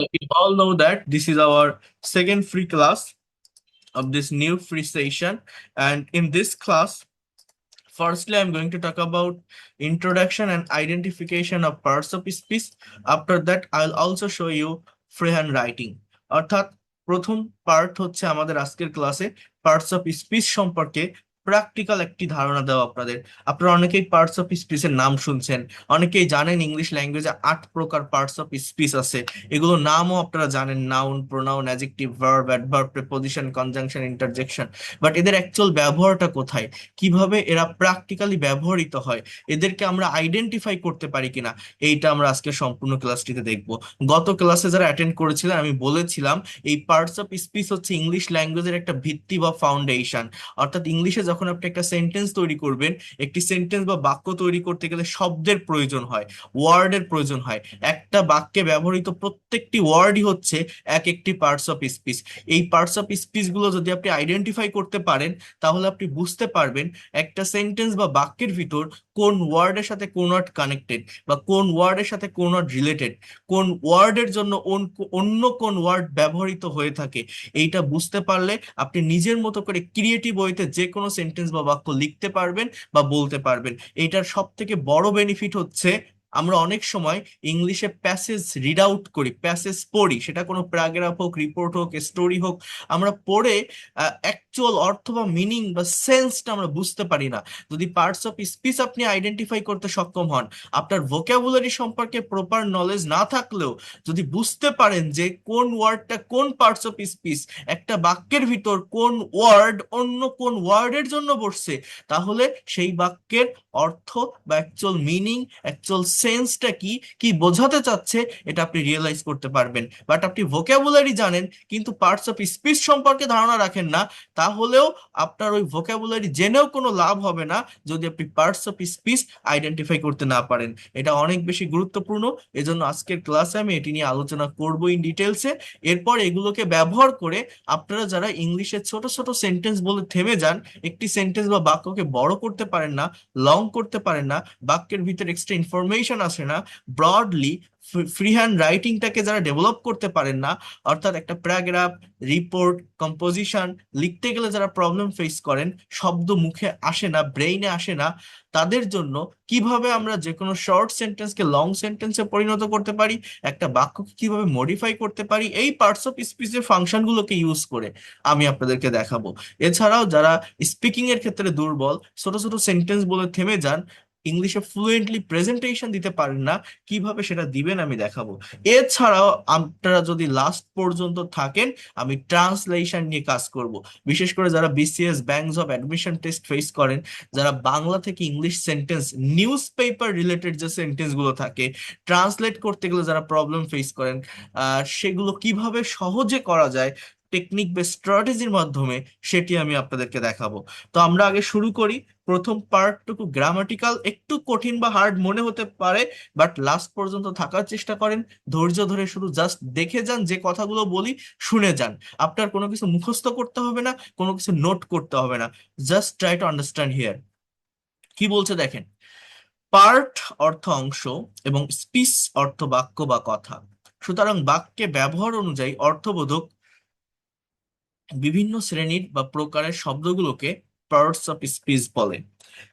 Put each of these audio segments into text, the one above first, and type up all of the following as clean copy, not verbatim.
You all know that this is our second free class of this new free session. And in this class, firstly, I'm going to talk about introduction and identification of parts of speech. After that, I'll also show you freehand writing. অর্থাৎ প্রথম part হচ্ছে আমাদের আজকের ক্লাসে parts of speech সম্পর্কে practical একটি ধারণা দেওয়া আপনাদের। আপনারা অনেকেই পার্টস অফ স্পিচের নাম শুনছেন, অনেকেই জানেন ইংলিশ ল্যাঙ্গুয়েজে 8 প্রকার পার্টস অফ স্পিচ আছে। এগুলো নামও আপনারা জানেন, noun, pronoun, adjective, verb, adverb, preposition, conjunction, interjection. But এদের অ্যাকচুয়াল ব্যবহারটা কোথায়, কিভাবে এরা প্র্যাকটিক্যালি ব্যবহৃত হয়, এদেরকে আমরা আইডেন্টিফাই করতে পারি কিনা, এইটা আমরা আজকে সম্পূর্ণ ক্লাসটিতে দেখব। গত ক্লাসে যারা অ্যাটেন্ড করেছিলেন আমি বলেছিলাম এই পার্টস অফ স্পিচ হচ্ছে ইংলিশ ল্যাঙ্গুয়েজের একটা ভিত্তি বা ফাউন্ডেশন। অর্থাৎ ইংলিশে যখন আপনি একটা সেন্টেন্স তৈরি করবেন, একটি সেন্টেন্স বা বাক্য তৈরি করতে গেলে শব্দের প্রয়োজন হয়, ওয়ার্ডের প্রয়োজন হয়। একটা বাক্যে ব্যবহৃত প্রত্যেকটি ওয়ার্ডই হচ্ছে এক একটি পার্টস অফ স্পিচ। এই পার্টস অফ স্পিচ গুলো যদি আপনি আইডেন্টিফাই করতে পারেন, তাহলে আপনি বুঝতে পারবেন একটা সেন্টেন্স বা বাক্যের ভিতর কোন ওয়ার্ডের সাথে কোন ওয়ার্ড কানেক্টেড, বা কোন ওয়ার্ডের সাথে কোন ওয়ার্ড রিলেটেড, কোন ওয়ার্ডের জন্য অন্য কোন ওয়ার্ড ব্যবহৃত হয়ে থাকে। এইটা বুঝতে পারলে আপনি নিজের মতো করে ক্রিয়েটিভ ওয়েতে যে কোনো সেন্টেন্স বা বাক্য লিখতে পারবেন বা বলতে পারবেন। এইটার সব থেকে বড় বেনিফিট হচ্ছে আমরা অনেক সময় ইংলিশে প্যাসেজ রিড আউট করি, প্যাসেজ পড়ি, সেটা কোনো প্যারাগ্রাফ হোক, রিপোর্ট হোক, স্টোরি হোক, আমরা পড়ে অ্যাকচুয়াল অর্থ বা মিনিং বা সেন্সটা আমরা বুঝতে পারি না। যদি পার্টস অফ স্পিচ আপনি আইডেন্টিফাই করতে সক্ষম হন, আপনার ভোকাবুলারি সম্পর্কে প্রপার নলেজ না থাকলেও যদি বুঝতে পারেন যে কোন ওয়ার্ডটা কোন পার্টস অফ স্পিচ, একটা বাক্যের ভিতর কোন ওয়ার্ড অন্য কোন ওয়ার্ডের জন্য বসছে, তাহলে সেই বাক্যের অর্থ বা অ্যাকচুয়াল মিনিং, অ্যাকচুয়াল সেন্সটা কি, কি বোঝাতে চাচ্ছে, এটা আপনি রিয়েলাইজ করতে পারবেন। বাট আপনি ভোকাবুলারি জানেন কিন্তু পার্টস অফ স্পিচ সম্পর্কে ধারণা রাখেন না, তাহলেও আপনার ওই ভোকাবুলারি জেনেও কোনো লাভ হবে না যদি আপনি পার্টস অফ স্পিচ আইডেন্টিফাই করতে না পারেন। এটা অনেক বেশি গুরুত্বপূর্ণ, এজন্য আজকের ক্লাসে আমি এটি নিয়ে আলোচনা করব ইন ডিটেলসে। এরপর এগুলোকে ব্যবহার করে আপনারা যারা ইংলিশে ছোট ছোট সেন্টেন্স বলে থেমে যান, একটি সেন্টেন্স বা বাক্যকে বড় করতে পারেন না, লং করতে পারেন না, বাক্যের ভিতরে এক্সট্রা ইনফরমেশন আসে না, ব্রডলি ফ্রি হ্যান্ড রাইটিংটাকে যারা ডেভেলপ করতে পারেন না, অর্থাৎ একটা প্যারাগ্রাফ, রিপোর্ট, কম্পোজিশন লিখতে গেলে যারা প্রবলেম ফেস করেন, শব্দ মুখে আসে না, ব্রেইনে আসে না, তাদের জন্য কিভাবে আমরা যে কোনো শর্ট সেন্টেন্সকে লং সেন্টেন্সে পরিণত করতে পারি, একটা বাক্যকে কিভাবে মডিফাই করতে পারি, এই পার্টস অফ স্পিচের ফাংশনগুলোকে ইউজ করে আমি আপনাদেরকে দেখাবো। এছাড়াও যারা স্পিকিং এর ক্ষেত্রে দুর্বল, ছোট ছোট সেন্টেন্স বলে থেমে যান, ইংলিশে ফ্লুয়েন্টলি প্রেজেন্টেশন দিতে পারেন না, কিভাবে সেটা দিবেন আমি দেখাবো। এছাড়াও আপনারা যদি লাস্ট পর্যন্ত থাকেন, আমি ট্রান্সলেশন নিয়ে কাজ করব। বিশেষ করে যারা BCS, bank job, admission test face করেন, যারা বাংলা থেকে English sentence, news paper related যে সেন্টেন্স গুলো থাকে ট্রান্সলেট করতে গেলে যারা প্রবলেম ফেস করেন, সেগুলো কিভাবে সহজে করা যায় টেকনিক বা স্ট্র্যাটেজির মাধ্যমে, সেটি আমি আপনাদেরকে দেখাবো। তো আমরা আগে শুরু করি। প্রথম পার্টটুকু গ্রামাটিক্যাল একটু কঠিন বা হার্ড মনে হতে পারে, বাট লাস্ট পর্যন্ত থাকার চেষ্টা করেন, ধৈর্য ধরে শুধু জাস্ট দেখে যান, যে কথাগুলো বলি শুনে যান। আপনার কোনো কিছু মুখস্থ করতে হবে না, কোনো কিছু নোট করতে হবে না, just try to understand here. কি বলছে দেখেন, পার্ট অর্থ অংশ এবং স্পিচ অর্থ বাক্য বা কথা। সুতরাং বাক্যে ব্যবহার অনুযায়ী অর্থবোধক বিভিন্ন শ্রেণীর বা প্রকারের শব্দগুলোকে পার্টস অফ স্পিচ বলে।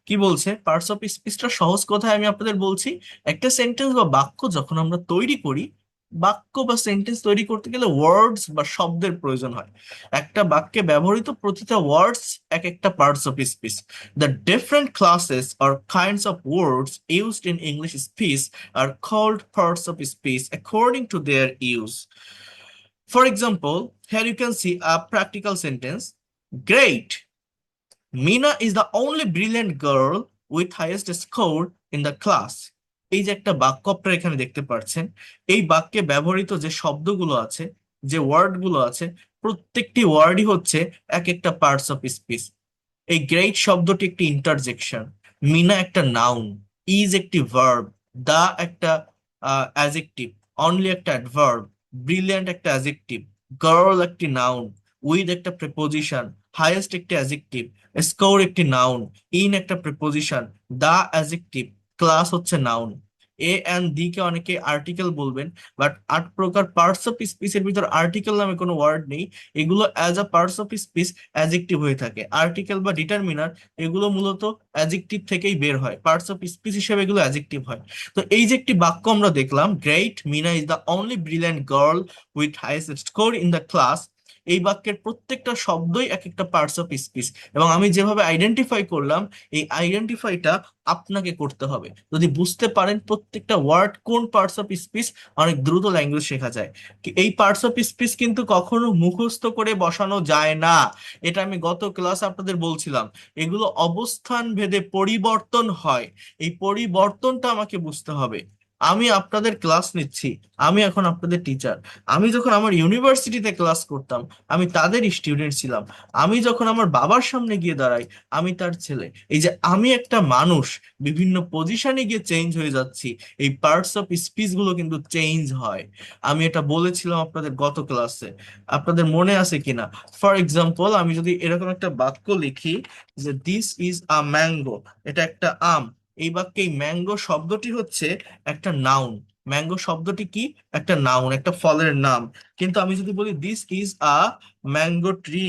কি বলছে, পার্টস অফ স্পিচটা সহজ কথায় আমি আপনাদের বলছি। একটা সেন্টেন্স বা বাক্য যখন আমরা তৈরি করি, বাক্য বা সেন্টেন্স তৈরি করতে গেলে ওয়ার্ডস বা শব্দের প্রয়োজন হয়। একটা বাক্যে ব্যবহৃত প্রতিটা ওয়ার্ডস এক একটা parts of speech. The different classes or kinds of words used in English speech are called parts of speech according to their use. For example, here you can see a practical sentence. Great! Mina is the only brilliant girl with highest score in the class. এই যে একটা বাক্য আপনারা এখানে দেখতে পাচ্ছেন, এই বাক্যে ব্যবহৃত যে শব্দগুলো আছে, যে ওয়ার্ডগুলো আছে, প্রত্যেকটি ওয়ার্ডই হচ্ছে এক একটা পার্টস অফ স্পিচ। এই গ্রেট শব্দটি একটি ইন্টারজেকশন, মিনা একটা নাউন, ইজ একটি ভার্ব, দা একটা অ্যাজেক্টিভ, অনলি একটা অ্যাডভার্ব, ব্রিলিয়ান্ট একটা অ্যাজেক্টিভ, গার্ল একটি নাউন, উইথ একটা প্রিপোজিশন, হাইয়েস্ট একটি অ্যাজেক্টিভ, স্কোর একটি নাউন, ইন একটা প্রিপোজিশন, দা অ্যাজেক্টিভ, ক্লাস হচ্ছে নাউন। এ অ্যান্ড দি কে অনেকে আর্টিকেল বলবেন, বাট 8 প্রকার পার্টস অফ স্পিচের ভিতর আর্টিকেল নামে কোনো ওয়ার্ড নেই। এগুলো as a parts of speech adjective হয়ে থাকে। আর্টিকেল বা ডিটারমিনার এগুলো মূলত অ্যাজেক্টিভ থেকেই বের হয়, পার্টস অফ স্পিচ হিসেবে এগুলো অ্যাজেক্টিভ হয়। তো এই যে একটি বাক্য আমরা দেখলাম, great Mina is the only brilliant girl with highest score in the class, এই বাক্যের প্রত্যেকটা শব্দই এক একটা পার্টস অফ স্পিচ। এবং আমি যেভাবে আইডেন্টিফাই করলাম, এই আইডেন্টিফাইটা আপনাকে করতে হবে। যদি বুঝতে পারেন প্রত্যেকটা ওয়ার্ড কোন পার্টস অফ স্পিচ, অনেক দ্রুত ল্যাঙ্গুয়েজ শেখা যায়। এই পার্টস অফ স্পিচ কিন্তু কখনো মুখস্থ করে বসানো যায় না। এটা আমি গত ক্লাসে আপনাদের বলছিলাম। এগুলো অবস্থান ভেদে পরিবর্তন হয়, এই পরিবর্তনটা আমাকে বুঝতে হবে। আমি আপনাদের ক্লাস নিচ্ছি, আমি এখন আপনাদের টিচার। আমি যখন আমার ইউনিভার্সিটিতে ক্লাস করতাম, আমি তাদের স্টুডেন্ট ছিলাম। আমি যখন আমার বাবার সামনে গিয়ে দাঁড়াই, আমি তার ছেলে। এই যে আমি একটা মানুষ, বিভিন্ন পজিশনে গিয়ে চেঞ্জ হয়ে যাচ্ছি, এই পার্টস অফ স্পিচ গুলো কিন্তু চেঞ্জ হয়। আমি এটা বলেছিলাম আপনাদের গত ক্লাসে, আপনাদের মনে আছে কিনা? ফর এক্সাম্পল, আমি যদি এরকম একটা বাক্য লিখি যে দিস ইজ আ ম্যাঙ্গো, এটা একটা আম। এই বাক্যে এই ম্যাঙ্গো শব্দটি হচ্ছে একটা নাউন। ম্যাঙ্গো শব্দটি কি? একটা নাউন, একটা ফলের নাম। কিন্তু আমি যদি বলি this is a mango tree,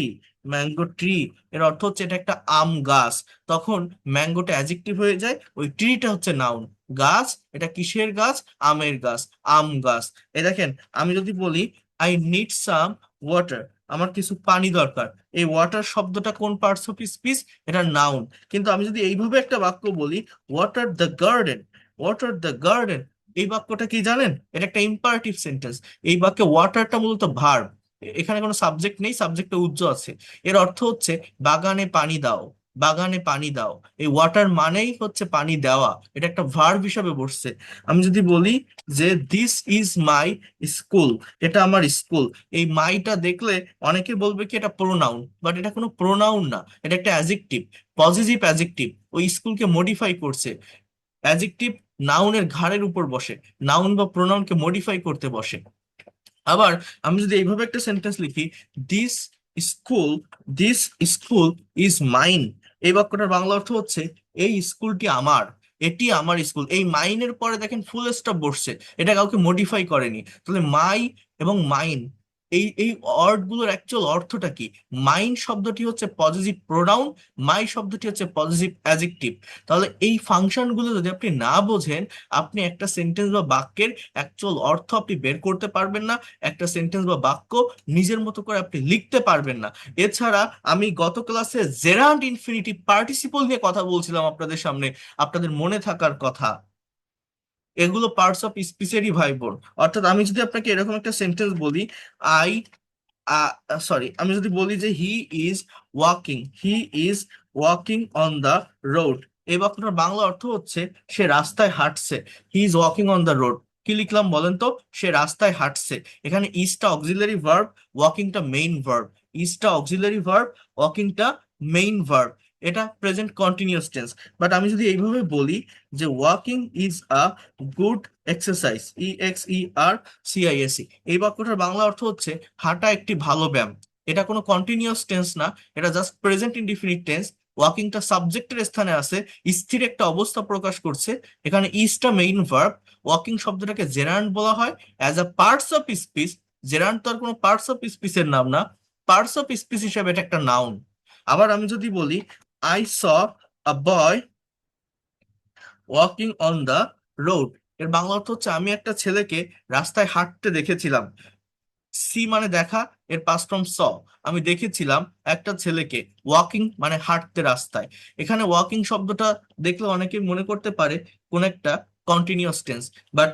mango tree, এর অর্থ হচ্ছে এটা একটা আম গাছ। তখন ম্যাঙ্গোটা অ্যাডজেক্টিভ হয়ে যায়, ওই ট্রিটা হচ্ছে নাউন। গাছ, এটা কিসের গাছ? আমের গাছ, আম গাছ। এই দেখেন, আমি যদি বলি আই নিড সাম ওয়াটার, আমার কিছু পানি দরকার, এই ওয়াটার শব্দটা কোন পার্টস অফ স্পিচ? এটা নাউন। কিন্তু আমি যদি এইভাবে একটা বাক্য বলি, water the garden, water the garden, এই বাক্যটা কি জানেন? এটা একটা ইম্পারেটিভ সেন্টেন্স। এই বাক্যে ওয়াটারটা মূলত ভার্ব, এখানে কোনো সাবজেক্ট নেই, সাবজেক্টটা উজ্জ্ব আছে। এর অর্থ হচ্ছে বাগানে পানি দাও, বাগানে পানি দাও। এই ওয়াটার মানেই হচ্ছে পানি দেওয়া, এটা একটা ভার্ব হিসাবে বসছে। আমি যদি বলি যে দিস ইজ মাই স্কুল, এটা আমার স্কুল, এই মাইটা দেখলে অনেকে বলবে কি এটা প্রোনাউন, বাট এটা কোনো প্রোনাউন না, এটা একটা অ্যাজেক্টিভ, পজিটিভ অ্যাজেক্টিভ। ওই স্কুলকে মডিফাই করছে। অ্যাজেক্টিভ নাউনের ঘাড়ের উপর বসে, নাউন বা প্রোনাউনকে মডিফাই করতে বসে। আবার আমি যদি এইভাবে একটা সেন্টেন্স লিখি, this school, this school is mine, এই বাক্যটার বাংলা অর্থ হচ্ছে এই স্কুলটি আমার, এটি আমার স্কুল। এই মাইনের পরে দেখেন ফুল স্টপ বসছে, এটা কাউকে মডিফাই করেনি। তাহলে মাই এবং মাইন, এই ওয়ার্ড গুলোর অ্যাকচুয়াল অর্থটা কি? মাইন শব্দটি হচ্ছে পজিটিভ প্রোনাউন, মাই শব্দটি হচ্ছে পজিটিভ অ্যাজেক্টিভ। তাহলে এই ফাংশন গুলো যদি আপনি না বোঝেন, আপনি একটা সেন্টেন্স বা বাক্যের অ্যাকচুয়াল অর্থ আপনি বের করতে পারবেন না, একটা সেন্টেন্স বা বাক্য নিজের মতো করে আপনি লিখতে পারবেন না। এছাড়া আমি গত ক্লাসে জেরান্ড ইনফিনিটিভ পার্টিসিপল নিয়ে কথা বলছিলাম আপনাদের সামনে, আপনাদের মনে থাকার কথা। এগুলো পার্টস অফ স্পিচেরই ভাই বোন। অর্থাৎ আমি যদি আপনাকে এরকম একটা সেন্টেন্স বলি, আই, সরি, আমি যদি বলি যে he is walking, he is walking on the road, এই বাক্যটার বাংলা অর্থ হচ্ছে সে রাস্তায় হাঁটছে। He is walking on the road, কি লিখলাম বলেন তো? সে রাস্তায় হাঁটছে। এখানে ইজটা অক্সিলারি ভার্ব, ওয়াকিংটা মেইন ভার্ব। ইজটা অক্সিলারি ভার্ব, ওয়াকিংটা মেইন ভার্ব। এটা প্রেজেন্ট কন্টিনিউয়াস টেন্স। বাট আমি যদি এইভাবে বলি যে walking is a good exercise, EXERCISE, এই বাক্যটার বাংলা অর্থ হচ্ছে হাঁটা একটি ভালো ব্যায়াম। এটা কোনো কন্টিনিউয়াস টেন্স না, এটা জাস্ট প্রেজেন্ট ইনডিফিনিট টেন্স। ওয়াকিংটা সাবজেক্টের স্থানে আছে, স্থির একটা অবস্থা প্রকাশ করছে। এখানে ইজটা মেইন ভার্ব। ওয়াকিং শব্দটাকে জেরান্ড বলা হয় as a parts of speech. Gerund তো আর কোনো পার্টস অফ স্পিচের নাম না, পার্টস অফ স্পিচ হিসেবে এটা একটা নাউন। আবার আমি যদি বলি I saw a boy walking on the road, এর বাংলা অর্থ হচ্ছে আমি একটা ছেলেকে রাস্তায় হাঁটতে দেখেছিলাম। সি মানে দেখা, এর পাস্ট ফর্ম স। আমি দেখেছিলাম একটা ছেলেকে, ওয়াকিং মানে হাঁটতে রাস্তায়। এখানে ওয়াকিং শব্দটা দেখলে অনেকে মনে করতে পারে কোন একটা continuous tense, but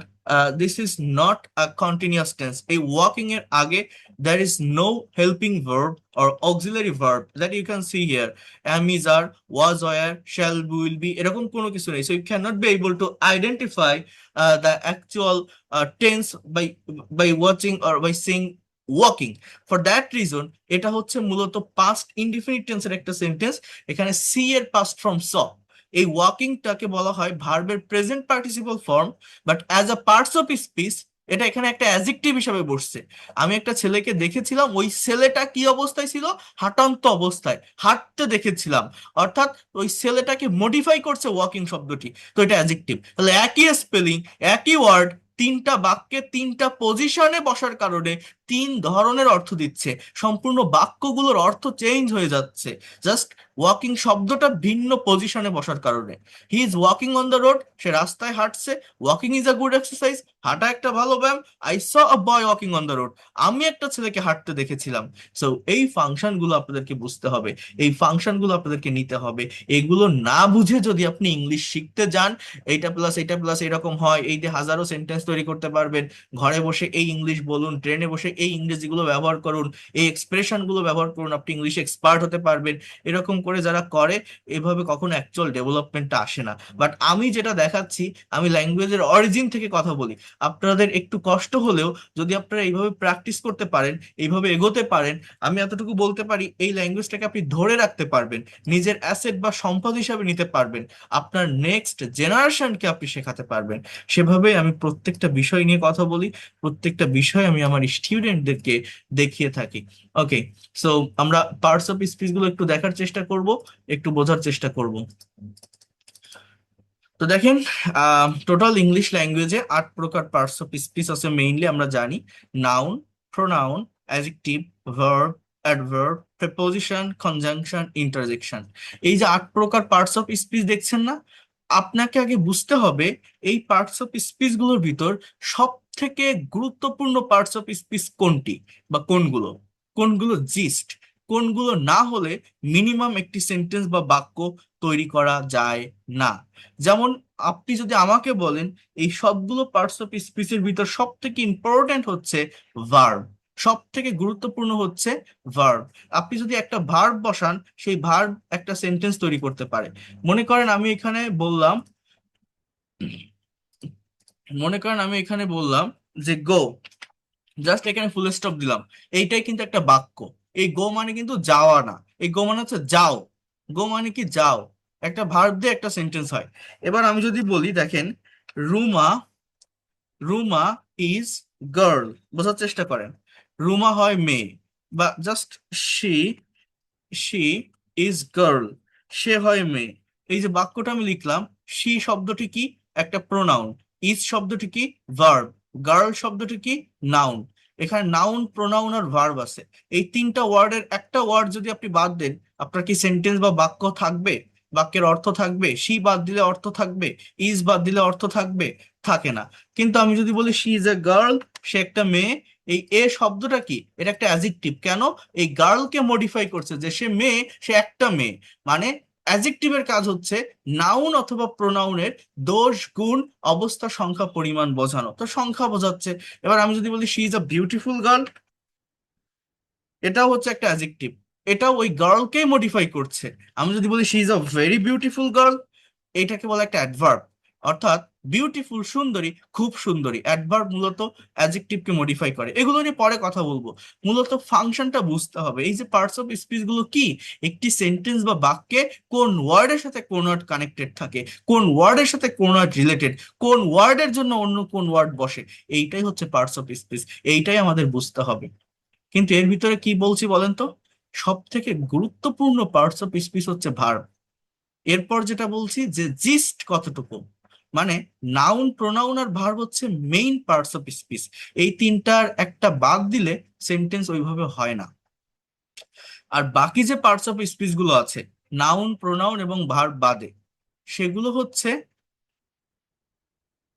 this is not a continuous tense. এই ওয়াকিং এর আগে there is no helping verb or auxiliary verb that you can see here, am, is, are, was, were, shall be, will be, এরকম কোনো কিছু নেই। So you cannot be able to identify the actual tense by watching or by seeing walking. For that reason এটা হচ্ছে মূলত past indefinite টেন্সের একটা sentence. এখানে সি এর পাস্ট ফর্ম স। এই ওয়াকিংটাকে বলা হয় ভার্বের present participle form, but as a parts of speech এটা এখানে একটা অ্যাডজেক্টিভ হিসাবে বসছে। আমি একটা ছেলেকে দেখেছিলাম, ওই ছেলেটা কি অবস্থায় ছিল? হাঁটন্ত অবস্থায়, হাঁটতে দেখেছিলাম। অর্থাৎ ওই ছেলেটাকে মডিফাই করছে ওয়াকিং শব্দটি, তো এটা অ্যাডজেক্টিভ। তাহলে একই স্পেলিং, একই ওয়ার্ড, তিনটা বাক্যে তিনটা পজিশনে বসার কারণে তিন ধরনের অর্থ দিচ্ছে। সম্পূর্ণ বাক্যগুলোর অর্থ চেঞ্জ হয়ে যাচ্ছে, জাস্ট ওয়াকিং শব্দটা ভিন্ন পজিশনে বসার কারণে। He is walking on the road, সে রাস্তায় হাঁটছে। Walking is a good exercise, হাঁটা একটা ভালো ব্যায়াম। I saw a boy walking on the road, আমি একটা ছেলেকে হাঁটতে দেখেছিলাম। সো এই ফাংশনগুলো আপনাদেরকে বুঝতে হবে, এই ফাংশনগুলো আপনাদেরকে নিতে হবে। এগুলো না বুঝে যদি আপনি ইংলিশ শিখতে যান, এইটা প্লাস এইটা প্লাস এরকম হয়, এই দিয়ে হাজারো সেন্টেন্স তৈরি করতে পারবেন, ঘরে বসে এই ইংলিশ বলুন, ট্রেনে বসে এই ইংরেজিগুলো ব্যবহার করুন, এই এক্সপ্রেশন গুলো ব্যবহার করুন, আপনি ইংলিশে এক্সপার্ট হতে পারবেন, এরকম করে যারা করে, এভাবে কখনো অ্যাকচুয়াল ডেভেলপমেন্টটা আসে না। বাট আমি যেটা দেখাচ্ছি, আমি ল্যাঙ্গুয়েজের অরিজিন থেকে কথা বলি। আপনাদের একটু কষ্ট হলেও যদি আপনারা এইভাবে প্র্যাকটিস করতে পারেন, এইভাবে এগোতে পারেন, আমি এতটুকু বলতে পারি এই ল্যাঙ্গুয়েজটাকে আপনি ধরে রাখতে পারবেন, নিজের অ্যাসেট বা সম্পদ হিসাবে নিতে পারবেন, আপনার নেক্সট জেনারেশনকে আপনি শেখাতে পারবেন। সেভাবে আমি প্রত্যেকটা বিষয় নিয়ে কথা বলি, প্রত্যেকটা বিষয় আমি আমার স্টুডেন্টদেরকে দেখিয়ে থাকি। ওকে, সো আমরা পার্টস অফ স্পিচ গুলো একটু দেখার চেষ্টা করব, একটু বোঝার চেষ্টা করব। তো দেখেন, টোটাল ইংলিশ ল্যাঙ্গুয়েজে 8 প্রকার পার্টস অফ স্পিচ আছে মেইনলি, আমরা জানি। Noun, pronoun, adjective, verb, adverb, preposition, conjunction, interjection. এই যে 8 প্রকার পার্টস অফ স্পিচ দেখছেন না, আপনাকে আগে বুঝতে হবে এই পার্টস অফ স্পিচ গুলোর ভিতর সব থেকে গুরুত্বপূর্ণ পার্টস অফ স্পিচ কোনটি, বা কোনগুলো, কোনগুলো জিস্ট, কোনগুলো না হলে মিনিমাম একটি সেন্টেন্স বা বাক্য তৈরি করা যায় না। যেমন আপনি যদি আমাকে বলেন এই সবগুলো পার্টস অফ স্পিচের ভিতর সব থেকে ইম্পর্টেন্ট হচ্ছে ভার্ব, সব থেকে গুরুত্বপূর্ণ হচ্ছে ভার্ব। আপনি যদি একটা ভার্ব বসান, সেই ভার্ব একটা সেন্টেন্স তৈরি করতে পারে। মনে করেন আমি এখানে বললাম, যে গো, জাস্ট এখানে ফুল স্টপ দিলাম, এইটাই কিন্তু একটা বাক্য। এই গো মানে কিন্তু যাওয়া না, এই গো মানে হচ্ছে যাও। গো মানে কি? যাও। একটা ভার্ব দিয়ে একটা সেন্টেন্স হয়। এবার আমি যদি বলি, দেখেন, রুমা, রুমা ইজ গার্ল, বোঝার চেষ্টা করেন। রুমা হয় মেয়ে, বা just she, she is girl, সে হয় মেয়ে। এই যে বাক্যটা আমি লিখলাম, শি শব্দটি কি? একটা প্রোনাউন। ইজ শব্দটি কি? ভার্ব। গার্ল শব্দটি কি? নাউন। এখানে নাউন, প্রোনাউন আর ভার্ব আছে। এই তিনটা ওয়ার্ডের একটা ওয়ার্ড যদি আপনি বাদ দেন, আপনার কি সেন্টেন্স বা বাক্য থাকবে? বাক্যের অর্থ থাকবে? শি বাদ দিলে অর্থ থাকবে? ইজ বাদ দিলে অর্থ থাকবে? থাকে না। কিন্তু আমি যদি বলি শি ইজ এ গার্ল, সে একটা মেয়ে, এই এ শব্দটা কি? এটা একটা অ্যাডজেক্টিভ। কেন? এই গার্লকে মডিফাই করছে, যে সে মেয়ে, সে একটা মেয়ে। মানে অ্যাডজেক্টিভের কাজ হচ্ছে নাউন অথবা প্রোনাউনের দোষ, গুণ, অবস্থা, সংখ্যা, পরিমাণ বোঝানো, তো সংখ্যা বোঝাচ্ছে। এবার আমি যদি বলি she is a beautiful girl, এটাও হচ্ছে একটা অ্যাডজেক্টিভ, এটাও ওই গার্লকেই মডিফাই করছে। আমি যদি বলি she is a very beautiful girl, এটাকে বলে একটা অ্যাডভার্ব। অর্থাৎ বিউটিফুল, সুন্দরী, খুব সুন্দরী, অ্যাডভার্ব মূলত অ্যাডজেক্টিভকে মডিফাই করে। এগুলো নিয়ে পরে কথা বলবো, মূলত ফাংশনটা বুঝতে হবে। এই যে পার্টস অফ স্পিচ গুলো কি, একটি সেন্টেন্স বা বাক্যে কোন ওয়ার্ডের সাথে কোন ওয়ার্ড কানেক্টেড থাকে, কোন ওয়ার্ডের সাথে কোন ওয়ার্ড রিলেটেড, কোন ওয়ার্ডের জন্য অন্য কোন ওয়ার্ড বসে, এইটাই হচ্ছে পার্টস অফ স্পিচ, এইটাই আমাদের বুঝতে হবে। কিন্তু এর ভিতরে কি বলছি বলেন তো, সব থেকে গুরুত্বপূর্ণ পার্টস অফ স্পিচ হচ্ছে ভার্ব। এরপর যেটা বলছি যে জিস্ট কতটুকু, মানে নাউন, প্রোনাউন আর ভার্ব হচ্ছে মেইন পার্টস অফ স্পিচ। এই তিনটার একটা বাদ দিলে সেন্টেন্স ওইভাবে হয় না। আর বাকি যে পার্টস অফ স্পিচ গুলো আছে, নাউন, প্রোনাউন এবং ভার্ব বাদে, সেগুলো হচ্ছে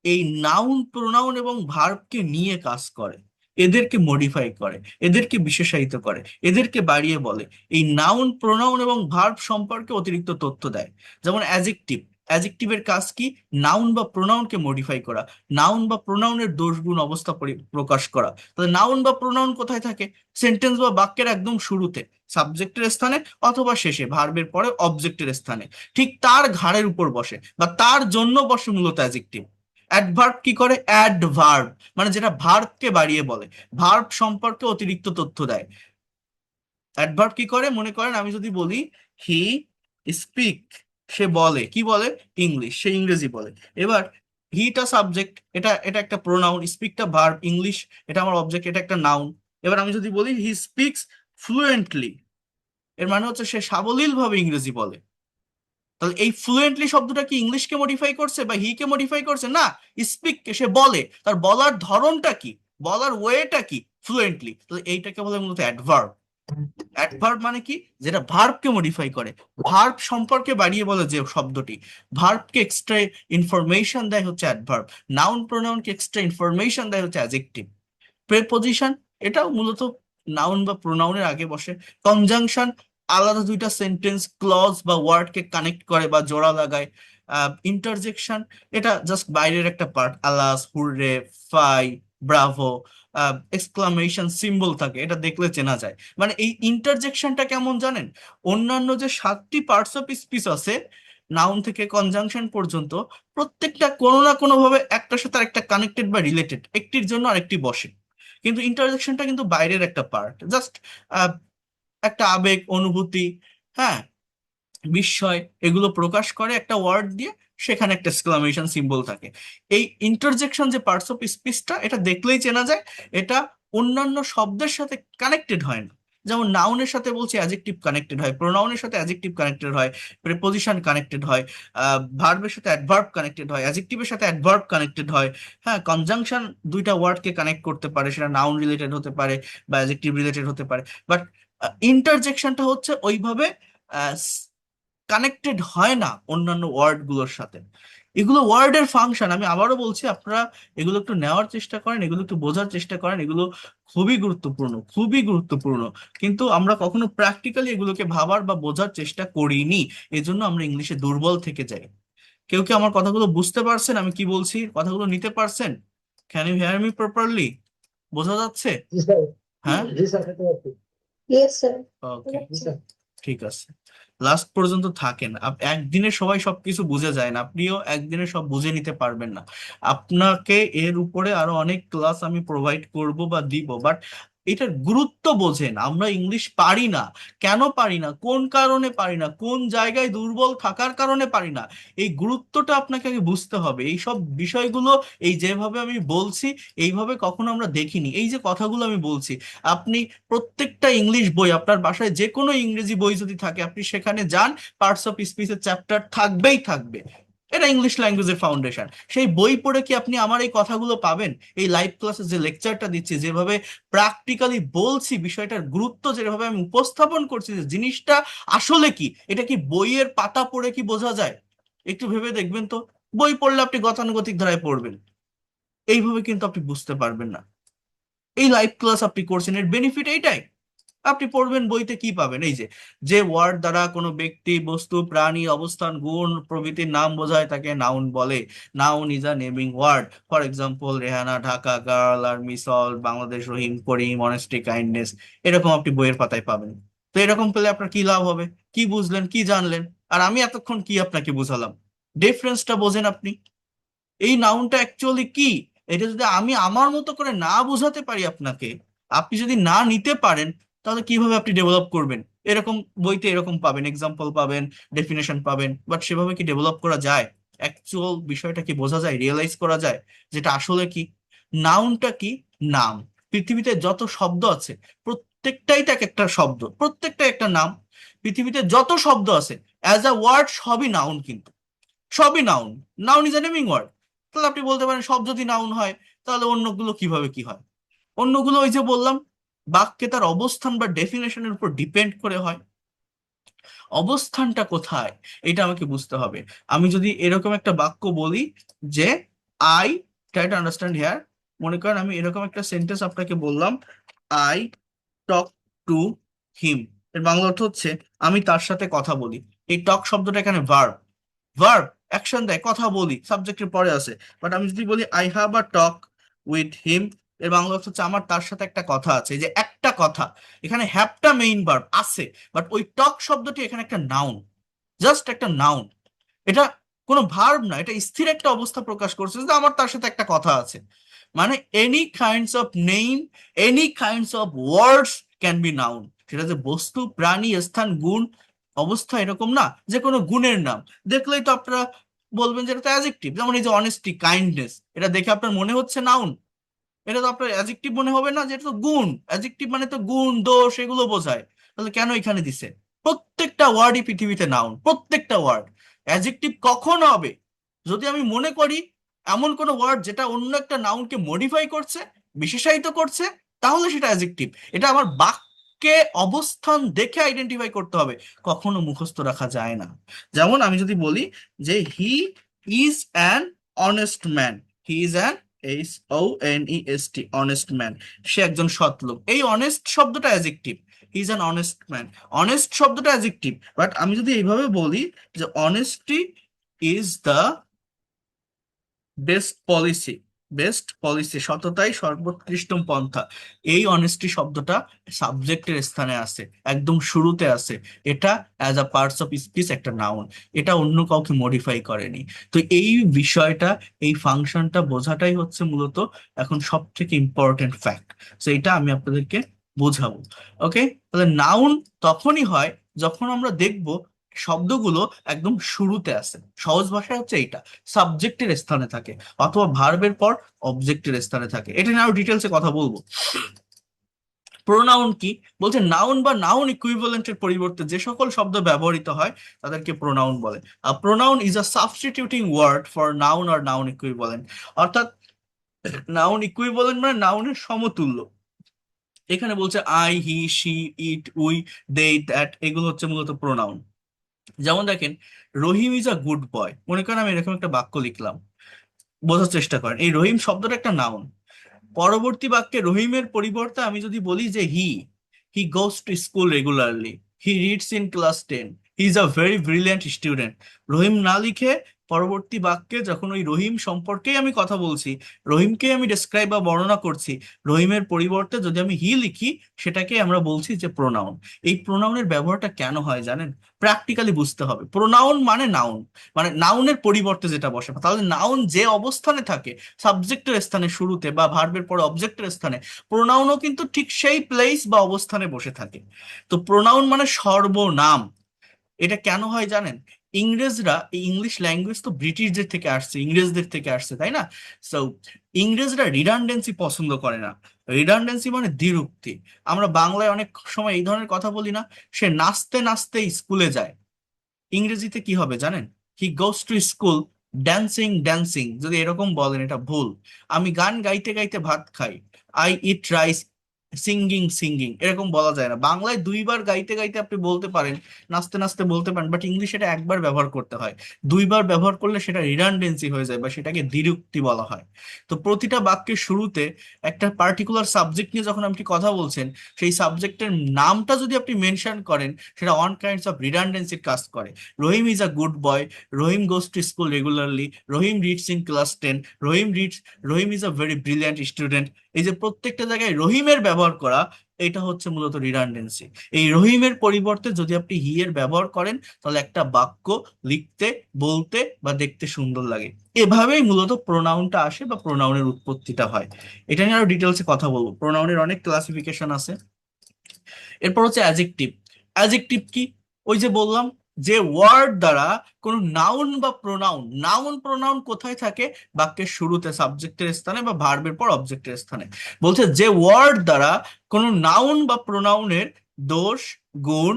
এই নাউন, প্রোনাউন এবং ভার্বকে নিয়ে কাজ করে, এদেরকে মডিফাই করে, এদেরকে বিশেষায়িত করে, এদেরকে বাড়িয়ে বলে, এই নাউন, প্রোনাউন এবং ভার্ব সম্পর্কে অতিরিক্ত তথ্য দেয়। যেমন অ্যাজেক্টিভ, অ্যাজেক্টিভের কাজ কি? নাউন বা প্রোনাউনকে মডিফাই করা, নাউন বা প্রোনাউনের দোষ, গুণ, অবস্থা প্রকাশ করা। তাহলে নাউন বা প্রোনাউন কোথায় থাকে? সেন্টেন্স বা বাক্যের একদম শুরুতে, সাবজেক্টের স্থানে, অথবা শেষে ভার্বের পরে অবজেক্টের স্থানে, ঠিক তার ঘাড়ের উপর বসে বা তার জন্য বসে মূলত অ্যাজেক্টিভ। অ্যাডভার্ব কি করে? অ্যাডভার্ব মানে যেটা ভার্বকে বাড়িয়ে বলে, ভার্ব সম্পর্কে অতিরিক্ত তথ্য দেয়। অ্যাডভার্ব কি করে? মনে করেন আমি যদি বলি হি স্পিক, সে বলে, কি বলে? ইংলিশ, সে ইংরেজি বলে। এবার হিটা সাবজেক্ট, এটা এটা একটা প্রোনাউন, স্পিকটা ভার্ব, ইংলিশ এটা আমার অবজেক্ট, এটা একটা নাউন। এবার আমি যদি বলি হি স্পিক্স ফ্লুয়েন্টলি, এর মানে হচ্ছে সে সাবলীল ভাবে ইংরেজি বলে। তাহলে এই ফ্লুয়েন্টলি শব্দটা কি ইংলিশকে মডিফাই করছে বা হি কে মডিফাই করছে? না, স্পিক কে, সে বলে, তার বলার ধরনটা কি, বলার ওয়েটা কি, ফ্লুয়েন্টলি। তাহলে এইটাকে বলে মূলত অ্যাডভার্ব। অ্যাডভার্ব মানে কি? যেটা ভার্বকে মডিফাই করে, ভার্ব সম্পর্কে বাড়িয়ে বলে যে শব্দটি, ভার্বকে এক্সট্রা ইনফরমেশন দেয় হচ্ছে অ্যাডভার্ব, নাউন প্রোনাউনকে এক্সট্রা ইনফরমেশন দেয় হচ্ছে অ্যাডজেক্টিভ। প্রেপোজিশন এটাও মূলত নাউন বা প্রোনাউনের আগে বসে। কনজাংশন আলাদা দুইটা সেন্টেন্স, ক্লজ বা ওয়ার্ডকে কানেক্ট করে বা জোড়া লাগায়। ইন্টারজেকশন এটা জাস্ট বাইরের একটা part, alas, hurray, fie, bravo, exclamation symbol থাকে, এটা দেখলে চেনা যায়। মানে এই ইন্টারজেকশনটা কেমন জানেন? অন্যান্য যে 7টি পার্টস অফ স্পিচ আছে, নাউন থেকে কনজাংশন পর্যন্ত, প্রত্যেকটা কোনো না কোনো ভাবে একটার সাথে আরেকটা কানেক্টেড বা রিলেটেড, একটির জন্য আরেকটি বসে। কিন্তু ইন্টারজেকশনটা কিন্তু বাইরের একটা পার্ট, জাস্ট একটা আবেগ, অনুভূতি, হ্যাঁ, বিস্ময়, এগুলো প্রকাশ করে একটা ওয়ার্ড দিয়ে, সেখানে একটা এক্সক্লামেশন সিম্বল থাকে। এই ইন্টারজেকশন যে পার্টস অফ স্পিচটা, এটা দেখলেই চেনা যায়, এটা অন্যান্য শব্দের সাথে কানেক্টেড হয় না। যেমন নাউনের সাথে বলছি অ্যাডজেক্টিভ কানেক্টেড হয়, প্রোনাউনের সাথে অ্যাডজেক্টিভ কানেক্টেড হয়, প্রিপোজিশন কানেক্টেড হয়, ভার্বের সাথে অ্যাডভার্ব কানেক্টেড হয়, অ্যাডজেক্টিভের সাথে অ্যাডভার্ব কানেক্টেড হয়। হ্যাঁ, কনজাংশন দুইটা ওয়ার্ডকে কানেক্ট করতে পারে, সেটা নাউন রিলেটেড হতে পারে বা অ্যাডজেক্টিভ রিলেটেড হতে পারে। বাট ইন্টারজেকশনটা হচ্ছে ওইভাবে কানেক্টেড হয় না অন্যান্য ওয়ার্ড গুলোর সাথে। এগুলো ওয়ার্ডের ফাংশন, আমি আবারও বলছি, আপনারা এগুলো একটু নেওয়ার চেষ্টা করেন, এগুলো একটু বোঝার চেষ্টা করেন, এগুলো খুবই গুরুত্বপূর্ণ, খুবই গুরুত্বপূর্ণ। কিন্তু আমরা কখনো প্র্যাকটিক্যালি এগুলোকে ভাবার বা বোঝার চেষ্টা করিনি, এজন্য আমরা ইংলিশে দুর্বল থেকে যাই। কেউ কি আমার কথাগুলো বুঝতে পারছেন? আমি কি বলছি, কথাগুলো নিতে পারছেন? Can you hear me properly? বোঝা যাচ্ছে? জি স্যার। হ্যাঁ, জি স্যার, খেতে পাচ্ছি। Yes sir. ওকে, জি স্যার। ঠিক আছে। লাস্ট পর্যন্ত থাকেন, একদিনে সবাই সবকিছু বুঝে যায় না, আপনিও একদিনে সব বুঝে নিতে পারবেন না। আপনাকে এর উপরে আরো অনেক ক্লাস আমি প্রোভাইড করব বা দিব, বাট এটার গুরুত্ব বোঝেন। আমরা ইংলিশ পারি না, কেন পারি না, কোন কারণে পারি না, কোন জায়গায় দুর্বল থাকার কারণে পারি না, এই গুরুত্বটা আপনাকে আগে বুঝতে হবে। এই সব বিষয়গুলো, এই যেভাবে আমি বলছি, এইভাবে কখনো আমরা দেখিনি। এই যে কথাগুলো আমি বলছি, আপনি প্রত্যেকটা ইংলিশ বই, আপনার বাসায় যে কোনো ইংরেজি বই যদি থাকে, আপনি সেখানে যান, পার্টস অফ স্পিচের চ্যাপ্টার থাকবেই থাকবে। এটা ইংলিশ ল্যাঙ্গুয়েজের ফাউন্ডেশন। সেই বই পড়ে কি আপনি আমার এই কথাগুলো পাবেন? এই লাইভ ক্লাসে যে লেকচারটা দিচ্ছি, যেভাবে প্র্যাকটিক্যালি বলছি, বিষয়টার গুরুত্ব যেভাবে আমি উপস্থাপন করছি, যে জিনিসটা আসলে কি, এটা কি বইয়ের পাতা পড়ে কি বোঝা যায়? একটু ভেবে দেখবেন তো। বই পড়লে আপনি গতানুগতিক ধারায় পড়বেন, এইভাবে কিন্তু আপনি বুঝতে পারবেন না। এই লাইভ ক্লাস আপনি করছেন, এর বেনিফিট এইটাই। আপনি পড়বেন, বইতে কি পাবেন? এই যে যে ওয়ার্ড দ্বারা কোনো ব্যক্তি, বস্তু, প্রাণী, অবস্থান, গুণ প্রভৃতির নাম বোঝায় তাকে নাউন বলে। Noun is a naming word. For example, Rehana, Dhaka, girl, army, soul, Bangladesh, Rahim, Karim, honesty, kindness, এরকম আপনি বইয়ের পাতায় পাবেন। তো এরকম পেলে আপনার কি লাভ হবে? কি বুঝলেন, কি জানলেন? আর আমি এতক্ষণ কি আপনাকে বুঝালাম? ডিফারেন্সটা বোঝেন আপনি? এই নাউনটা অ্যাকচুয়ালি কি, এটা যদি আমি আমার মতো করে না বোঝাতে পারি আপনাকে, আপনি যদি না নিতে পারেন, তাহলে কিভাবে আপনি ডেভেলপ করবেন? এরকম বইতে এরকম পাবেন, এক্সাম্পল পাবেন, ডেফিনেশন পাবেন, বাট সেভাবে কি ডেভেলপ করা যায়? অ্যাকচুয়াল বিষয়টা কি বোঝা যায়, রিয়েলাইজ করা যায়, যেটা আসলে কি? নাউনটা কি? নাম। পৃথিবীতে যত শব্দ আছে, প্রত্যেকটাই এক একটা শব্দ, প্রত্যেকটাই একটা নাম। পৃথিবীতে যত শব্দ আছে অ্যাজ আ ওয়ার্ড, সবই নাউন কিন্তু, সবই noun. Noun is a naming word. তাহলে আপনি বলতে পারেন সব যদি নাউন হয়, তাহলে অন্যগুলো কিভাবে কি হয়? অন্যগুলো ওই যে বললাম, বাক্যে তার অবস্থান বা ডেফিনেশনের উপর ডিপেন্ড করে হয়। অবস্থানটা কোথায়, এটা আমাকে বুঝতে হবে। আমি যদি এরকম একটা বাক্য বলি যে I try to understand here, মনে করেন আমি এরকম একটা সেন্টেন্স আপনাকে বললাম, আই টক টু হিম, এর বাংলা অর্থ হচ্ছে আমি তার সাথে কথা বলি। এই টক শব্দটা এখানে ভার্ব, ভার্ব অ্যাকশন দেয়, কথা বলি, সাবজেক্টের পরে আছে। বাট আমি যদি বলি I have a talk with হিম, এর বাংলা অর্থ হচ্ছে আমার তার সাথে একটা কথা আছে। এই যে একটা কথা, এখানে হ্যাভটা মেইন ভার্ব আছে, বাট ওই টক শব্দটি এখানে একটা নাউন, জাস্ট একটা নাউন। এটা কোনো ভার্ব না, এটা স্থির একটা অবস্থা প্রকাশ করছে যে আমার তার সাথে একটা কথা আছে। মানে any kinds of name, any kinds of words can be noun. সেটা যে বস্তু, প্রাণী, স্থান, গুণ, অবস্থা, এরকম না যে কোনো গুণের নাম। দেখলেই তো আপনারা বলবেন যে এটা তো অ্যাজেক্টিভ। যেমন এই যে অনেস্টি, কাইন্ডনেস, এটা দেখে আপনার মনে হচ্ছে নাউন, এটা তো আপনার অ্যাডজেক্টিভ মনে হবে না, যে এটা তো গুণ। অ্যাডজেক্টিভ মানে তো গুণ, দোষ, এগুলো বোঝায়। তাহলে কেন এখানে দিছে? প্রত্যেকটা ওয়ার্ডই পৃথিবীতে নাউন, প্রত্যেকটা ওয়ার্ড। অ্যাডজেক্টিভ কখন হবে? যদি আমি মনে করি এমন কোনো ওয়ার্ড যেটা অন্য একটা নাউনকে মডিফাই করছে, বিশেষায়িত করছে, তাহলে সেটা অ্যাডজেক্টিভ। এটা আমার বাক্যে অবস্থান দেখে আইডেন্টিফাই করতে হবে, কখনো মুখস্থ রাখা যায় না। যেমন আমি যদি বলি যে he is an honest man, he is an HONEST, honest man, সে একজন সৎ লোক। এই অনেস্ট শব্দটা adjective, he is an honest man, honest শব্দটা অ্যাডজেক্টিভ। বাট আমি যদি এইভাবে বলি যে honesty is the best policy, best policy, সততাই সর্বোৎকৃষ্ট পন্থা, এই অনেস্টি শব্দটা সাবজেক্টের স্থানে আছে, একদম শুরুতে আছে। এটা as a parts of speech একটা নাউন, এটা অন্য কাউকে মডিফাই করেনি। তো এই বিষয়টা, এই ফাংশনটা বোঝাটাই হচ্ছে মূলত এখন সব থেকে ইম্পর্টেন্ট ফ্যাক্ট। তো এটা আমি আপনাদেরকে বোঝাবো। ওকে, তাহলে নাউন তখনই হয় যখন আমরা দেখব শব্দগুলো একদম শুরুতে আছে। সহজ ভাষায় হচ্ছে এইটা, সাবজেক্টের স্থানে থাকে অথবা ভার্বের পর অবজেক্টের স্থানে থাকে। এটা নিয়ে আরো ডিটেলসে কথা বলবো। প্রোনাউন কি বলছে? নাউন বা নাউন ইকুইভ্যালেন্টের পরিবর্তে যে সকল শব্দ ব্যবহৃত হয় তাদেরকে প্রোনাউন বলে। Pronoun is a substituting word for noun or noun equivalent. অর্থাৎ নাউন ইকুইভ্যালেন্ট মানে নাউনের সমতুল্য। এখানে বলছে I, he, she, it, we, they, that, এগুলো হচ্ছে মূলত প্রোনাউন। যেমন দেখেন, রহিম ইজ আ গুড বয়, মনে করেন আমি এরকম একটা বাক্য লিখলাম, বোঝার চেষ্টা করেন এই রহিম শব্দটা একটা নাউন। পরবর্তী বাক্যে রহিমের পরিবর্তে আমি যদি বলি যে he goes to school regularly, he reads in class 10, he is a very brilliant student, Rahim না লিখে পরবর্তী বাক্যে যখন ওই রহিম সম্পর্কেই আমি কথা বলছি, রহিমকে আমি ডেসক্রাইব বা বর্ণনা করছি, রহিমের পরিবর্তে যদি আমি হি লিখি, সেটাকে আমরা বলছি যে প্রোনাউন। এই প্রোনাউনের ব্যবহারটা কেন হয় জানেন? প্র্যাকটিক্যালি বুঝতে হবে। প্রোনাউন মানে নাউন, মানে নাউনের পরিবর্তে যেটা বসে। তাহলে নাউন যে অবস্থানে থাকে, সাবজেক্টের স্থানে শুরুতে বা ভার্বের পরে অবজেক্টের স্থানে, প্রোনাউনও কিন্তু ঠিক সেই প্লেস বা অবস্থানে বসে থাকে। তো প্রোনাউন মানে সর্বনাম। এটা কেন হয় জানেন? ইংরেজরা, এই ইংলিশ ল্যাঙ্গুয়েজ তো ব্রিটিশদের থেকে আসছে, ইংরেজদের থেকে আসছে, তাই না? সো ইংরেজরা রিডান্ডেন্সি পছন্দ করে না। রিডান্ডেন্সি মানে দ্বিরুক্তি। আমরা বাংলায় অনেক সময় এই ধরনের কথা বলি না, সে নাচতে নাচতে স্কুলে যায়। ইংরেজিতে কি হবে জানেন? He goes to school dancing dancing. যদি এরকম বলেন এটা ভুল। আমি গান গাইতে গাইতে ভাত খাই, I eat rice singing singing, এরকম বলা যায় না। বাংলায় দুইবার গাইতে গাইতে আপনি বলতে পারেন, নাচতে নাচতে বলতে পারেন, বাট ইংলিশে এটা একবার ব্যবহার করতে হয়। দুইবার ব্যবহার করলে সেটা রিডান্ডেন্সি হয়ে যায় বা সেটাকে দ্বিরুক্তি বলা হয়। তো প্রতিটা বাক্যের শুরুতে একটা পার্টিকুলার সাবজেক্ট নিয়ে যখন আপনি কথা বলছেন, সেই সাবজেক্টের নামটা যদি আপনি মেনশন করেন, সেটা ওয়ান কাইন্ডস অফ রিডান্ডেন্সির কাজ করে। Rahim is a good boy, Rahim goes to school regularly, Rahim reads in class 10, Rahim reads, Rahim is a very brilliant student. এই যে প্রত্যেকটা জায়গায় রহিমের ব্যবহার করা, এটা হচ্ছে মূলত রিডান্ডেন্সি। এই রহিমের পরিবর্তে যদি আপনি হি এর ব্যবহার করেন, তাহলে একটা বাক্য লিখতে, বলতে বা দেখতে সুন্দর লাগে। এভাবেই মূলত প্রোনাউনটা আসে বা প্রোনাউনের উৎপত্তিটা হয়। এটা নিয়ে আরো ডিটেলসে কথা বলবো। প্রোনাউনের অনেক ক্লাসিফিকেশন আছে। এরপর হচ্ছে অ্যাজেক্টিভ। অ্যাজেক্টিভ কি? ওই যে বললাম, যে ওয়ার্ড দ্বারা কোনো নাউন বা প্রোনাউন, নাউন প্রোনাউন কোথায় থাকে? বাক্যের শুরুতে সাবজেক্টের স্থানে বা ভার্বের পর অবজেক্টের স্থানে। বলছে যে ওয়ার্ড দ্বারা কোনো নাউন বা প্রোনাউনের দোষ, গুণ,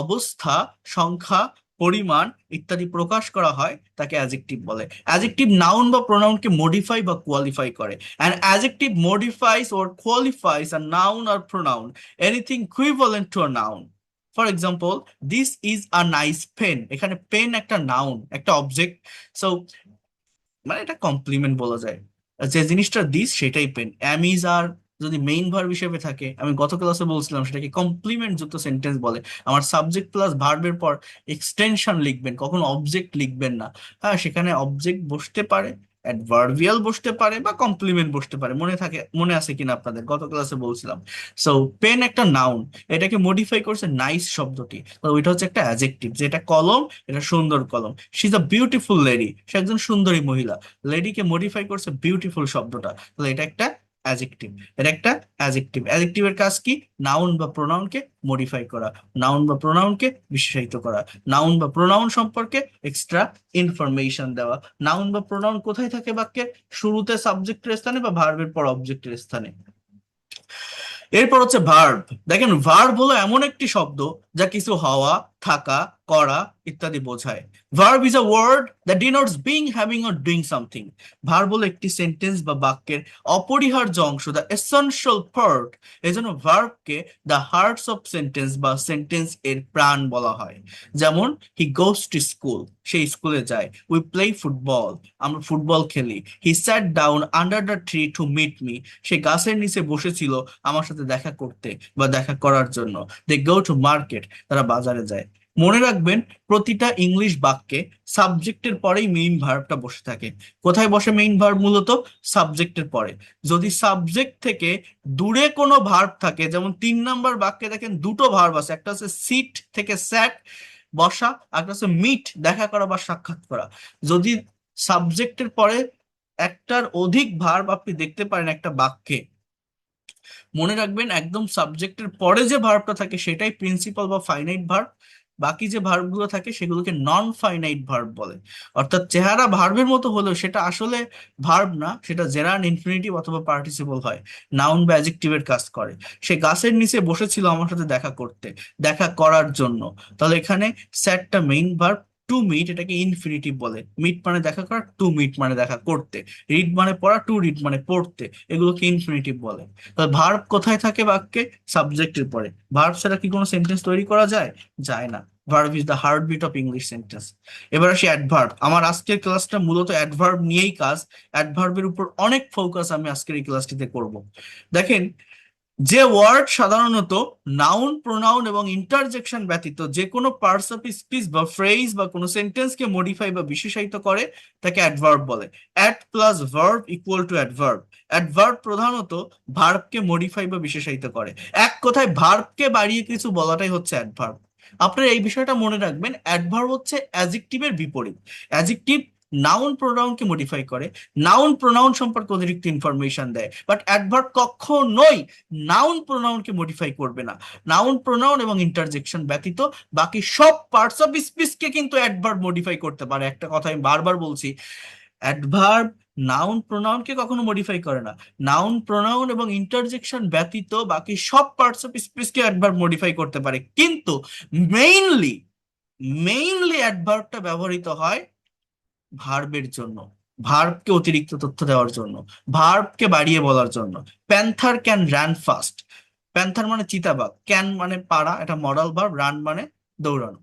অবস্থা, সংখ্যা, পরিমাণ ইত্যাদি প্রকাশ করা হয় তাকে অ্যাজেক্টিভ বলে। অ্যাজেক্টিভ নাউন বা প্রোনাউনকে মডিফাই বা কোয়ালিফাই করে। And adjective modifies or qualifies a noun আর pronoun, anything equivalent to a noun. For example, this is a nice pen, এখানে পেন একটা নাউন, একটা অবজেক্ট। সো মানে এটা কমপ্লিমেন্ট বলা যায়। যে জিনিসটা দিস সেটাই পেন। অ্যাম, ইজ, আর যদি মেইন ভার্ব হিসেবে থাকে, আমি গত ক্লাসে বলছিলাম সেটাকে কমপ্লিমেন্ট যুক্ত সেন্টেন্স বলে। আমার সাবজেক্ট প্লাস ভার্বের পর এক্সটেনশন লিখবেন, কখনো অবজেক্ট লিখবেন না। হ্যাঁ, সেখানে অবজেক্ট বসতে পারে, অ্যাডভার্বিয়াল বসতে পারে বা কমপ্লিমেন্ট বসতে পারে। মনে থাকে, মনে আছে কিনা আপনাদের, গত ক্লাসে বলছিলাম। সো পেন একটা নাউন, এটাকে মডিফাই করছে নাইস শব্দটি, তো ওইটা হচ্ছে একটা অ্যাডজেক্টিভ। যেটা কলম, এটা সুন্দর কলম। She is a beautiful lady, সে একজন সুন্দরী মহিলা। লেডিকে মডিফাই করছে বিউটিফুল শব্দটা, তাহলে এটা একটা অ্যাজেক্টিভ, এটা একটা অ্যাজেক্টিভ। অ্যাজেক্টিভের কাজ কি? নাউন বা প্রোনাউনকে মডিফাই করা, নাউন বা প্রোনাউনকে বিশেষায়িত করা, নাউন বা প্রোনাউন সম্পর্কে এক্সট্রা ইনফরমেশন দেওয়া। নাউন বা প্রোনাউন কোথায় থাকে বাক্যের? শুরুতে সাবজেক্টের স্থানে বা ভার্বের পর অবজেক্টের স্থানে। এরপর হচ্ছে ভার্ব। দেখেন, ভার্ব হলো এমন একটি শব্দ যা কিছু হওয়া, থাকা, করা ইত্যাদি বোঝায়। Verb is a word that denotes being, having or doing something. Verb হলো একটি সেন্টেন্স বা বাক্যের অপরিহার্য অংশ, দ্য এসেনশিয়াল পার্ট। এই জন্য ভার্বকে দ্য হার্টস অফ সেন্টেন্স বা সেন্টেন্স এর প্রাণ বলা হয়। যেমন, হি গোস টু স্কুল, সে স্কুলে যায়। উই প্লে ফুটবল, আমরা ফুটবল খেলি। He sat down under the tree to meet me, সে গাছের নিচে বসেছিল আমার সাথে দেখা করতে বা দেখা করার জন্য। দে গো টু মার্কেট, তারা বাজারে যায়। মনে রাখবেন, প্রতিটা ইংলিশ বাক্যে সাবজেক্টের পরেই মেইন ভার্বটা বসে থাকে। কোথায় বসে মেইন ভার্ব? মূলত সাবজেক্টের পরে। যদি সাবজেক্ট থেকে দূরে কোনো ভার্ব থাকে, যেমন 3 নম্বর বাক্যে দেখেন দুটো ভার্ব আছে, একটা হচ্ছে সিট থেকে স্যাট বসা, আর একটা হচ্ছে মিট দেখা করা বা সাক্ষাৎ করা। যদি সাবজেক্টের পরে একটার অধিক ভার্ব আপনি দেখতে পারেন একটা বাক্যে, মনে রাখবেন একদম সাবজেক্টের পরে যে ভার্বটা থাকে সেটাই প্রিন্সিপাল বা ফাইনাইট ভার্ব। বাকি যে ভার্বগুলো থাকে সেগুলোকে নন ফাইনাইট ভার্ব বলে। অর্থাৎ চেহারা ভার্বের মতো হলেও সেটা আসলে ভার্ব না, সেটা জেরান্ড, ইনফিনিটিভ অথবা পার্টিসিপল হয়, নাউন বা অ্যাডজেক্টিভের কাজ করে। সে গাছের নিচে বসেছিল আমার সাথে দেখা করতে, দেখা করার জন্য। তাহলে এখানে স্যাটটা মেইন ভার্ব। টু মিট, এটাকে ইনফিনিটিভ বলে। মিট মানে দেখা করা, টু মিট মানে দেখা করতে। রিড মানে পড়া, টু রিড মানে পড়তে, এগুলোকে ইনফিনিটিভ বলে। ভার্ব কোথায় থাকে বাক্যে? সাবজেক্টের পরে। ভার্ব ছাড়া কি কোনো সেন্টেন্স তৈরি করা যায়? যায় না। Verb is the heartbeat of English sentence. এবার আসি অ্যাডভার্ব। আমার আজকের ক্লাসটা মূলত অ্যাডভার্ব নিয়েই কাজ। অ্যাডভার্বের উপর অনেক ফোকাস আমি আজকের এই ক্লাসটিতে করব। দেখেন, যে ওয়ার্ড সাধারণত নাউন, প্রোনাউন এবং ইন্টারজেকশন ব্যতীত যে কোনো পার্টস অফ স্পিচ বা ফ্রেজ বা কোনো সেন্টেন্সকে মডিফাই বা বিশেষায়িত করে তাকে অ্যাডভার্ব বলে। Ad plus verb equal to adverb. Adverb প্রধানত ভার্বকে মডিফাই বা বিশেষায়িত করে। এক কথায় ভার্বকে বাড়িয়ে কিছু বলাটাই হচ্ছে অ্যাডভার্ব। আপনারা এই বিষয়টা মনে রাখবেন, অ্যাডভার্ব হচ্ছে অ্যাডজেক্টিভের বিপরীত। অ্যাডজেক্টিভ নাউন প্রোনাউনকে মডিফাই করে, নাউন প্রোনাউন সম্পর্কে অতিরিক্ত ইনফরমেশন দেয়, বাট অ্যাডভার্ব কখনোই নাউন প্রোনাউনকে মডিফাই করবে না। নাউন প্রোনাউন এবং ইন্টারজেকশন ব্যতীত বাকি সব পার্টস অফ স্পিচকে কিন্তু অ্যাডভার্ব মডিফাই করতে পারে। একটা কথা আমি বারবার বলছি, অ্যাডভার্ব নাউন প্রোনাউনকে কখনো মডিফাই করে না। নাউন প্রোনাউন এবং ইন্টারজেকশন ব্যতীত বাকি সব পার্টস অফ স্পিচকে অ্যাডভার্ব মডিফাই করতে পারে, কিন্তু মেইনলি মেইনলি অ্যাডভার্বটা ব্যবহৃত হয় ভার্বের জন্য, ভার্বকে অতিরিক্ত তথ্য দেওয়ার জন্য, ভার্বকে বাড়িয়ে বলার জন্য। Panther can run fast. Panther মানে চিতাবাঘ, ক্যান মানে পারা, এটা মডাল ভার্ব, রান মানে দৌড়ানো।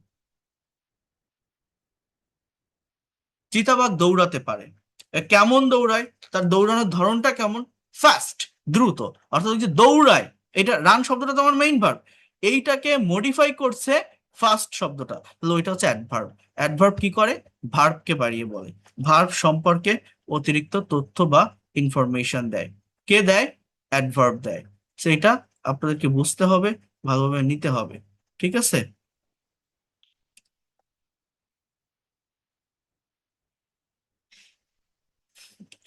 চিতাবাঘ দৌড়াতে পারে। কেমন দৌড়ায়? তার দৌড়ানোর ধরনটা কেমন? ফাস্ট, দ্রুত। অর্থাৎ ওই যে দৌড়ায়, এটা রান শব্দটা তো আমার মেইন ভার্ব, এইটাকে মডিফাই করছে ফাস্ট শব্দটা, তাহলে ওইটা হচ্ছে অ্যাডভার্ব। অ্যাডভার্ব কি করে? ভার্বকে বাড়িয়ে বলে, ভার্ব সম্পর্কে অতিরিক্ত তথ্য বা ইনফরমেশন দেয়। কে দেয়? অ্যাডভার্ব দেয়। সেটা আপনাদেরকে বুঝতে হবে, ভালোভাবে নিতে হবে। ঠিক আছে?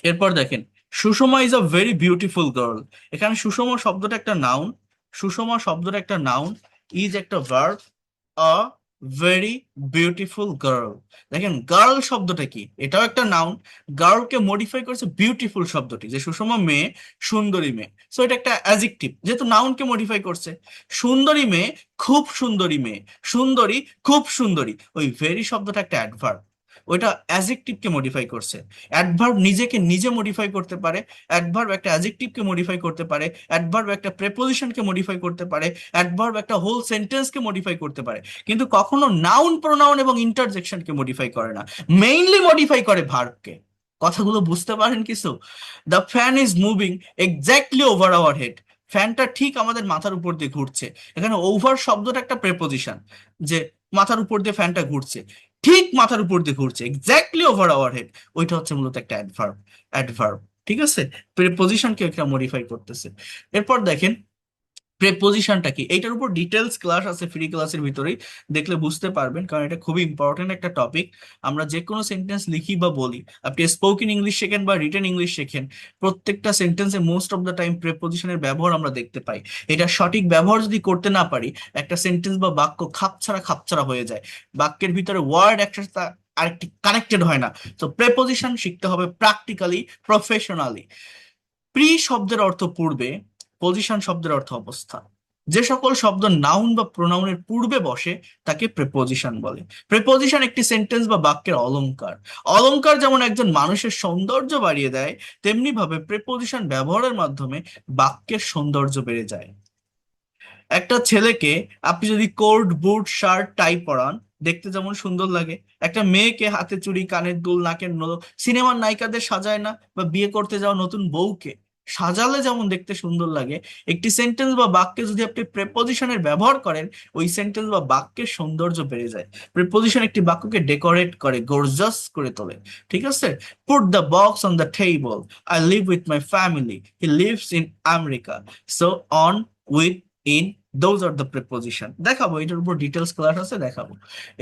এরপর দেখেন, Sushma is a very beautiful girl. এখানে সুষমা শব্দটা একটা নাউন, সুষমা শব্দটা একটা নাউন, ইজ একটা verb, a very beautiful girl. দেখেন, গার্ল শব্দটা কি? এটাও একটা নাউন। গার্লকে মডিফাই করেছে বিউটিফুল শব্দটি, যে সুষমা মেয়ে, সুন্দরী মেয়ে। সো এটা একটা অ্যাডজেক্টিভ, যেহেতু নাউনকে মডিফাই করছে। সুন্দরী মেয়ে, খুব সুন্দরী মেয়ে, সুন্দরী, খুব সুন্দরী। ওই ভেরি শব্দটা একটা অ্যাডভার্ব, ওইটা অ্যাডজেক্টিভকে মডিফাই করছে। অ্যাডভার্ব নিজেকে নিজে মডিফাই করতে পারে, অ্যাডভার্ব একটা অ্যাডজেক্টিভকে মডিফাই করতে পারে, অ্যাডভার্ব একটা প্রেপোজিশনকে মডিফাই করতে পারে, অ্যাডভার্ব একটা হোল সেন্টেন্সকে মডিফাই করতে পারে, কিন্তু কখনো নাউন, প্রোনাউন এবং ইন্টারজেকশনকে মডিফাই করে না। মেইনলি মডিফাই করে ভার্বকে। কথাগুলো বুঝতে পারেন কিছু? The fan is moving exactly over our head. ফ্যানটা ঠিক আমাদের মাথার উপর দিয়ে ঘুরছে। এখানে ওভার শব্দটা একটা প্রেপোজিশন, যে মাথার উপর দিয়ে ফ্যানটা ঘুরছে, ঠিক মাথার উপর দিয়ে ঘুরছে, এক্স্যাক্টলি ওভার আওয়ার হেড। ওইটা হচ্ছে মূলত একটা অ্যাডভার্ব। অ্যাডভার্ব, ঠিক আছে, প্রিপোজিশনকে একটা মডিফাই করতেছে। এরপর দেখেন, প্রেপোজিশনটা কি, এইটার উপর ডিটেলস ক্লাস আছে ফ্রি ক্লাসের ভিতরেই, দেখলে বুঝতে পারবেন, কারণ এটা খুবই ইম্পর্টেন্ট একটা টপিক। আমরা যে কোনো সেন্টেন্স লিখি বা বলি, আপনি স্পোকেন ইংলিশ শেখেন বা রিটেন ইংলিশ শেখেন, প্রত্যেকটা সেন্টেন্সে মোস্ট অফ দ্য টাইম প্রেপোজিশনের ব্যবহার আমরা দেখতে পাই। এটা সঠিক ব্যবহার যদি করতে না পারি, একটা সেন্টেন্স বা বাক্য খাপছাড়া খাপছাড়া হয়ে যায়, বাক্যের ভিতরে ওয়ার্ড একটা আরেকটি কানেক্টেড হয় না। তো প্রেপোজিশন শিখতে হবে প্র্যাকটিক্যালি, প্রফেশনালি। প্রি শব্দের অর্থ পূর্বে, পজিশন শব্দের অর্থ অবস্থা। যে সকল শব্দ নাউন বা প্রোনাউনের পূর্বে বসে তাকে প্রেপোজিশন বলে। প্রেপোজিশন একটি সেন্টেন্স বা বাক্যের অলংকার। অলংকার যেমন একজন মানুষের সৌন্দর্য বাড়িয়ে দেয়, তেমনি ভাবে প্রেপোজিশন ব্যবহারের মাধ্যমে বাক্যের সৌন্দর্য বেড়ে যায়। একটা ছেলেকে আপনি যদি কোট বুট শার্ট টাই পরান, দেখতে যেমন সুন্দর লাগে। একটা মেয়েকে হাতে চুড়ি কানের দুল নাকের নথ, সিনেমার নায়িকাদের সাজায় না, বা বিয়ে করতে যাওয়া নতুন বউকে সাজালে যেমন দেখতে সুন্দর লাগে, একটি সেন্টেন্স বা বাক্যে যদি আপনি প্রেপোজিশনের ব্যবহার করেন, ওই সেন্টেন্স বা বাক্যের সৌন্দর্য বেড়ে যায়। প্রেপোজিশন একটি বাক্যকে ডেকোরেট করে, গর্জাস করে তোলে। ঠিক আছে? Put the box on the table, I live with my family, he lives in America, so on, with, in, those are the preposition. দেখাবো, এটার উপর ডিটেলস ক্লাস আছে, দেখাবো।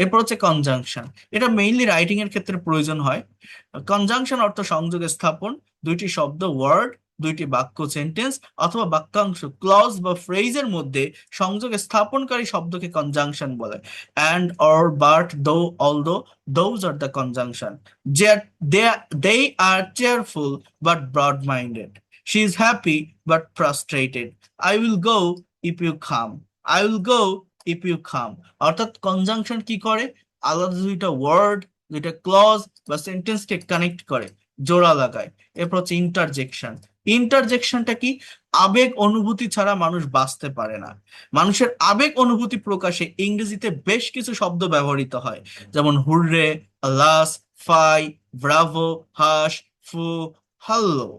এরপর হচ্ছে কনজাংশন। এটা মেইনলি রাইটিং এর ক্ষেত্রে প্রয়োজন হয়। কনজাংশন অর্থ সংযোগ স্থাপন, দুইটি শব্দ ওয়ার্ড, দুইটি বাক্য সেন্টেন্স অথবা বাক্যাংশ ক্লজ বা ফ্রেজের মধ্যে সংযোগ স্থাপনকারী শব্দকে কনজাংশন বলে। And, or, but, though, although, those are the conjunction. They are cheerful but broad minded, she is happy but frustrated, I will go if you come, I will go if you come. অর্থাৎ conjunction কি করে, আলাদা দুইটা word, দুইটা clause বা সেন্টেন্সকে connect করে, জোড়া লাগায়। এরপর হচ্ছে ইন্টারজেকশন। ইন্টারজেকশনটা কি, আবেগ অনুভূতি ছাড়া মানুষ বাঁচতে পারে না। মানুষের আবেগ অনুভূতি প্রকাশে ইংরেজিতে বেশ কিছু শব্দ ব্যবহৃত হয়, যেমন হুররে, আলাস, ফাই, ব্রাভো, হাস, ফু, হাল্লো।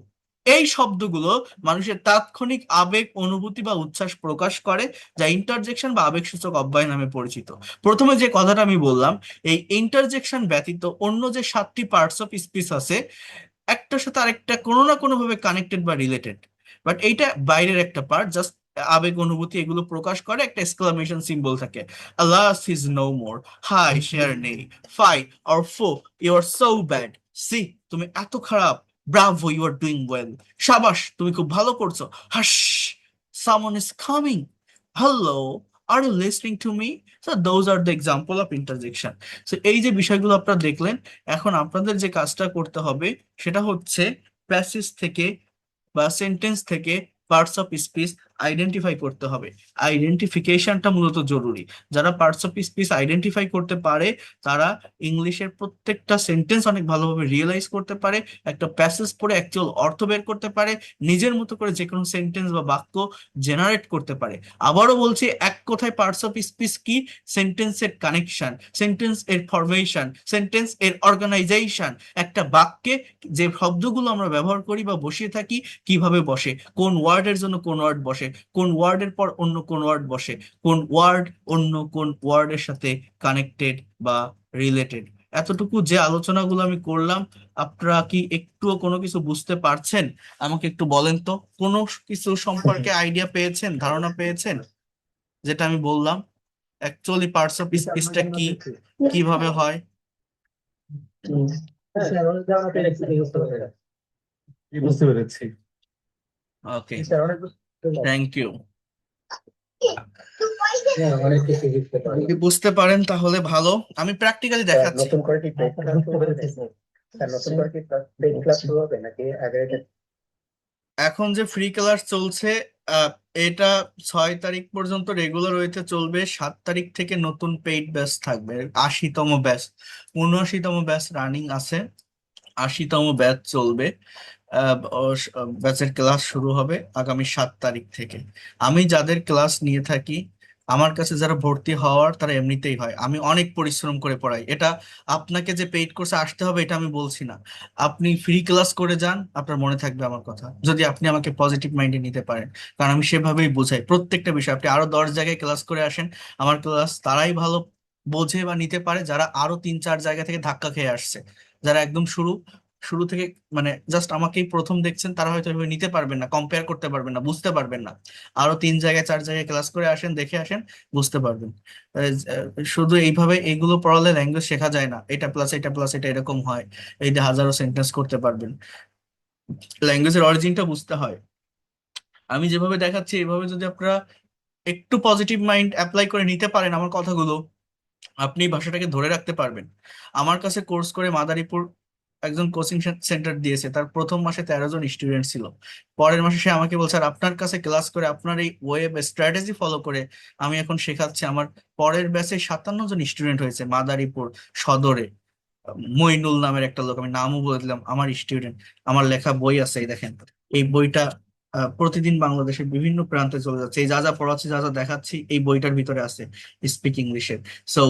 এই শব্দগুলো মানুষের তাৎক্ষণিক আবেগ অনুভূতি বা উচ্ছ্বাস প্রকাশ করে, যা ইন্টারজেকশন বা আবেগসূচক অব্যয় নামে পরিচিত। প্রথমে যে কথাটা আমি বললাম, এই ইন্টারজেকশন ব্যতীত অন্য যে 7টি পার্টস অফ স্পিচ আছে, একটার সাথে আরেকটা কোনো না কোনো ভাবে কানেক্টেড বা রিলেটেড, বাট এইটা বাইরের একটা পার্ট, জাস্ট আবেগ অনুভূতি এগুলো প্রকাশ করে, একটা এক্সক্লামেশন সিম্বল থাকে। আলাস ইজ নো মোর, হাই সে আর নেই, fie or foh you are so bad, সি তুমি এত খারাপ, bravo you are doing well, সাবাস তুমি খুব ভালো করছো, hush someone is coming, hello are you listening to me. So those are the example of interjection. So এই যে বিষয়গুলো আপনারা দেখলেন, এখন আপনাদের যে কাজটা করতে হবে সেটা হচ্ছে প্যাসেজ থেকে বা সেন্টেন্স থেকে পার্টস অফ স্পিচ আইডেন্টিফাই করতে হবে। আইডেন্টিফিকেশনটা মূলত জরুরি। যারা পার্টস অফ স্পিচ আইডেন্টিফাই করতে পারে, তারা ইংলিশের প্রত্যেকটা সেন্টেন্স অনেক ভালোভাবে রিয়েলাইজ করতে পারে, একটা প্যাসেজ পড়ে অ্যাকচুয়াল অর্থ বের করতে পারে, নিজের মতো করে যে কোনো সেন্টেন্স বা বাক্য জেনারেট করতে পারে। আবারও বলছি, এক কথায় পার্টস অফ স্পিচ কি, সেন্টেন্সের কানেকশন, সেন্টেন্স এর ফরমেশন, সেন্টেন্স এর অর্গানাইজেশন, একটা বাক্যে যে শব্দগুলো আমরা ব্যবহার করি বা বসিয়ে থাকি কিভাবে বসে, কোন ওয়ার্ডের জন্য কোন ওয়ার্ড বসে, কোন ওয়ার্ডের পর অন্য কোন ওয়ার্ড বসে, কোন ওয়ার্ড অন্য কোন ওয়ার্ডের সাথে কানেক্টেড বা রিলেটেড। এতটুকু যে আলোচনাগুলো আমি করলাম, আপনারা কি একটুও কোনো কিছু বুঝতে পারছেন? আমাকে একটু বলেন তো, কোনো কিছু সম্পর্কে আইডিয়া পেয়েছেন, ধারণা পেয়েছেন যেটা আমি বললাম? অ্যাকচুয়ালি পার্টস অফ স্পিচটা কি, Yes, কিভাবে sir. হয়? বুঝতে পেরেছি। ওকে, থ্যাংক ইউ। যদি বুঝতে পারেন তাহলে ভালো, আমি প্র্যাকটিক্যালি দেখাচ্ছি। নতুন করে কি পেইড ক্লাস শুরু হবে? স্যার, নতুন করে কি পেইড ক্লাস শুরু হবে নাকি আগে এটা? এখন যে ফ্রি ক্লাস চলছে, আহ, এটা 6 তারিখ পর্যন্ত রেগুলার হইতে চলবে, 7 তারিখ থেকে নতুন পেইড ব্যাচ থাকবে, 80তম ব্যাচ, 79তম ব্যাচ রানিং আছে, 80তম ব্যাচ চলবে। ব্যাচের ক্লাস শুরু হবে আগামী 7 তারিখ থেকে। আমি যাদের ক্লাস নিয়ে থাকি, আমার কাছে যারা ভর্তি হওয়ার, তারা এমনিতেই হয়, আমি অনেক পরিশ্রম করে পড়াই। এটা আপনাকে যে পেইড কোর্সে আসতে হবে এটা আমি বলছি না, আপনি ফ্রি ক্লাস করে যান, আপনার মনে থাকবে আমার কথা, যদি আপনি আমাকে পজিটিভ মাইন্ডে নিতে পারেন। কারণ আমি সেভাবেই বোঝাই প্রত্যেকটা বিষয়। আপনি আরো 10 জায়গায় ক্লাস করে আসেন, আমার ক্লাস তারাই ভালো বোঝে বা নিতে পারে যারা আরো 3-4 জায়গা থেকে ধাক্কা খেয়ে আসছে, যারা একদম শুরু শুরু থেকে মানে জাস্ট আমাকেই প্রথম দেখছেন, তারা হয়তো এভাবে নিতে পারবেন না, কম্পেয়ার করতে পারবেন না, বুঝতে পারবেন না। আরো 3 জায়গায় 4 জায়গায় ক্লাস করে আসেন, দেখে আসেন, বুঝতে পারবেন। শুধু এইভাবে এইগুলো পড়ালে ল্যাঙ্গুয়েজ শেখা যায় না, এটা প্লাস এটা প্লাস এটা এরকম হয়, এই যে হাজারো সেন্টেন্স করতে পারবেন। ল্যাঙ্গুয়েজের অরিজিনটা বুঝতে হয়। আমি যেভাবে দেখাচ্ছি এইভাবে যদি আপনারা একটু পজিটিভ মাইন্ড অ্যাপ্লাই করে নিতে পারেন আমার কথাগুলো, আপনি ভাষাটাকে ধরে রাখতে পারবেন। আমার কাছে কোর্স করে মাদারীপুর একজন কোচিং সেন্টার দিয়েছে, তার প্রথম মাসে 13 জন স্টুডেন্ট ছিল। পরের মাসে সে আমাকে বলছে, আর আপনার কাছে ক্লাস করে আপনার এই ওয়েব স্ট্র্যাটেজি ফলো করে আমি এখন শেখাচ্ছি, আমার পরের ব্যাচে 57 জন স্টুডেন্ট হয়েছে মাদারীপুর সদরে। মইনুল নামের একটা লোক, আমি নামও বলে দিলাম, আমার স্টুডেন্ট। আমার লেখা বই আছে, এই দেখেন, এই বইটা প্রতিদিন বাংলাদেশের বিভিন্ন প্রান্তে চলে যাচ্ছে। এই যা যা পড়াচ্ছি, যা যা দেখাচ্ছি, এই বইটার ভিতরে আছে স্পিক ইংলিশের। সো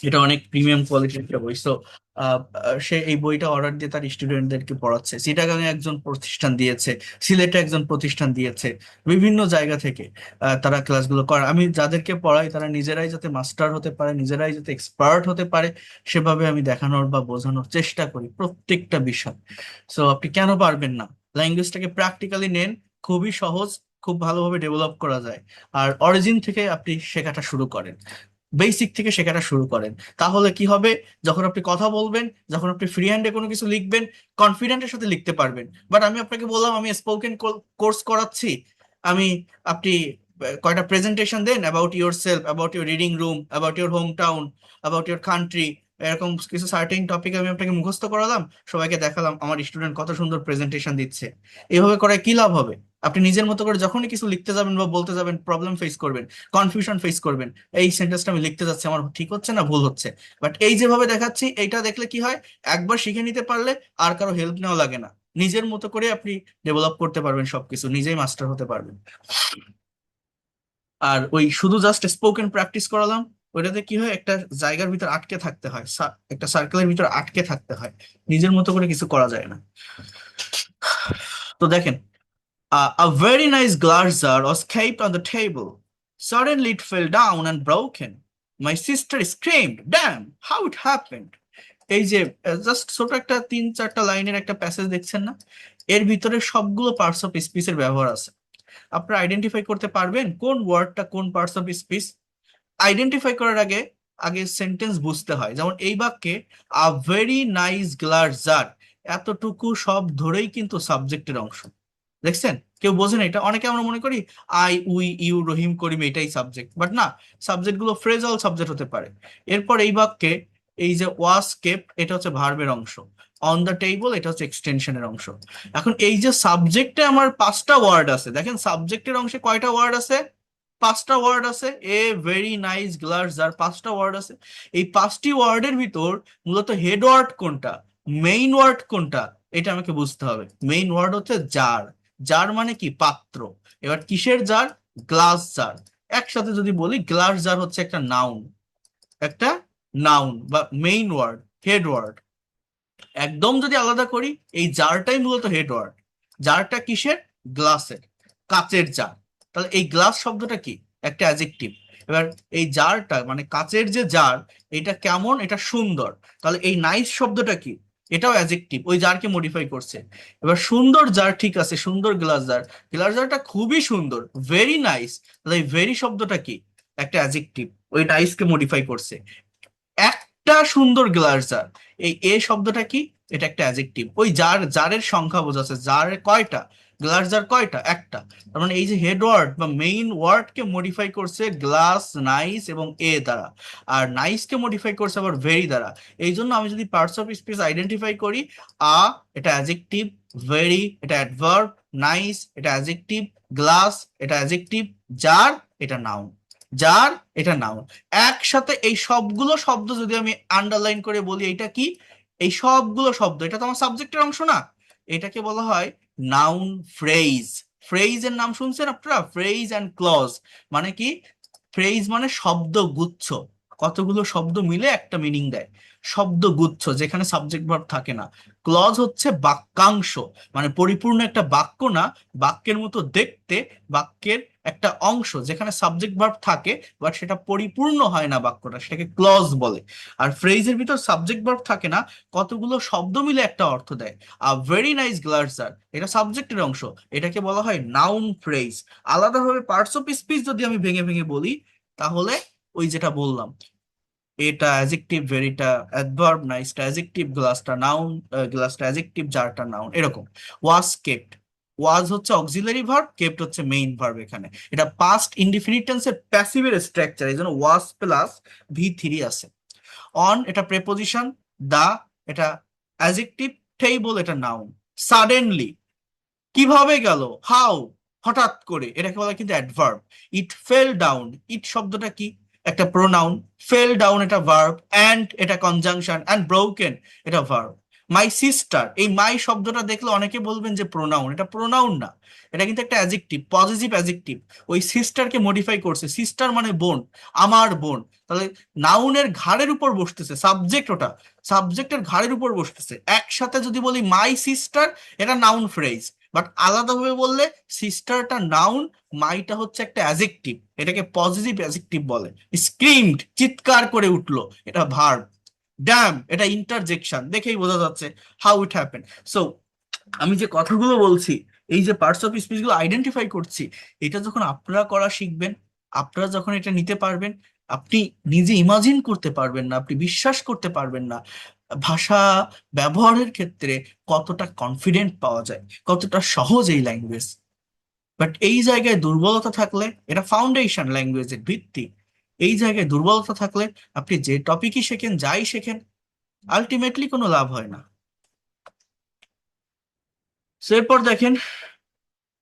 এটা অনেক প্রিমিয়াম কোয়ালিটির একটা বই। সো সে এই বইটা অর্ডার দিয়ে তার স্টুডেন্টদেরকে পড়াচ্ছে। চিটাগাংয়ে একজন প্রতিষ্ঠান দিয়েছে, সিলেটে একজন প্রতিষ্ঠান দিয়েছে, বিভিন্ন জায়গা থেকে তারা ক্লাসগুলো করে। আমি যাদেরকে পড়াই তারা নিজেরাই যাতে মাস্টার হতে পারে, নিজেরাই যাতে এক্সপার্ট হতে পারে, সেভাবে আমি দেখানোর বা বোঝানোর চেষ্টা করি প্রত্যেকটা বিষয়। সো আপনি কেন পারবেন না? ল্যাঙ্গুয়েজটাকে প্র্যাকটিক্যালি নেন, খুবই সহজ, খুব ভালোভাবে ডেভেলপ করা যায়। আর অরিজিন থেকে আপনি শেখাটা শুরু করেন, বেসিক থেকে শেখাটা শুরু করেন। তাহলে কি হবে, যখন আপনি কথা বলবেন, যখন আপনি ফ্রি হ্যান্ডে কোনো কিছু লিখবেন, কনফিডেন্টের সাথে লিখতে পারবেন। বাট আমি আপনাকে বললাম আমি স্পোকেন কোর্স করাচ্ছি, আমি আপনি কয়টা প্রেজেন্টেশন দেন about yourself, about your reading room, about your home town, about your country, এরকম কিছু সার্টেন টপিক আমি আপনাকে মুখস্থ করালাম, সবাইকে দেখালাম আমার স্টুডেন্ট কত সুন্দর প্রেজেন্টেশন দিচ্ছে। এভাবে করে কি লাভ হবে? আপনি নিজের মতো করে যখনই কিছু লিখতে যাবেন বা বলতে যাবেন, প্রবলেম ফেস করবেন, কনফিউশন ফেস করবেন, এই সেন্টেন্সটা আমি লিখতে যাচ্ছি, আমার ঠিক হচ্ছে না ভুল হচ্ছে। বাট এই যেভাবে দেখাচ্ছি, এইটা দেখলে কি হয়, একবার শিখে নিতে পারলে আর কারো হেল্প নেওয়া লাগে না, নিজের মতো করে আপনি ডেভেলপ করতে পারবেন, সবকিছু নিজেই মাস্টার হতে পারবেন। আর ওই শুধু জাস্ট স্পোকেন প্র্যাকটিস করালাম, ওইটাতে কি হয়, একটা জায়গার ভিতর আটকে থাকতে হয়, একটা সার্কেলের ভিতর আটকে থাকতে হয়, নিজের মতো করে কিছু করা যায় না। তো দেখেন, a very nice glass jar was kept on the table. Suddenly it fell down and broken. My sister screamed, "Damn, how it happened?" এই যে জাস্ট ছোট একটা 3-4টা লাইনের একটা প্যাসেজ দেখছেন না, এর ভিতরে সবগুলো পার্টস অফ স্পিচের ব্যবহার আছে। আপনারা আইডেন্টিফাই করতে পারবেন কোন ওয়ার্ডটা কোন পার্টস অফ স্পিচ। আইডেন্টিফাই করার আগে আগে সেন্টেন্স বুঝতে হয়। যেমন এই বাক্যে a very nice glass jar, এতটুকু সব ধরেই কিন্তু সাবজেক্টের অংশ। দেখছেন, কেউ বোঝে না এটা। অনেকে আমরা মনে করি আই, উই, ইউ, রহিম, করিম এটাই সাবজেক্ট, বাট না, সাবজেক্ট গুলো ফ্রেজাল সাবজেক্ট হতে পারে। এরপর এই বাক্যে এই যে ওয়াজ কেপ্ট, এটা হচ্ছে ভার্বের অংশ, অন দ্য টেবল এটা হচ্ছে এক্সটেনশনের অংশ। এখন এই যে সাবজেক্টে আমার 5টা ওয়ার্ড আছে, দেখেন সাবজেক্টের অংশে কয়টা ওয়ার্ড আছে, 5টা ওয়ার্ড আছে। এ ভেরি নাইস গ্লাস যার 5টা ওয়ার্ড আছে। এই 5টি ওয়ার্ডের ভিতর মূলত হেড ওয়ার্ড কোনটা, মেইন ওয়ার্ড কোনটা, এটা আমাকে বুঝতে হবে। মেইন ওয়ার্ড হচ্ছে জার, জার মানে কি, পাত্র। এবার কিসের জার, গ্লাস জার। একসাথে যদি বলি, গ্লাস জার হচ্ছে একটা নাউন, একটা নাউন বা মেইন ওয়ার্ড, হেড ওয়ার্ড। একদম যদি আলাদা করি, এই জারটাই মূলত হেড ওয়ার্ড। জারটা কিসের, গ্লাসের, কাচের জার। তাহলে এই গ্লাস শব্দটা কি, একটা অ্যাডজেক্টিভ। এবার এই জারটা মানে কাচের যে জার, এটা কেমন, এটা সুন্দর। তাহলে এই নাইস শব্দটা কি, এটাও অ্যাডজেক্টিভ, ওই জারকে মডিফাই করছে। এবার সুন্দর জার, ঠিক আছে, সুন্দর গ্লাস জার, গ্লাস জারটা খুবই সুন্দর, ভেরি নাইস। তাহলে এই ভেরি শব্দটা কি, একটা অ্যাডজেক্টিভ, ওই নাইসকে মডিফাই করছে। একটা সুন্দর গ্লাস জার, এই এ শব্দটা কি, এটা একটা অ্যাডজেক্টিভ, ওই জার, জারের সংখ্যা বোঝাচ্ছে, জারের কয়টা, গ্লাস জার কয়টা, একটা। তার মানে এই যে হেড ওয়ার্ড বা মেইন ওয়ার্ড কে মডিফাই করছে গ্লাস, নাইস এবং এ দ্বারা, আর নাইস কে মডিফাই করছে আবার ভেরি দ্বারা। এই জন্য আমি যদি পার্টস অফ স্পিচ আইডেন্টিফাই করি, আ এটা অ্যাডজেক্টিভ, ভেরি এটা অ্যাডভার্ব, নাইস এটা অ্যাডজেক্টিভ, গ্লাস এটা অ্যাডজেক্টিভ, জার এটা নাউন, যার এটা নাউন। একসাথে এই সবগুলো শব্দ যদি আমি আন্ডারলাইন করে বলি, এটা কি, এই সবগুলো শব্দ, এটা তো আমার সাবজেক্টের অংশ না, এটাকে বলা হয় নাউন ফ্রেজ। ফ্রেজ এর নাম শুনছেন আপনারা, ফ্রেজ অ্যান্ড ক্লজ। মানে কি, ফ্রেজ মানে শব্দ গুচ্ছ, কতগুলো শব্দ মিলে একটা মিনিং দেয়, শব্দ গুচ্ছ যেখানে সাবজেক্ট ভার্ব থাকে না। ক্লজ হচ্ছে বাক্যাংশ, মানে পরিপূর্ণ একটা বাক্য না, বাক্যের মতো দেখতে, বাক্যের একটা অংশ যেখানে সাবজেক্ট ভার্ব থাকে বাট সেটা পরিপূর্ণ হয় না বাক্যটা, সেটাকে ক্লজ বলে। আর ফ্রেজের ভিতর সাবজেক্ট ভার্ব থাকে না, কতগুলো শব্দ মিলে একটা অর্থ দেয়। আ ভেরি নাইস গ্লাস আর, এটা সাবজেক্টের অংশ, এটাকে বলা হয় নাউন ফ্রেজ। আলাদাভাবে পার্টস অফ স্পিচ যদি আমি ভেঙে ভেঙে বলি, তাহলে ওই যেটা বললাম, এটা অ্যাজেক্টিভ, ভেরিটা অ্যাডভার্ব, নাইসটা অ্যাজেক্টিভ, গ্লাসটা নাউন, গ্লাসটা অ্যাজেক্টিভ, জারটা নাউন, এরকম। ওয়াজ কেপ্ট, ওয়াজ হচ্ছে অক্সিলারি ভার্ব, কেপ্ট হচ্ছে মেইন ভার্ব। এখানে এটা পাস্ট ইনডিফিনিট টেন্সের প্যাসিভের স্ট্রাকচার, এই জন্য ওয়াজ প্লাস ভি3 আছে। অন এটা প্রেপোজিশন, দা এটা অ্যাজেক্টিভ, টেবল এটা নাউন। সাডেনলি কিভাবে গেল, হাউ হঠাৎ করে, এটাকে বলা কিন্তু অ্যাডভার্ব। ইট ফেল ডাউন, ইট শব্দটা কি, একটা প্রোনাউন, ফেল ডাউন এটা ভার্ব, অ্যান্ড এটা কনজাংশন, অ্যান্ড ব্রোকেন এটা ভার্ব। মাই সিস্টার, এই মাই শব্দটা দেখলে অনেকে বলবেন যে প্রোনাউন, এটা প্রোনাউন না, এটা কিন্তু একটা অ্যাজেক্টিভ, পজিটিভ অ্যাজেক্টিভ। ওই সিস্টারকে মডিফাই করছে, সিস্টার মানে বোন, আমার বোন। তাহলে নাউনের ঘাড়ের উপর বসতেছে, সাবজেক্ট ওটা, সাবজেক্টের ঘাড়ের উপর বসতেছে। একসাথে যদি বলি মাই সিস্টার, এটা নাউন ফ্রেজ। বাট আলাদাভাবে বললে সিস্টারটা নাউন, মাইটা হচ্ছে একটা অ্যাজেক্টিভ, এটাকে পজিটিভ অ্যাজেক্টিভ বলে। স্ক্রিমড চিৎকার করে উঠলো, এটা ভার্ব। ড্যাম এটা ইন্টারজেকশন, দেখেই বোঝা যাচ্ছে হাউ ইট হ্যাপেন। সো আমি যে কথাগুলো বলছি, এই যে পার্টস অফ স্পিচ গুলো আইডেন্টিফাই করছি, এটা যখন আপনারা করা শিখবেন, আপনারা যখন এটা নিতে পারবেন, আপনি নিজে ইমাজিন করতে পারবেন না, আপনি বিশ্বাস করতে পারবেন না ভাষা ব্যবহারের ক্ষেত্রে কতটা কনফিডেন্ট পাওয়া যায়, কতটা সহজ এই ল্যাঙ্গুয়েজ। বাট এই জায়গায় দুর্বলতা থাকলে, এটা ফাউন্ডেশন, ল্যাঙ্গুয়েজের ভিত্তি, এই জায়গায় দুর্বলতা থাকলে আপনি যে টপিকই শেখেন, যাই শেখেন, আলটিমেটলি কোনো লাভ হয় না। সো এরপর দেখেন,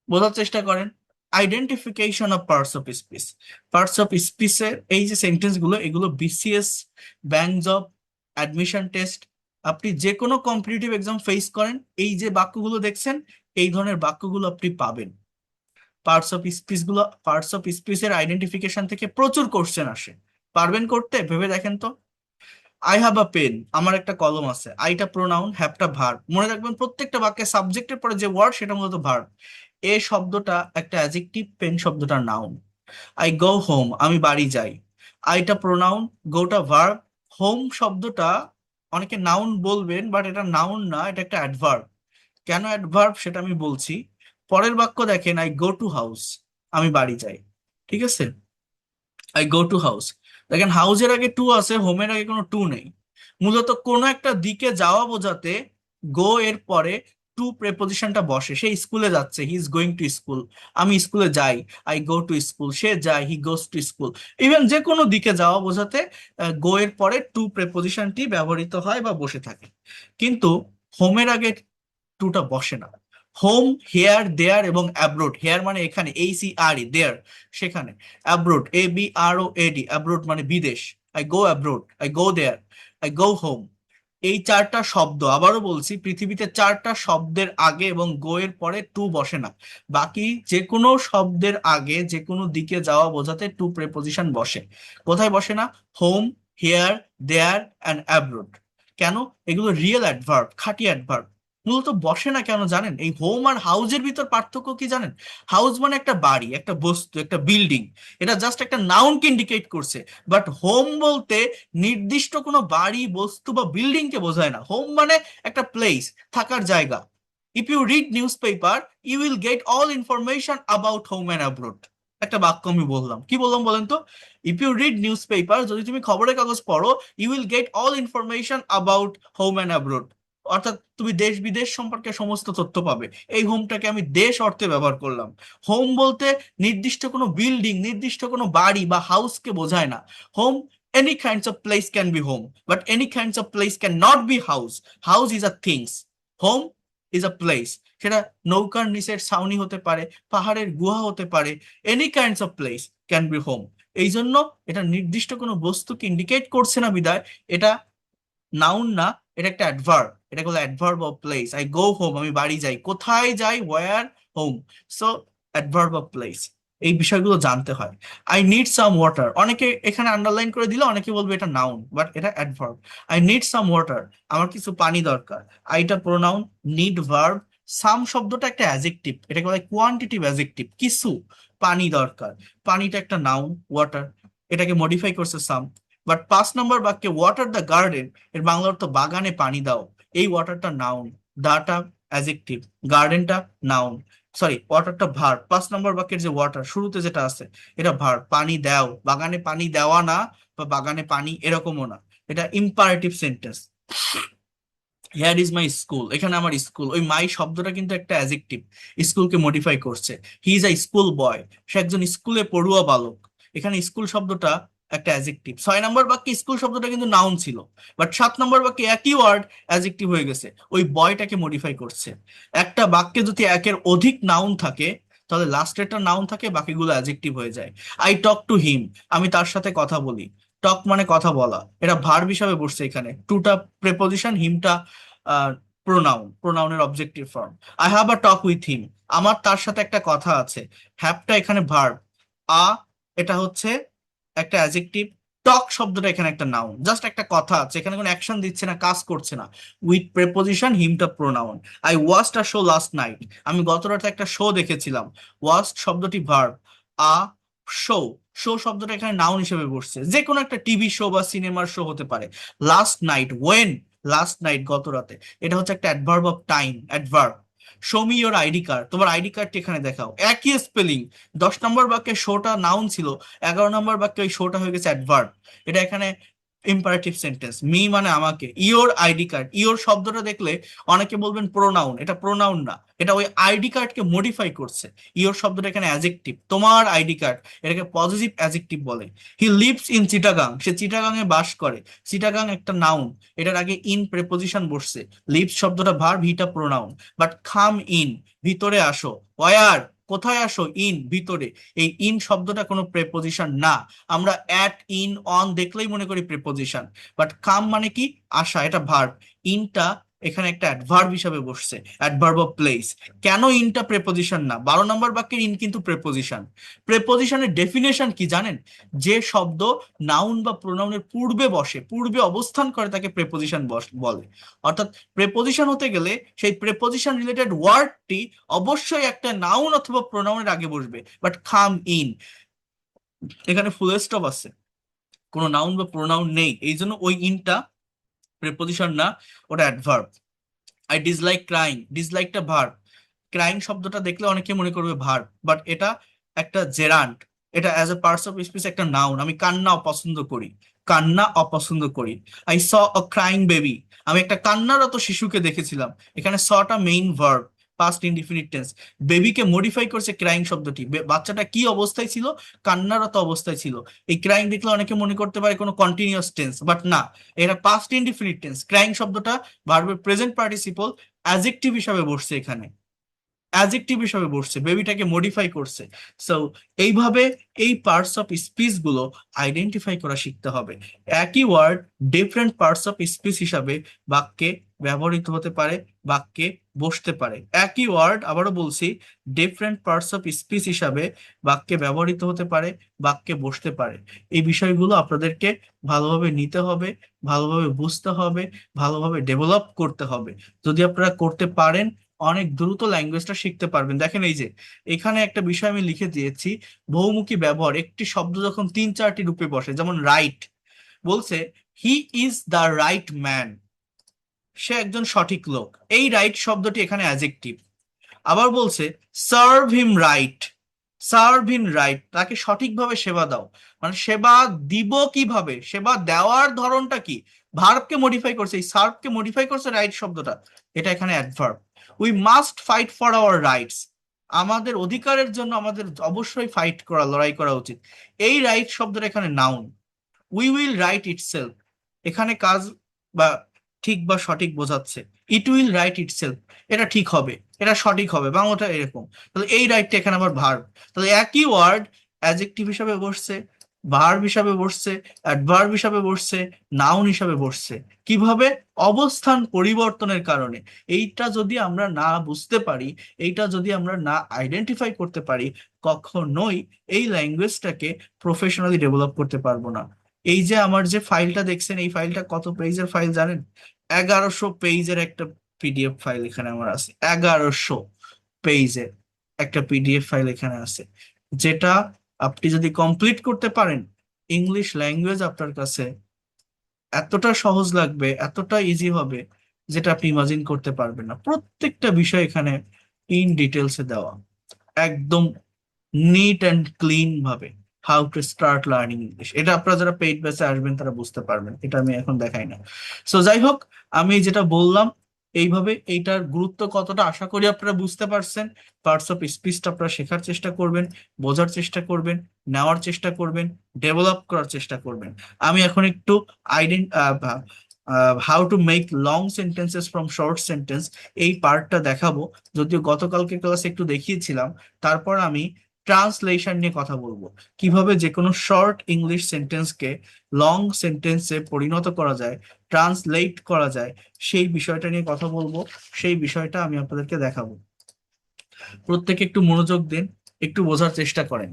বোঝার চেষ্টা করেন identification of parts of speech. Parts of স্পিচের এই যে সেন্টেন্স গুলো, এগুলো BCS, bank job, admission test, আপনি যে কোনো কম্পিটিটিভ এক্সাম ফেস করেন, এই যে বাক্যগুলো দেখছেন, এই ধরনের বাক্যগুলো আপনি পাবেন। পার্টস অফ স্পিচ গুলো, পার্টস অফ স্পিচের আইডেন্টিফিকেশন থেকে প্রচুর কোশ্চেন আসে, পারবেন করতে? ভেবে দেখেন তো। আই হ্যাভ আ পেন, আমার একটা কলম আছে। আইটা প্রোনাউন, হ্যাভটা ভার্ব। মনে রাখবেন প্রত্যেকটা বাক্যে সাবজেক্টের পরে যে ওয়ার্ড সেটা মূলত ভার্ব। এ শব্দটা একটা অ্যাডজেক্টিভ, পেন শব্দটা নাউন। আই গো হোম, আমি বাড়ি যাই। আইটা প্রোনাউন, গোটা ভার্ব। হোম শব্দটা অনেকে নাউন বলবেন, বাট এটা নাউন না, এটা একটা অ্যাডভার্ব। কেন অ্যাডভার্ব সেটা আমি বলছি। পরের বাক্য দেখেন, আই গো টু হাউস, আমি বাড়ি যাই। ঠিক আছে, আই গো টু হাউস। দেখেন হাউসের আগে টু আছে, হোমের আগে কোনো টু নেই। মূলত কোনো একটা দিকে যাওয়া বোঝাতে গো এর পরে টু প্রেপোজিশনটা বসে। সে স্কুলে যাচ্ছে, he is going to school, আমি স্কুলে যাই, আই গো টু স্কুল। সে যায়, হি গোস টু স্কুল। ইভেন যে কোনো দিকে যাওয়া বোঝাতে গো এর পরে টু প্রেপোজিশনটি ব্যবহৃত হয় বা বসে থাকে। কিন্তু হোমের আগে টুটা বসে না। হোম, হেয়ার, দেয়ার এবং অ্যাব্রোড। হেয়ার মানে এখানে, ACRE, দেয়ার সেখানে। অ্যাব্রোড, ABROAD, অ্যাব্রোড মানে বিদেশ। I go abroad, I go there, I go home. এই চারটা শব্দ, আবারও বলছি, পৃথিবীতে চারটা শব্দের আগে এবং গো এর পরে টু বসে না। বাকি যে কোনো শব্দের আগে যে কোনো দিকে যাওয়া বোঝাতে টু প্রেপোজিশন বসে। কোথায় বসে না? Home, here, there and abroad. কেন? এগুলো রিয়েল অ্যাডভার্ব, খাঁটি অ্যাডভার্ব। মূলত বসে না কেন জানেন? এই হোম আর হাউজের ভিতর পার্থক্য কি জানেন? হাউস মানে একটা বাড়ি, একটা বস্তু, একটা বিল্ডিং, এটা জাস্ট একটা নাউনকে ইন্ডিকেট করছে। বাট হোম বলতে নির্দিষ্ট কোনো বাড়ি, বস্তু বা বিল্ডিং কে বোঝায় না। হোম মানে একটা প্লেস, থাকার জায়গা। If you read news paper, you will get all information about home and abroad. একটা বাক্য আমি বললাম, কি বললাম বলেন তো? If you read news paper, যদি তুমি খবরের কাগজ পড়ো, you will get all information about home and abroad. অর্থাৎ তুমি দেশ বিদেশ সম্পর্কে সমস্ত তথ্য পাবে। এই হোমটাকে আমি দেশ অর্থে ব্যবহার করলাম। হোম বলতে নির্দিষ্ট কোনো বিল্ডিং, নির্দিষ্ট কোনো বাড়ি বা হাউসকে বোঝায় না। Home, any kinds of place can be home, but any kinds of place cannot be house. House is a things, home is a place. সেটা নৌকার নিচের ছাউনি হতে পারে, পাহাড়ের গুহা হতে পারে। Any kinds of place can be home. এই জন্য এটা নির্দিষ্ট কোনো বস্তুকে ইন্ডিকেট করছে না বিদায় এটা নাউন না, এটা একটা অ্যাডভার্ব। এটা হলো adverb of place. I go home, আমি বাড়ি যাই। কোথায় যাই? Where, home. So adverb of place, এই বিষয়গুলো জানতে হয়। আই নিড সাম ওয়াটার, অনেকে এখানে আন্ডারলাইন করে দিলে অনেকে বলবে এটা নাউন, বাট এটা adverb. I need some water, আমার কিছু পানি দরকার। আইটা প্রোনাউন, নিড ভার্ব, সাম শব্দটা একটা অ্যাজেক্টিভ, এটাকে বলে কোয়ান্টিটিভ অ্যাজেক্টিভ। কিছু পানি দরকার, পানিটা একটা নাউন, ওয়াটার, এটাকে মডিফাই করছে সাম। বাট 5 নম্বর বাক্যে ওয়াটার দ্য গার্ডেন, এর বাংলা অর্থ বাগানে পানি দাও, এই ওয়াটারটা নাউন, দাটা অ্যাজেক্টিভ, গার্ডেনটা নাউন, সরি ওয়াটারটা ভার্ব। 5 নম্বর বাক্যের যে ওয়াটার শুরুতে যেটা আছে এটা ভার্ব, পানি দাও, বাগানে পানি দেওয়া না, বা বাগানে পানি এরকমও না, এটা imperative sentence. Here is my school, এখানে আমার স্কুল, ওই মাই শব্দটা কিন্তু একটা অ্যাজেক্টিভ, স্কুলকে মডিফাই করছে। হি ইজ আ স্কুল বয়, সে একজন স্কুলে পড়ুয়া বালক, এখানে স্কুল শব্দটা একটা অ্যাজেক্টিভ। 6 নম্বর বাক্যে স্কুল শব্দটা কিন্তু নাউন ছিল, বাট 7 নম্বর বাক্যে একই ওয়ার্ড অ্যাজেক্টিভ হয়ে গেছে, ওই বয়টাকে মডিফাই করছে। একটা বাক্যে যদি একের অধিক নাউন থাকে তাহলে লাস্টেরটা নাউন থাকে, বাকিগুলো অ্যাজেক্টিভ হয়ে যায়। আই টক টু হিম, আমি তার সাথে কথা বলি, টক মানে কথা বলা, এটা ভার্ব হিসাবে বসছে এখানে, টুটা প্রেপোজিশন, হিমটা প্রোনাউন, প্রোনাউনের objective form. I have a talk with him, আমার তার সাথে একটা কথা আছে, হ্যাভটা এখানে ভার্ব, আ এটা হচ্ছে একটা অ্যাডজেক্টিভ, টক শব্দটা এখানে একটা নাউন, জাস্ট একটা কথা আছে, এখানে কোনো অ্যাকশন দিচ্ছে না, কাজ করছে না, উইথ প্রেপোজিশন, হিমটা pronoun. I watched a show last night, আমি গত রাতে একটা শো দেখেছিলাম, ওয়াচড শব্দটি ভার্ব, আ শো, শো শব্দটা এখানে নাউন হিসেবে বসছে, যে কোনো একটা টিভি শো বা সিনেমার শো হতে পারে। Last night, when, last night গত রাতে, এটা হচ্ছে একটা adverb of time, adverb. Show me your ID card, তোমার আইডি কার্ডটি এখানে দেখাও, একই স্পেলিং। 10 নম্বর বাক্যে শোটা নাউন ছিল, 11 নম্বর বাক্যে ওই শোটা হয়ে গেছে অ্যাডভার্ব, এটা এখানে ইম্পারেটিভ সেন্টেন্স। মি মানে আমাকে, ইওর আইডি কার্ড, ইওর শব্দটা দেখলে অনেকে বলবেন প্রোনাউন, এটা প্রোনাউন না, এটা ওই আইডি কার্ডকে মডিফাই করছে। ইওর শব্দটা এখানে অ্যাজেক্টিভ, তোমার আইডি কার্ড, এটাকে পজিটিভ অ্যাজেক্টিভ বলে। হি লিভস ইন চিটাগাং, সে চিটাগাং এ বাস করে, চিটাগাং একটা নাউন, এটার আগে ইন প্রেপোজিশন বসছে, লিভস শব্দটা ভার্ব, হিটা প্রোনাউন। বাট খাম ইন, ভিতরে আসো, ওয়ার, কোথায় আসো, ইন, ভিতরে, এই ইন শব্দটা কোনো প্রেপোজিশন না, আমরা অ্যাট, ইন, অন দেখলেই মনে করি প্রেপোজিশন, বাট কাম মানে কি, আসা, এটা ভার্ব। ইনটা এখানে একটা অ্যাডভার্ব হিসাবে বসছে, অ্যাডভার্ব অফ প্লেস। কেন ইনটা প্রেপোজিশন না? 12 নম্বর বাক্যের ইন কিন্তু প্রেপোজিশন। প্রেপোজিশনের ডেফিনেশন কি জানেন? যে শব্দ নাউন বা প্রোনাউনের পূর্বে বসে, পূর্বে অবস্থান করে, তাকে প্রেপোজিশন বলে। অর্থাৎ প্রেপোজিশন হতে গেলে সেই প্রেপোজিশন রিলেটেড ওয়ার্ডটি অবশ্যই একটা নাউন অথবা প্রোনাউনের আগে বসবে। বাট কাম ইন, এখানে ফুল স্টপ আছে, কোনো নাউন বা প্রোনাউন নেই, এই জন্য ওই ইনটা প্রেপোজিশন না, ওটা অ্যাডভার্ব। আই ডিসলাইক ক্রাইং, ডিসলাইকটা ভার্ব, ক্রাইং শব্দটা দেখলে অনেকে মনে করবে ভার্ব, বাট এটা একটা জেরান্ট, এটা as a parts of speech একটা নাউন। আমি কান্না অপছন্দ করি, কান্না অপছন্দ করি। I saw a crying baby, আমি একটা কান্নারত শিশুকে দেখেছিলাম, এখানে সটা main verb, past indefinite tense. বেবিকে মডিফাই করছে ক্রাইং শব্দটি, বাচ্চাটা কি অবস্থায় ছিল, কান্নারত অবস্থায় ছিল। এই ক্রাইং দেখলে অনেকে মনে করতে পারে কোনো কন্টিনিউয়াস টেন্স, বাট না, এটা পাস্ট ইনডিফিনিট টেন্স। ক্রাইং শব্দটা ভার্বের প্রেজেন্ট পার্টিসিপল, অ্যাডজেক্টিভ হিসাবে বসছে এখানে, অ্যাডজেক্টিভ হিসাবে বসছে, বেবিটাকে মডিফাই করছে। সো এইভাবে এই পার্টস অফ স্পিচ গুলো আইডেন্টিফাই করা শিখতে হবে। একই word different parts of speech হিসাবে বাক্যে ব্যবহৃত হতে পারে, বাক্যে বসতে পারে। একই ওয়ার্ড, আবারও বলছি, ডিফারেন্ট পার্টস অফ স্পিচ হিসাবে বাক্যে ব্যবহৃত হতে পারে, বাক্যে বসতে পারে। এই বিষয়গুলো আপনাদেরকে ভালোভাবে নিতে হবে, ভালোভাবে বুঝতে হবে, ভালোভাবে ডেভেলপ করতে হবে। যদি আপনারা করতে পারেন, অনেক দ্রুত ল্যাঙ্গুয়েজটা শিখতে পারবেন। দেখেন এই যে এখানে একটা বিষয় আমি লিখে দিয়েছি, বহুমুখী ব্যবহার, একটি শব্দ যখন 3-4টি রূপে বসে, যেমন রাইট, বলছে he is the right man, সে একজন সঠিক লোক, এই রাইট শব্দটি এখানে অ্যাডজেক্টিভ। আবার বলছে সার্ভ হিম রাইট, সার্ভ হিম রাইট, তাকে সঠিকভাবে সেবা দাও, মানে সেবা দিব কিভাবে, সেবা দেওয়ার ধরনটা কি, ভার্বকে মডিফাই করছে, এই সার্ভকে মডিফাই করছে রাইট শব্দটা, এটা এখানে adverb. We must fight for our rights, আমাদের অধিকারের জন্য আমাদের অবশ্যই ফাইট করা, লড়াই করা উচিত, এই রাইট শব্দটা এখানে noun. We will write itself, এখানে কাজ বা ঠিক বা সঠিক বোঝাচ্ছে, ইট উইল রাইট ইটসেলফ, এটা ঠিক হবে, এটা সঠিক হবে, বাংলাটা এরকম। তাহলে এই রাইটটা এখানে আবার ভার্ব, তাহলে একই ওয়ার্ড অ্যাডজেক্টিভ হিসাবে বসছে, ভার্ব হিসাবে বসছে, অ্যাডভার্ব হিসাবে বসছে, নাউন হিসাবে বসছে। কিভাবে? অবস্থান পরিবর্তনের কারণে। এইটা যদি আমরা না বুঝতে পারি, এইটা যদি আমরা না আইডেন্টিফাই করতে পারি, কখনোই এই ল্যাঙ্গুয়েজটাকে প্রফেশনালি ডেভেলপ করতে পারবো না। এই যে আমার যে ফাইলটা দেখছেন, এই ফাইলটা কত পেজের ফাইল জানেন? 1100 পেজের একটা পিডিএফ ফাইল এখানে আমার আছে, 1100 পেজের একটা পিডিএফ ফাইল এখানে আছে, যেটা আপনি যদি কমপ্লিট করতে পারেন, ইংলিশ ল্যাঙ্গুয়েজ আপনার কাছে এতটা সহজ লাগবে, এতটা ইজি হবে, যেটা আপনি ইমাজিন করতে পারবেন না। প্রত্যেকটা বিষয় এখানে ইন ডিটেলসে দেওয়া, একদম নিট অ্যান্ড ক্লিন ভাবে। How to start learning English, এটা আপনারা যারা পেইড ব্যাচে আসবেন তারা বুঝতে পারবেন, এটা আমি এখন দেখাই না। সো যাই হোক, আমি যেটা বললাম এইভাবে, এইটার গুরুত্ব কতটা আশা করি আপনারা বুঝতে পারছেন। পার্টস অফ স্পিচটা আপনারা শেখার চেষ্টা করবেন, বোঝার চেষ্টা করবেন, নেওয়ার চেষ্টা করবেন, ডেভেলপ করার চেষ্টা করবেন। আমি এখন একটু আইডেন্ট how to make long sentences from short sentence এই পার্টটা দেখাবো, যদিও গতকালকে ক্লাসে একটু দেখিয়েছিলাম। তারপর আমি ট্রান্সলেশন নিয়ে কথা বলবো, কিভাবে যে কোনো শর্ট ইংলিশ সেন্টেন্সকে লং সেন্টেন্সে পরিণত করা যায়, ট্রান্সলেট করা যায়, সেই বিষয়টা নিয়ে কথা বলবো। সেই বিষয়টা আমি আপনাদেরকে দেখাবো। প্রত্যেকে একটু মনোযোগ দিন, একটু বোঝার চেষ্টা করেন।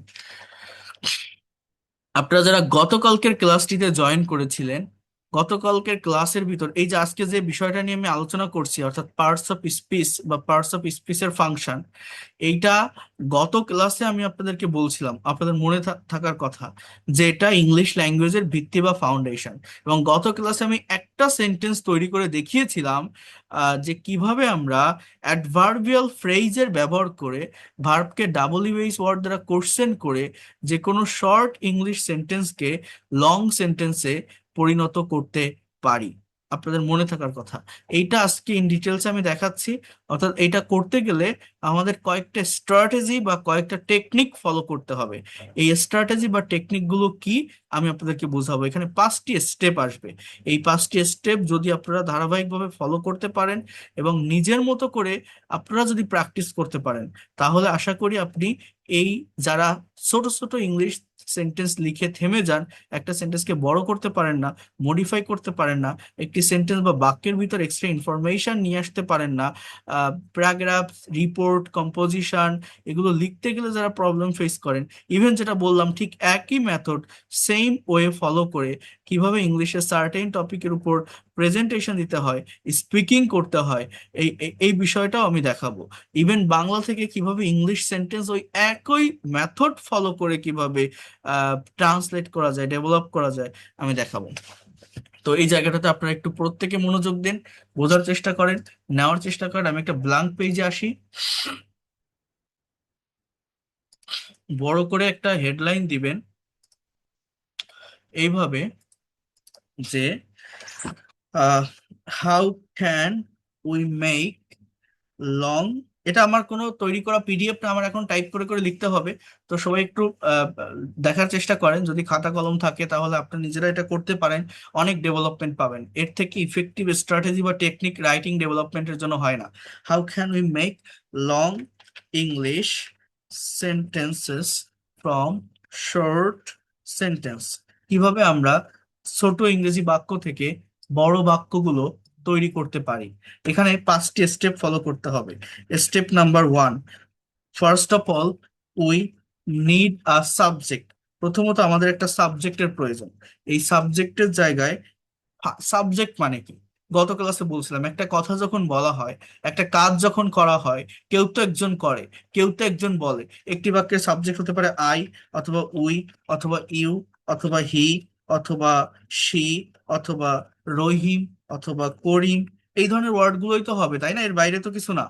আপনারা যারা গতকালকের ক্লাসটিতে জয়েন করেছিলেন, গতকালকের ক্লাসের ভিতর এই যে আজকে যে বিষয়টা নিয়ে আমি আলোচনা করছি, অর্থাৎ পার্টস অফ স্পিচ বা পার্টস অফ স্পিচের ফাংশন, এইটা গত ক্লাসে আমি আপনাদেরকে বলছিলাম, আপনাদের মনে থাকার কথা, যে এটা ইংলিশ ল্যাঙ্গুয়েজের ভিত্তি বা ফাউন্ডেশন। এবং গত ক্লাসে আমি একটা সেন্টেন্স তৈরি করে দেখিয়েছিলাম, যে কিভাবে আমরা অ্যাডভার্বিয়াল ফ্রেজের ব্যবহার করে, ভার্বকে ডাবল ইউএস ওয়ার্ড দ্বারা কোশ্চেন করে, যে কোনো শর্ট ইংলিশ সেন্টেন্সকে লং সেন্টেন্সে পরিণত করতে পারি। আপনাদের মনে থাকার কথা, এইটা আজকে ইন ডিটেলস আমি দেখাচ্ছি। অর্থাৎ এইটা করতে গেলে আমাদের কয়েকটা স্ট্র্যাটেজি বা কয়েকটা টেকনিক ফলো করতে হবে। এই স্ট্র্যাটেজি বা টেকনিক গুলো কি আমি আপনাদেরকে বোঝাবো। এখানে 5টি স্টেপ আসবে। এই 5টি স্টেপ যদি আপনারা ধারাবাহিকভাবে ফলো করতে পারেন এবং নিজের মতো করে আপনারা যদি প্র্যাকটিস করতে পারেন, তাহলে আশা করি আপনি এই, যারা ছোট ছোট ইংলিশ সেন্টেন্স লিখে থেমে যান, একটা সেন্টেন্সকে বড় করতে পারেন না, মডিফাই করতে পারেন না, একটি সেন্টেন্স বা বাক্যের ভিতর এক্সট্রা ইনফরমেশন নিয়ে আসতে পারেন না, প্যারাগ্রাফ, রিপোর্ট, কম্পোজিশন, এগুলো লিখতে গেলে যারা প্রবলেম ফেস করেন, ইভেন যেটা বললাম ঠিক একই মেথড সেম ওয়ে ফলো করে কিভাবে ইংলিশে সার্টেন টপিকের উপর প্রেজেন্টেশন দিতে হয়, স্পিকিং করতে হয়, এই বিষয়টাও আমি দেখাবো। ইভেন বাংলা থেকে কিভাবে ইংলিশ সেন্টেন্স ওই একই মেথড ফলো করে কিভাবে ট্রান্সলেট করা যায়, ডেভেলপ করা যায়, আমি দেখাবো। তো এই জায়গাটাতে আপনারা একটু প্রত্যেকে মনোযোগ দিন, বোঝার চেষ্টা করেন, নেওয়ার চেষ্টা করেন। আমি একটা ব্ল্যাঙ্ক পেজে আসি, বড় করে একটা হেডলাইন দিবেন এইভাবে, যে how can we make long, এটা আমার কোনো তৈরি করা পিডিএফ না, আমার এখন টাইপ করে করে লিখতে হবে। তো সবাই একটু দেখার চেষ্টা করেন, যদি খাতা কলম থাকে তাহলে আপনি নিজেরা এটা করতে পারেন, অনেক ডেভেলপমেন্ট পাবেন। এর থেকে ইফেক্টিভ স্ট্র্যাটেজি বা টেকনিক রাইটিং ডেভেলপমেন্টের জন্য হয় না। How can we make long English sentences from short sentence, কিভাবে আমরা ছোট ইংরেজি বাক্য থেকে বড় বাক্যগুলো তৈরি করতে পারি। এখানে 5টি স্টেপ ফলো করতে হবে। Step number 1, first of all we need a subject. প্রথমত আমাদের একটা সাবজেক্টের প্রয়োজন। এই সাবজেক্টের জায়গায়, সাবজেক্ট মানে কি, গত ক্লাসে বলছিলাম, একটা কথা যখন বলা হয়, একটা কাজ যখন করা হয়, কেউ তো একজন করে, কেউ তো একজন বলে। একটি বাক্যের সাবজেক্ট হতে পারে আই, অথবা উই, অথবা ইউ, অথবা হি, অথবা সি, অথবা রহিম, অথবা করিম। এই ধরনের ওয়ার্ড গুলোই তো হবে, তাই না? এর বাইরে তো কিছু না।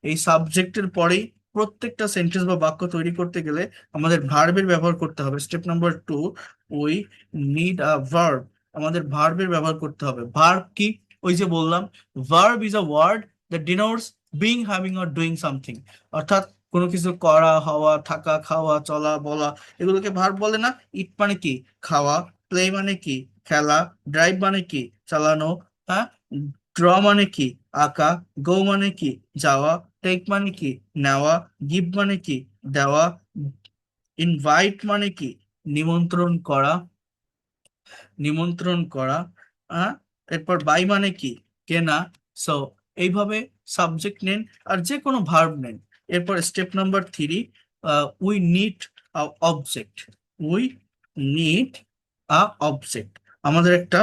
এই সাবজেক্টের পরেই প্রত্যেকটা সেন্টেন্স বা বাক্য তৈরি করতে গেলে আমাদের ভার্বের ব্যবহার করতে হবে। Step number 2, we need a verb. আমাদের ভার্বের ব্যবহার করতে হবে। ভার্ব কি? ওই যে বললাম, verb is a word that denotes being, having or doing something. অর্থাৎ কোনো কিছু করা, হওয়া, থাকা, খাওয়া, চলা, বলা, এগুলোকে ভার্ব বলে না? ইট মানে কি? খাওয়া। প্লে মানে কি? খেলা। ড্রাইভ মানে কি? চালানো। হ্যাঁ। ড্র মানে কি? আঁকা। গো মানে কি? যাওয়া। টেক মানে কি? নেওয়া। গিভ মানে কি? দেওয়া। ইনভাইট মানে কি? নিমন্ত্রণ করা, নিমন্ত্রণ করা। হ্যাঁ। এরপর বাই মানে কি? কেনা। সো এইভাবে সাবজেক্ট নেন, আর যে কোনো ভার্ব নেন। এরপর step number 3, we need object. We need object. আমাদের একটা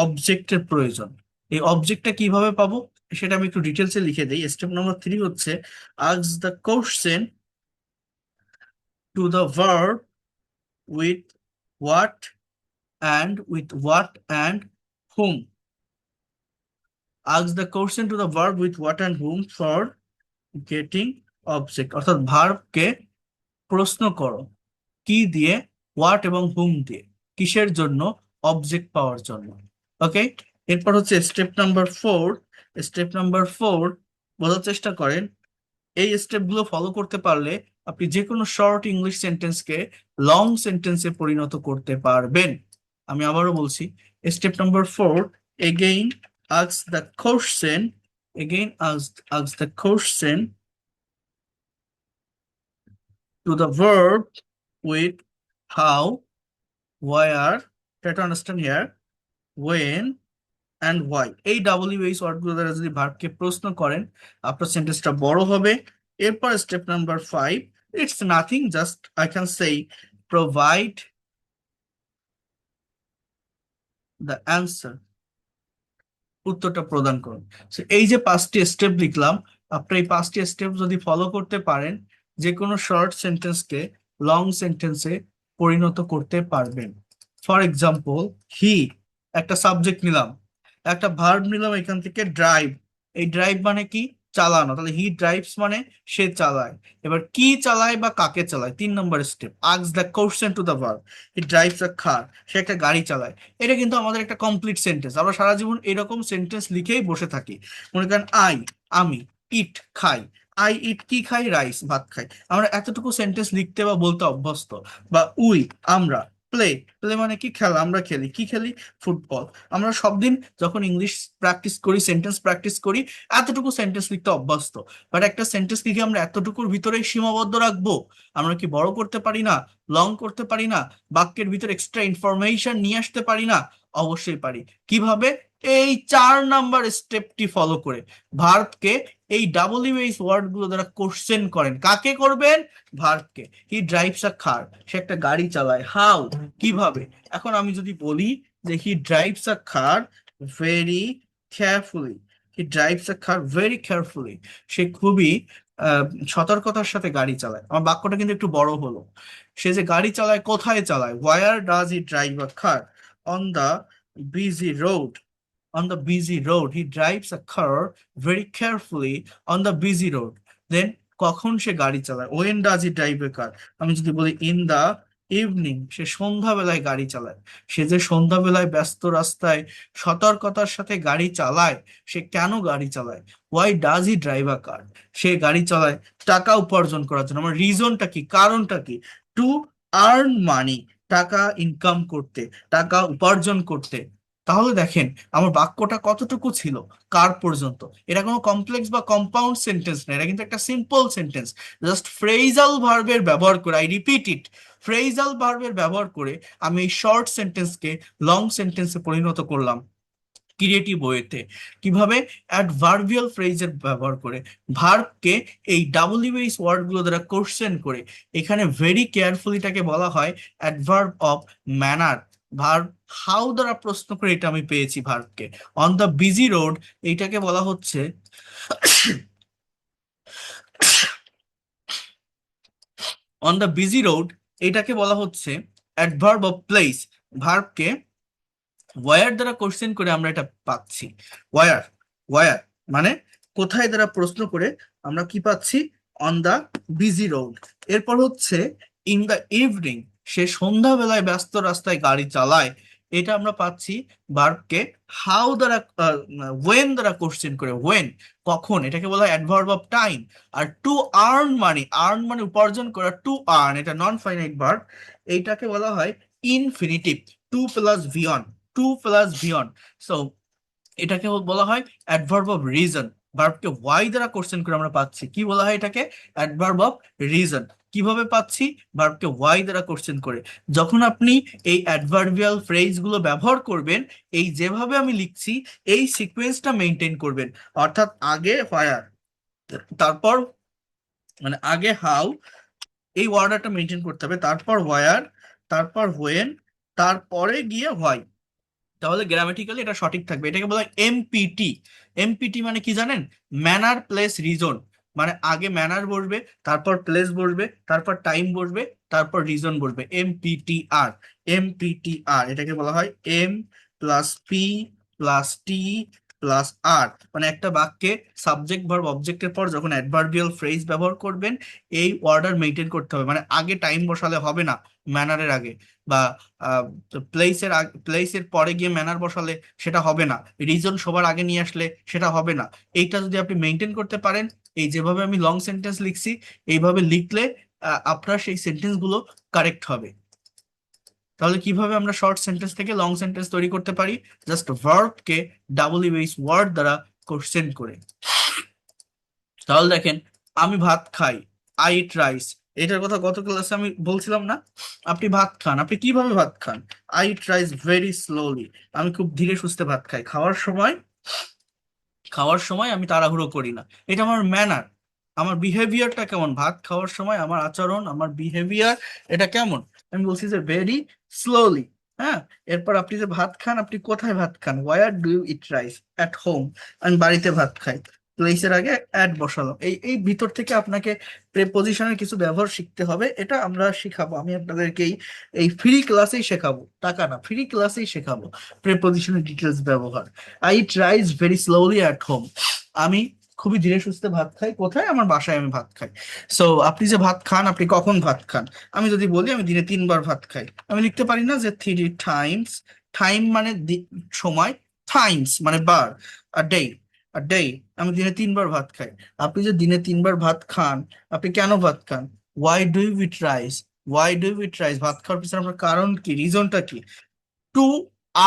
অবজেক্টের প্রয়োজন। এই অবজেক্টটা কিভাবে পাবো? সেটা আমি একটু ডিটেলসে লিখে দিই। স্টেপ নাম্বার 3 হচ্ছে ask the question to the verb with what and whom. Ask the question to the verb with what and whom for getting object, অর্থাৎ ভার্বকে প্রশ্ন করো কি দিয়ে, হোয়াট এবং হুম দিয়ে, কিসের জন্য, অবজেক্ট পাওয়ার জন্য। ওকে, এরপর হচ্ছে স্টেপ নাম্বার 4। বোঝার চেষ্টা করেন, এই স্টেপগুলো ফলো করতে পারলে আপনি যে কোনো শর্ট ইংলিশ সেন্টেন্সকে লং সেন্টেন্সে পরিণত করতে পারবেন। আমি আবারও বলছি, step number 4, again ask the question, ask the question to the verb with how, where, try to understand here, when and why। এই WH ওয়ার্ডগুলো দ্বারা যদি ভার্বকে প্রশ্ন করেন আপনার সেন্টেন্সটা বড় হবে। এরপর step number 5, it's nothing, just I can say provide the answer, উত্তরটা প্রদান করুন। So, এই যে 5টি স্টেপ লিখলাম, আপনি এই 5টি স্টেপ যদি ফলো করতে পারেন যে কোনো শর্ট সেন্টেন্সকে লং সেন্টেন্সে পরিণত করতে পারবেন। ফর এক্সাম্পল, হি, একটা সাবজেক্ট নিলাম, একটা ভার্ব নিলাম এখান থেকে ড্রাইভ। এই ড্রাইভ মানে কি, চালানো, তাহলে হি ড্রাইভস মানে সে চালায়। এবার কি চালায় বা কাকে চালায়, 3 number step, ask the question to the verb, he drives a car, সে একটা গাড়ি চালায়। এটা কিন্তু আমাদের একটা কমপ্লিট সেন্টেন্স, আমরা সারা জীবন এরকম সেন্টেন্স লিখেই বসে থাকি। মনে করেন আমি, ইট খাই, আই ইট কি খাই, রাইস ভাত খাই। আমরা এতটুকু সেন্টেন্স লিখতে বা বলতে অভ্যস্ত। বা আমরা, প্লে, প্লে মানে কি, খেলা, আমরা খেলি, কি খেলি, ফুটবল। আমরা সব দিন যখন ইংলিশ প্র্যাকটিস করি, সেন্টেন্স প্র্যাকটিস করি, এতটুকু সেন্টেন্স লিখতে অভ্যস্ত। বাট একটা সেন্টেন্স লিখে আমরা এতটুকুর ভিতরেই সীমাবদ্ধ রাখবো? আমরা কি বড় করতে পারি না, লং করতে পারি না, বাক্যের ভিতর এক্সট্রা ইনফরমেশন নিয়ে আসতে পারি না? অবশ্যই পারি। কিভাবে? এই 4 নাম্বার স্টেপটি ফলো করে ভার্বকে এই WH ওয়ার্ড গুলো দ্বারা কোশ্চেন করেন। কাকে করবেন? ভার্বকে। হি ড্রাইভস আ কার, সে একটা গাড়ি চালায়। হাউ, কিভাবে? এখন আমি যদি বলি যে he drives a car very carefully, he drives a car very carefully, সে খুবই সতর্কতার সাথে গাড়ি চালায়, আমার বাক্যটা কিন্তু একটু বড় হলো। সে যে গাড়ি চালায়, কোথায় চালায়? Where does he drive a car? On the busy road, on the busy road, he drives a car very carefully on the busy road। Then কখন সে গাড়ি চালায়? when does he drive a car? আমি যদি বলি in the evening, সে সন্ধ্যাবেলায় গাড়ি চালায়। সে যে সন্ধ্যাবেলায় ব্যস্ত রাস্তায় সতর্কতার সাথে গাড়ি চালায়, সে কেন গাড়ি চালায়? why does he drive a car? সে গাড়ি চালায় টাকা উপার্জন করার জন্য। আমার রিজনটা কি, কারণটা কি? টু আর্ন মানি, টাকা ইনকাম করতে, টাকা উপার্জন করতে। তাহলে দেখেন আমার বাক্যটা কতটুকু ছিল, কার পর্যন্ত। এটা কোনো কমপ্লেক্স বা কম্পাউন্ড সেন্টেন্স না, এটা কিন্তু একটা সিম্পল সেন্টেন্স। জাস্ট ফ্রেজাল ভার্বের ব্যবহার করে, আই রিপিট ইট, ফ্রেজাল ভার্বের ব্যবহার করে আমি এই শর্ট সেন্টেন্সকে লং সেন্টেন্সে পরিণত করলাম ক্রিয়েটিভ ওয়েতে। কিভাবে? অ্যাডভার্বিয়াল ফ্রেজের ব্যবহার করে, ভার্বকে এই WH ওয়ার্ডগুলো দ্বারা কোশ্চেন করে। এখানে ভেরি কেয়ারফুলিটাকে বলা হয় adverb of manner. Verb how দ্বারা প্রশ্ন করে এটা আমি পেয়েছি ভার্বকে। অন দ্য বিজি রোড, এইটাকে বলা হচ্ছে অন দ্য বিজি রোড, এটাকে বলা হচ্ছে অ্যাডভার্ব অফ প্লেস। ভার্বকে ওয়ার দ্বারা কোশ্চেন করে আমরা এটা পাচ্ছি। ওয়ার, ওয়ার মানে কোথায় দ্বারা প্রশ্ন করে আমরা কি পাচ্ছি? On the busy road. এরপর হচ্ছে ইন দা ইভিনিং, সে সন্ধ্যাবেলায় ব্যস্ত রাস্তায় গাড়ি চালায়। এটা আমরা পাচ্ছি ভার্বকে হাউ দ্বারা ওয়েন দ্বারা কোশ্চেন করে। ওয়েন, কখন, এটাকে বলা হয় অ্যাডভার্ব অফ টাইম। আর টু আর্ন মানি, আর্ন মানে উপার্জন করা, টু আর্ন এটা নন ফাইনাইট ভার্ব, এইটাকে বলা হয় infinitive, two plus ভিয়ন, two plus বিয়ন। So এটাকে বলা হয় অ্যাডভার্ব অফ রিজন। ভার্বকে ওয়াই দ্বারা কোশ্চেন করে আমরা পাচ্ছি, কি বলা হয় এটাকে? Adverb of reason. কিভাবে পাচ্ছি? ভার্বকে ওয়াই দ্বারা কোশ্চেন করে। যখন আপনি এই অ্যাডভার্বিয়াল ফ্রেজ গুলো ব্যবহার করবেন, এই যেভাবে আমি লিখছি এই সিকোয়েন্সটা মেনটেন করবেন। অর্থাৎ আগে হোয়ার, তারপর মানে আগে হাউ, এই অর্ডারটা মেনটেন করতে হবে, তারপর হোয়ার, তারপর হোয়েন, তারপরে গিয়ে হোয়াই। তাহলে গ্রামাটিক্যালি এটা সঠিক থাকবে। এটাকে বলা হয় এমপিটি। এমপিটি মানে কি জানেন? Manner place reason. মানে আগে ম্যানার বসবে, তারপর প্লেস বসবে, তারপর টাইম বসবে, তারপর রিজন বসবে। এমপিটিআর, এমপিটিআর এটাকে বলা হয় এম প্লাস পি প্লাস টি প্লাস আর। মানে একটা বাক্যে সাবজেক্ট ভার্ব অবজেক্টের পর যখন অ্যাডভার্বিয়াল ফ্রেজ ব্যবহার করবেন, এই অর্ডার মেনটেন করতে হবে। মানে আগে টাইম বসালে হবে না ম্যানারের আগে, বা প্লেসের প্লেসের পরে গিয়ে ম্যানার বসালে সেটা হবে না, রিজন সবার আগে নিয়ে আসলে সেটা হবে না। এইটা যদি আপনি মেনটেন করতে পারেন, এই যেভাবে আমি লং সেন্টেন্স লিখছি এইভাবে লিখলে আপনার সেই সেন্টেন্স গুলো কারেক্ট হবে। তাহলে কিভাবে আমরা শর্ট সেন্টেন্স থেকে লং সেন্টেন্স তৈরি করতে পারি? জাস্ট ভার্বকে ডাবল বেস ওয়ার্ড দ্বারা কোশ্চেন করে। তাহলে দেখেন, আমি ভাত খাই, আই ইট রাইস। এটার কথা গত ক্লাসে আমি বলছিলাম না? আপনি ভাত খান, আপনি কিভাবে ভাত খান? I eat rice very slowly. আমি খুব ধীরে সুস্থে ভাত খাই। খাওয়ার সময় আমি তাড়াহুড়ো করি না। এটা আমার ম্যানার, আমার বিহেভিয়ারটা কেমন ভাত খাওয়ার সময়, আমার আচরণ, আমার বিহেভিয়ার এটা কেমন? আমি বলছি যে ভেরি স্লোলি। হ্যাঁ, এরপর আপনি যে ভাত খান, আপনি কোথায় ভাত খান? Where do you eat rice? At home. আমি বাড়িতে ভাত খাই। প্লেসের আগে অ্যাট বসালাম। এই এই ভিতর থেকে আপনাকে প্রেপোজিশনের কিছু ব্যবহার শিখতে হবে। এটা আমরা শিখাবো, আমি আপনাদেরকে এই ফ্রি ক্লাসেই শেখাবো, টাকা না, ফ্রি ক্লাসেই শেখাবো প্রেপোজিশনের ডিটেলস ব্যবহার। I eat rice very slowly at home. আমি খুবই ধীরে সুস্থে ভাত খাই। কোথায়? আমার বাসায় আমি ভাত খাই। সো আপনি যে ভাত খান, আপনি কখন ভাত খান? আমি যদি বলি আমি দিনে 3 বার ভাত খাই, আমি লিখতে পারি না যে 3 টাইমস? টাইম মানে সময়, টাইমস মানে বার, আর ডে, আর ডে। আমি দিনে 3 বার ভাত খাই। আপনি যে দিনে 3 বার ভাত খান, আপনি কেন ভাত খান? Why do you eat rice? Why do you eat rice? ভাত খাওয়ার পিছনে আপনার কারণ কি, রিজনটা কি? To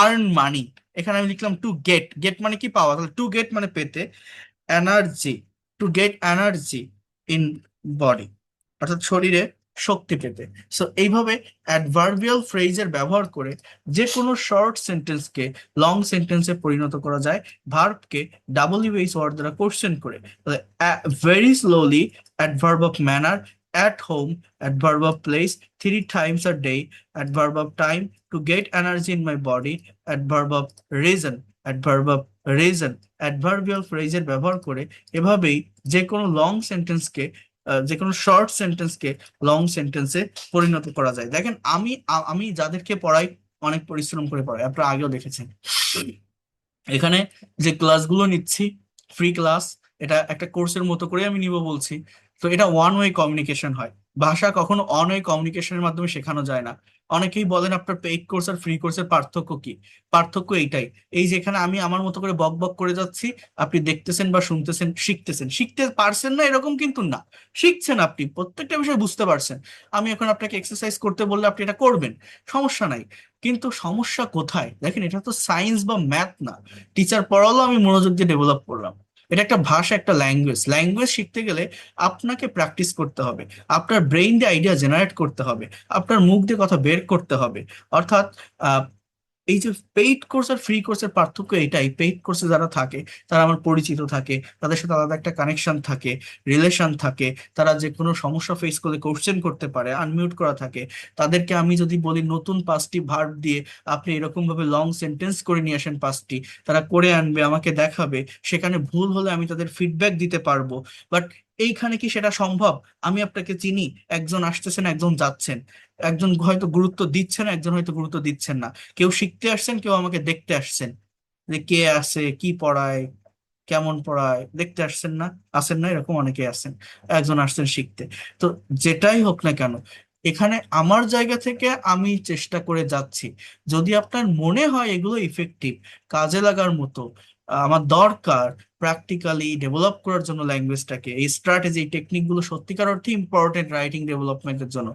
earn money. এখানে আমি লিখলাম টু গেট। গেট মানে কি? পাওয়া। তাহলে টু গেট মানে পেতে, energy, to get energy in body, অর্থাৎ শরীরে শক্তি পেতে। সো এইভাবে অ্যাডভার্বিয়াল ফ্রেজের ব্যবহার করে যে কোনো শর্ট সেন্টেন্সকে লং সেন্টেন্সে পরিণত করা যায় ভার্বকে ডাবল বেস ওয়ার্ড দ্বারা কোশ্চেন করে। Very slowly, adverb of manner, at home, adverb of place, 3 times a day, adverb of time, to get energy in my body, adverb of reason, adverb of reason। Adverbial ফ্রেজের ব্যবহার করে এভাবেই যে কোনো long সেন্টেন্সকে, যে কোনো short সেন্টেন্সকে long সেন্টেন্সে পরিণত করা যায়। দেখেন, আমি যাদেরকে পড়াই অনেক পরিশ্রম করে পড়াই, আপনারা আগেও দেখেছেন। এখানে যে ক্লাসগুলো নিচ্ছি, ফ্রি ক্লাস, এটা একটা কোর্সের মতো করে আমি নিব বলছি। তো এটা ওয়ান ওয়ে কমিউনিকেশন হয়। ভাষা কখনো অন ওয়ে কমিউনিকেশনের মাধ্যমে শেখানো যায় না। অনেকেই বলেন আপনার পেইড কোর্স আর ফ্রি কোর্সের পার্থক্য কি? পার্থক্য এইটাই, এই যেখানে আমি আমার মতো করে বক বক করে যাচ্ছি, আপনি দেখতেছেন বা শুনতেছেন, শিখতেছেন। শিখতে পারছেন না এরকম কিন্তু না, শিখছেন, আপনি প্রত্যেকটা বিষয় বুঝতে পারছেন। আমি এখন আপনাকে এক্সারসাইজ করতে বললে আপনি এটা করবেন, সমস্যা নাই। কিন্তু সমস্যা কোথায় দেখেন, এটা তো সায়েন্স বা ম্যাথ না। টিচার পড়ালো, আমি মনোযোগ দিয়ে ডেভেলপ করলাম। এটা একটা ভাষা, একটা ল্যাঙ্গুয়েজ। ল্যাঙ্গুয়েজ শিখতে গেলে আপনাকে প্র্যাকটিস করতে হবে, আপনার ব্রেইন দিয়ে আইডিয়া জেনারেট করতে হবে, আপনার মুখ দিয়ে কথা বের করতে হবে। অর্থাৎ আহ, এই যে পেইড কোর্স আর ফ্রি কোর্সের পার্থক্য এটাই, পেইড কোর্সে যারা থাকে তারা আমার পরিচিত থাকে, তাদের সাথে আলাদা একটা কানেকশন থাকে, রিলেশন থাকে। তারা যে কোনো সমস্যা ফেস করলে কোশ্চেন করতে পারে, আনমিউট করা থাকে। তাদেরকে আমি যদি বলি নতুন 5টি ভার্ব দিয়ে আপনি এরকম ভাবে লং সেন্টেন্স করে নিয়ে আসেন 5টি, তারা করে আনবে, আমাকে দেখাবে। সেখানে ভুল হলে আমি তাদের ফিডব্যাক দিতে পারবো। বাট এইখানে কি সেটা সম্ভব? আমি আপনাকে চিনি, একজন আসতেছেন, একজন যাচ্ছেন, একজন হয়তো গুরুত্ব দিচ্ছেন, একজন হয়তো গুরুত্ব দিচ্ছেন না। কেউ শিখতে আসছেন, কেউ আমাকে দেখতে আসছেন, যে কে আছে, কি পড়ায়, কেমন পড়ায়, দেখতে আসছেন না? আসেন না? এরকম অনেকে আছেন। একজন আসছেন শিখতে। তো যেটাই হোক না কেন, এখানে আমার জায়গা থেকে আমি চেষ্টা করে যাচ্ছি। যদি আপনার মনে হয় এগুলো ইফেক্টিভ, কাজে লাগার মতো, আমার দরকার প্র্যাকটিক্যালি ডেভেলপ করার জন্য ল্যাঙ্গুয়েজটাকে, এই স্ট্র্যাটেজি টেকনিক গুলো সত্যিকার অর্থে ইম্পর্টেন্ট রাইটিং ডেভেলপমেন্টের জন্য,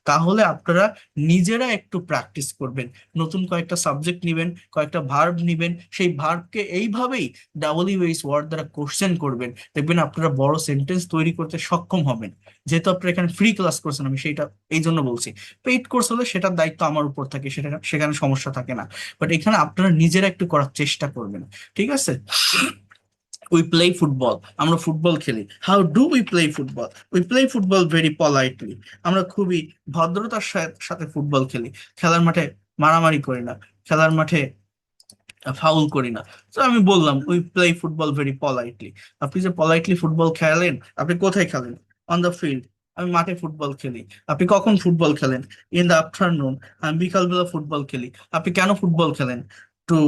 তাহলে আপনারা নিজেরা একটু প্র্যাকটিস করবেন। নতুন কয়েকটা সাবজেক্ট নিবেন, কয়েকটা ভার্ব নিবেন, সেই ভার্বকে এইভাবেই ডাবল বেস ওয়ার্ড দ্বারা কোশ্চেন করবেন। দেখবেন আপনারা বড় সেন্টেন্স তৈরি করতে সক্ষম হবেন। যেহেতু আপনারা এখানে ফ্রি ক্লাস করছেন, আমি সেইটা এই জন্য বলছি। পেইড কোর্স হলে সেটার দায়িত্ব আমার উপর থাকে, সেটা সেখানে সমস্যা থাকে না। বাট এখানে আপনারা নিজেরা একটু করার চেষ্টা করবেন, ঠিক আছে? উই প্লে ফুটবল, আমরা ফুটবল খেলি। How do we play football? We play football very politely. আমরা খুবই ভদ্রতার সাথে ফুটবল খেলি। খেলার মাঠে মারামারি করি না, খেলার মাঠে ফাউল করি না। তো আমি বললাম we play football very politely. আপনি যে পলাইটলি ফুটবল খেলেন, আপনি কোথায় খেলেন? On the field. আমি মাঠে ফুটবল খেলি। আপনি কখন ফুটবল খেলেন? In the afternoon. আমি বিকালবেলা ফুটবল খেলি। আপনি কেন ফুটবল খেলেন? To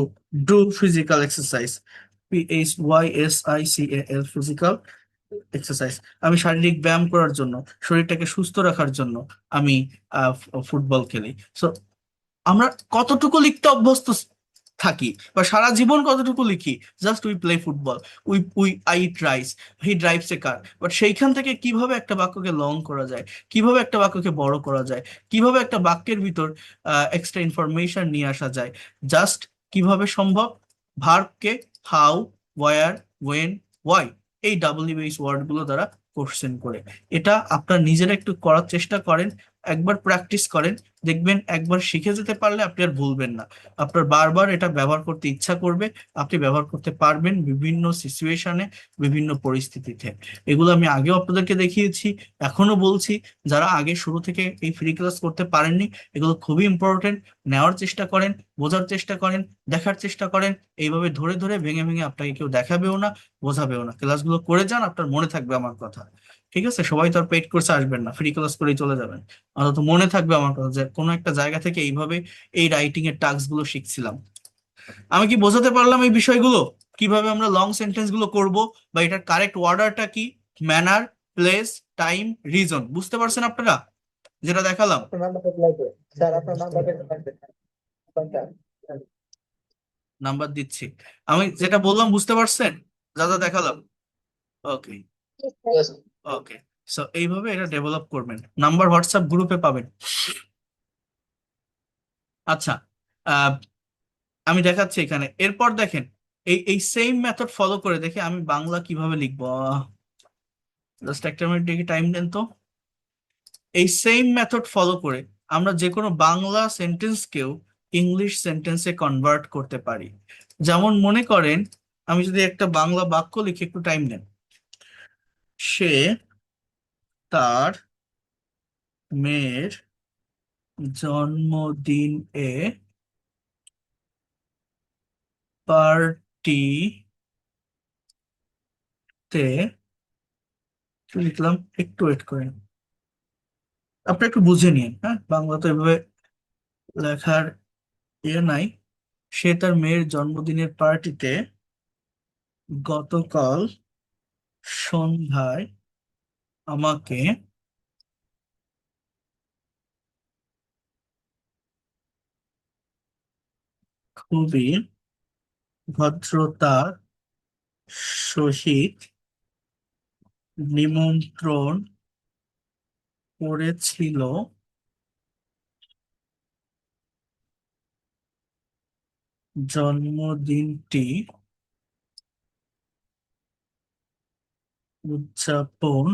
do physical exercise. PHYSICAL, physical exercise. আমি শারীরিক ব্যায়াম করার জন্য, শরীরটাকে সুস্থ রাখার জন্য আমি ফুটবল খেলি। সো আমরা কতটুকু লিখতে অভ্যস্ত থাকি, বা সারা জীবন কতটুকু লিখি, just we play football, we we I eat rice, he drives A car. But সেইখান থেকে কিভাবে একটা বাক্যকে লং করা যায়, কিভাবে একটা বাক্যকে বড় করা যায়, কিভাবে একটা বাক্যের ভিতর এক্সট্রা ইনফরমেশন নিয়ে আসা যায়, জাস্ট কিভাবে সম্ভব? ভার্বকে হাউ, ওয়ার, ওয়েন, ওয়াই, এই WH ওয়ার্ড গুলো দ্বারা কোশ্চেন করে। এটা আপনার নিজেরা একটু করার চেষ্টা করেন, একবার প্র্যাকটিস করেন, দেখবেন একবার শিখে যেতে পারলে আপনি আর ভুলবেন না। আপনার বারবার এটা ব্যবহার করতে ইচ্ছা করবে, আপনি ব্যবহার করতে পারবেন বিভিন্ন সিচুয়েশনে, বিভিন্ন পরিস্থিতিতে। এগুলো আমি আগেও আপনাদেরকে দেখিয়েছি, এখনো বলছি। যারা আগে শুরু থেকে এই ফ্রি ক্লাস করতে পারেননি, এগুলো খুবই ইম্পর্টেন্ট। নেওয়ার চেষ্টা করেন, বোঝার চেষ্টা করেন, দেখার চেষ্টা করেন। এইভাবে ধরে ধরে ভেঙে ভেঙে আপনাকে কেউ দেখাবেও না, বোঝাবেও না। ক্লাসগুলো করে যান, আপনার মনে থাকবে আমার কথা। ঠিক আছে? সবাই তো আর পেইড কোর্সে আসবেন না, ফ্রি ক্লাস করেই চলে যাবেন। অন্তত মনে থাকবে আমার কথা, যে কোনো একটা জায়গা থেকে এইভাবে এই রাইটিং এর টাস্ক গুলো শিখছিলাম। আমি কি বোঝাতে পারলাম এই বিষয়গুলো? কিভাবে আমরা লং সেন্টেন্স গুলো করব, বা এটার কারেক্ট অর্ডারটা কি? Manner, place, time, reason. বুঝতে পারছেন আপনারা যেটা দেখালাম? আপনার নাম্বার লাগবে স্যার, আপনার নাম্বার লাগবে কোনটা? নাম্বার দিচ্ছি। আমি যেটা বললাম বুঝতে পারছেন, যা যা দেখালাম? ওকে। Yes. ওকে। সো এইভাবে এটা ডেভেলপ করবেন, নাম্বার হোয়াটসঅ্যাপ গ্রুপে পাবেন। আচ্ছা, আহ আমি দেখাচ্ছি এখানে। এরপর দেখেন, এই এই সেম মেথড ফলো করে দেখে আমি বাংলা কিভাবে লিখবো। জাস্ট একটা মিনিট দেখি, টাইম দেন তো। এই সেম মেথড ফলো করে আমরা যে কোনো বাংলা সেন্টেন্সকেও ইংলিশ সেন্টেন্সে কনভার্ট করতে পারি। যেমন মনে করেন, আমি যদি একটা বাংলা বাক্য লিখি, একটু টাইম দেন। সে তার মেয়ের জন্মদিনে পার্টিতে, কি লিখলাম একটু ওয়েট করেন, আপনি একটু বুঝে নিন। হ্যাঁ, বাংলা তো এভাবে লেখার ইয়ে নাই। সে তার মেয়ের জন্মদিনের পার্টিতে গতকাল সন্ধ্যায় আমাকে খুবই ভদ্রতার সহিত নিমন্ত্রণ করেছিল। জন্মদিনটি উদযাপন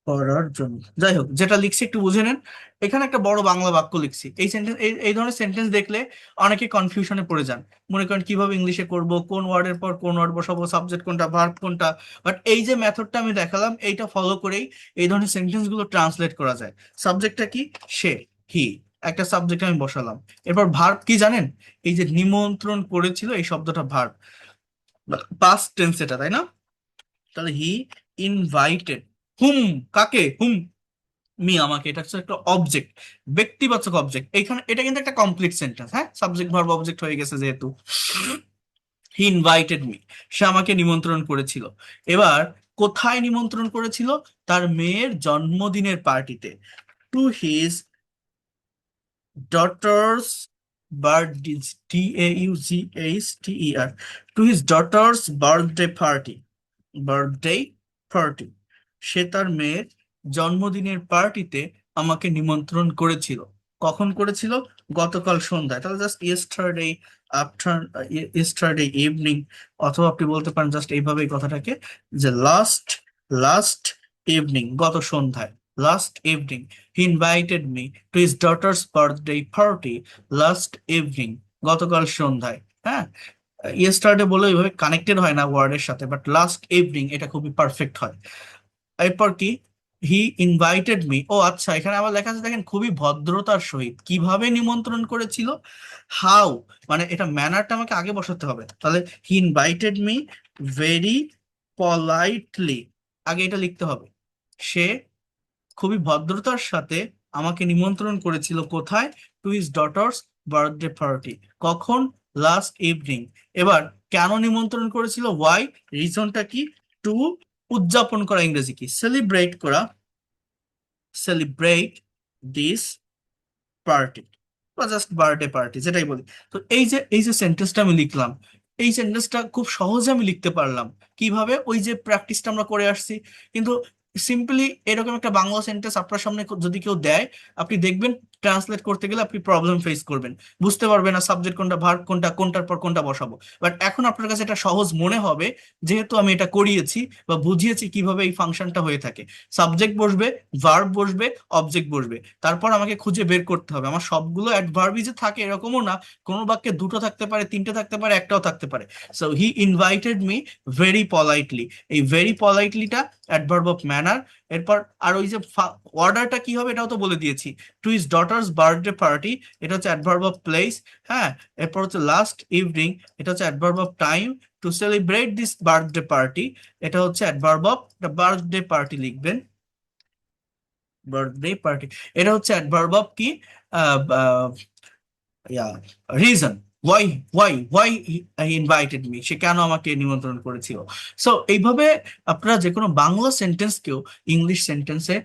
করার জন্য। যাই হোক, যেটা লিখছি একটু বুঝে নেন। এখানে একটা বড় বাংলা বাক্য লিখছি। এই সেন্টেন্স, এই ধরনের সেন্টেন্স দেখলে অনেকে কনফিউশনে পড়ে যান, মনে করেন কিভাবে ইংলিশে করব, কোন ওয়ার্ডের পর কোন ওয়ার্ড বসাবো, সাবজেক্ট কোনটা, ভার্ব কোনটা। বাট এই যে মেথডটা আমি দেখালাম, এইটা ফলো করেই এই ধরনের সেন্টেন্স গুলো ট্রান্সলেট করা যায়। সাবজেক্টটা কি? সে, হি। একটা সাবজেক্ট আমি বসালাম। এরপর ভার্ব কি জানেন? এই যে নিমন্ত্রণ করেছিল, এই শব্দটা ভার্ব, পাস্ট টেন্স এটা, তাই না? তাহলে হি ইনভাইটেড হুম, কাকে? হুম, মি, আমাকে। এটা হচ্ছে একটা অবজেক্ট, ব্যক্তিবাচক অবজেক্ট। এখানে এটা কিন্তু একটা কমপ্লিট সেন্টেন্স। হ্যাঁ, সাবজেক্ট ভার্ব অবজেক্ট হয়ে গেছে যেহেতু। হি ইনভাইটেড মি, সে আমাকে নিমন্ত্রণ করেছিল। এবার কোথায় নিমন্ত্রণ করেছিল? তার মেয়ের জন্মদিনের পার্টিতে। To his daughter's birthday, DAUGHTER, to his daughter's birthday party, birthday party. সে তার মেয়ের জন্মদিনের পার্টিতে আমাকে নিমন্ত্রণ করেছিল। কখন করেছিল? গতকাল সন্ধ্যায়। তাহলে just yesterday, after, yesterday evening. অথবা আপনি বলতে পারেন জাস্ট এইভাবে এই কথাটাকে, যে লাস্ট, লাস্ট ইভিনিং, গত সন্ধ্যায়, last evening. He invited me to his daughter's birthday party last evening, গতকাল সন্ধ্যায়। হ্যাঁ, ইয়েস্টারডে বলে ওইভাবে কানেক্টেড হয় না ওয়ার্ডের সাথে, বাট লাস্ট ইভিনিং এটা খুবই পারফেক্ট হয়। এরপর কি? হি ইনভাইটেড মি, ও আচ্ছা, এখানে আবার লেখা আছে দেখেন, খুবই ভদ্রতার সহিত। কিভাবে নিমন্ত্রণ করেছিল, হাউ, মানে এটা ম্যানারটা আমাকে আগে বসাতে হবে। তাহলে he invited me very politely, আগে এটা লিখতে হবে। সে খুবই ভদ্রতার সাথে আমাকে নিমন্ত্রণ করেছিল, কোথায়, two his daughter's birthday party, কখন, লাস্ট ইভিনিং। এবার কেন নিমন্ত্রণ করেছিল, ওয়াই, রিজনটা কি, টু, উদযাপন করা, ইংরেজি কি, সেলিব্রেট করা, সেলিব্রেট দিস পার্টি, বা জাস্ট বার্থডে পার্টি যেটাই বলি। তো এই যে সেন্টেন্সটা আমি লিখলাম, এই সেন্টেন্সটা খুব সহজে আমি লিখতে পারলাম। কিভাবে, ওই যে প্র্যাকটিসটা আমরা করে আসছি। কিন্তু সিম্পলি এরকম একটা বাংলা সেন্টেন্স আপনার সামনে যদি কেউ দেয়, আপনি দেখবেন ট্রান্সলেট করতে গেলে আপনি প্রবলেম ফেস করবেন, বুঝতে পারবেন না সাবজেক্ট কোনটা, ভার্ব কোনটা, কোনটার পর কোনটা বসাবো। বাট এখন আপনার কাছে এটা সহজ মনে হবে, যেহেতু আমি এটা করিয়েছি বা বুঝিয়েছি কিভাবে এই ফাংশনটা হয়ে থাকে। সাবজেক্ট বসবে, ভার্ব বসবে, অবজেক্ট বসবে, তারপর আমাকে খুঁজে বের করতে হবে। আমার সবগুলো অ্যাডভার্বই যে থাকে এরকমও না, কোনো বাক্যে দুটো থাকতে পারে, তিনটে থাকতে পারে, একটাও থাকতে পারে। So he invited me very politely, এই ভেরি পলাইটলিটা অ্যাডভার্ব অফ ম্যানার। এরপর আর ওই যে অর্ডারটা কি হবে এটাও তো বলে দিয়েছি, two his daughter's birthday party, এটা হচ্ছে অ্যাডভার্ব অফ প্লেস। হ্যাঁ, এরপর হচ্ছে লাস্ট ইভিনিং, এটা হচ্ছে adverb of time. To celebrate this birthday party, এটা হচ্ছে অ্যাডভার্ব অফ বার্থডে পার্টি লিখবেন, বার্থডে পার্টি। এটা হচ্ছে অ্যাডভার্ব অফ কি, রিজন, ওয়াই ইনভাইটেড মি, সে কেন আমাকে নিমন্ত্রণ করেছিল। সো এইভাবে আপনারা যে কোনো বাংলা সেন্টেন্সকেও ইংলিশ সেন্টেন্সে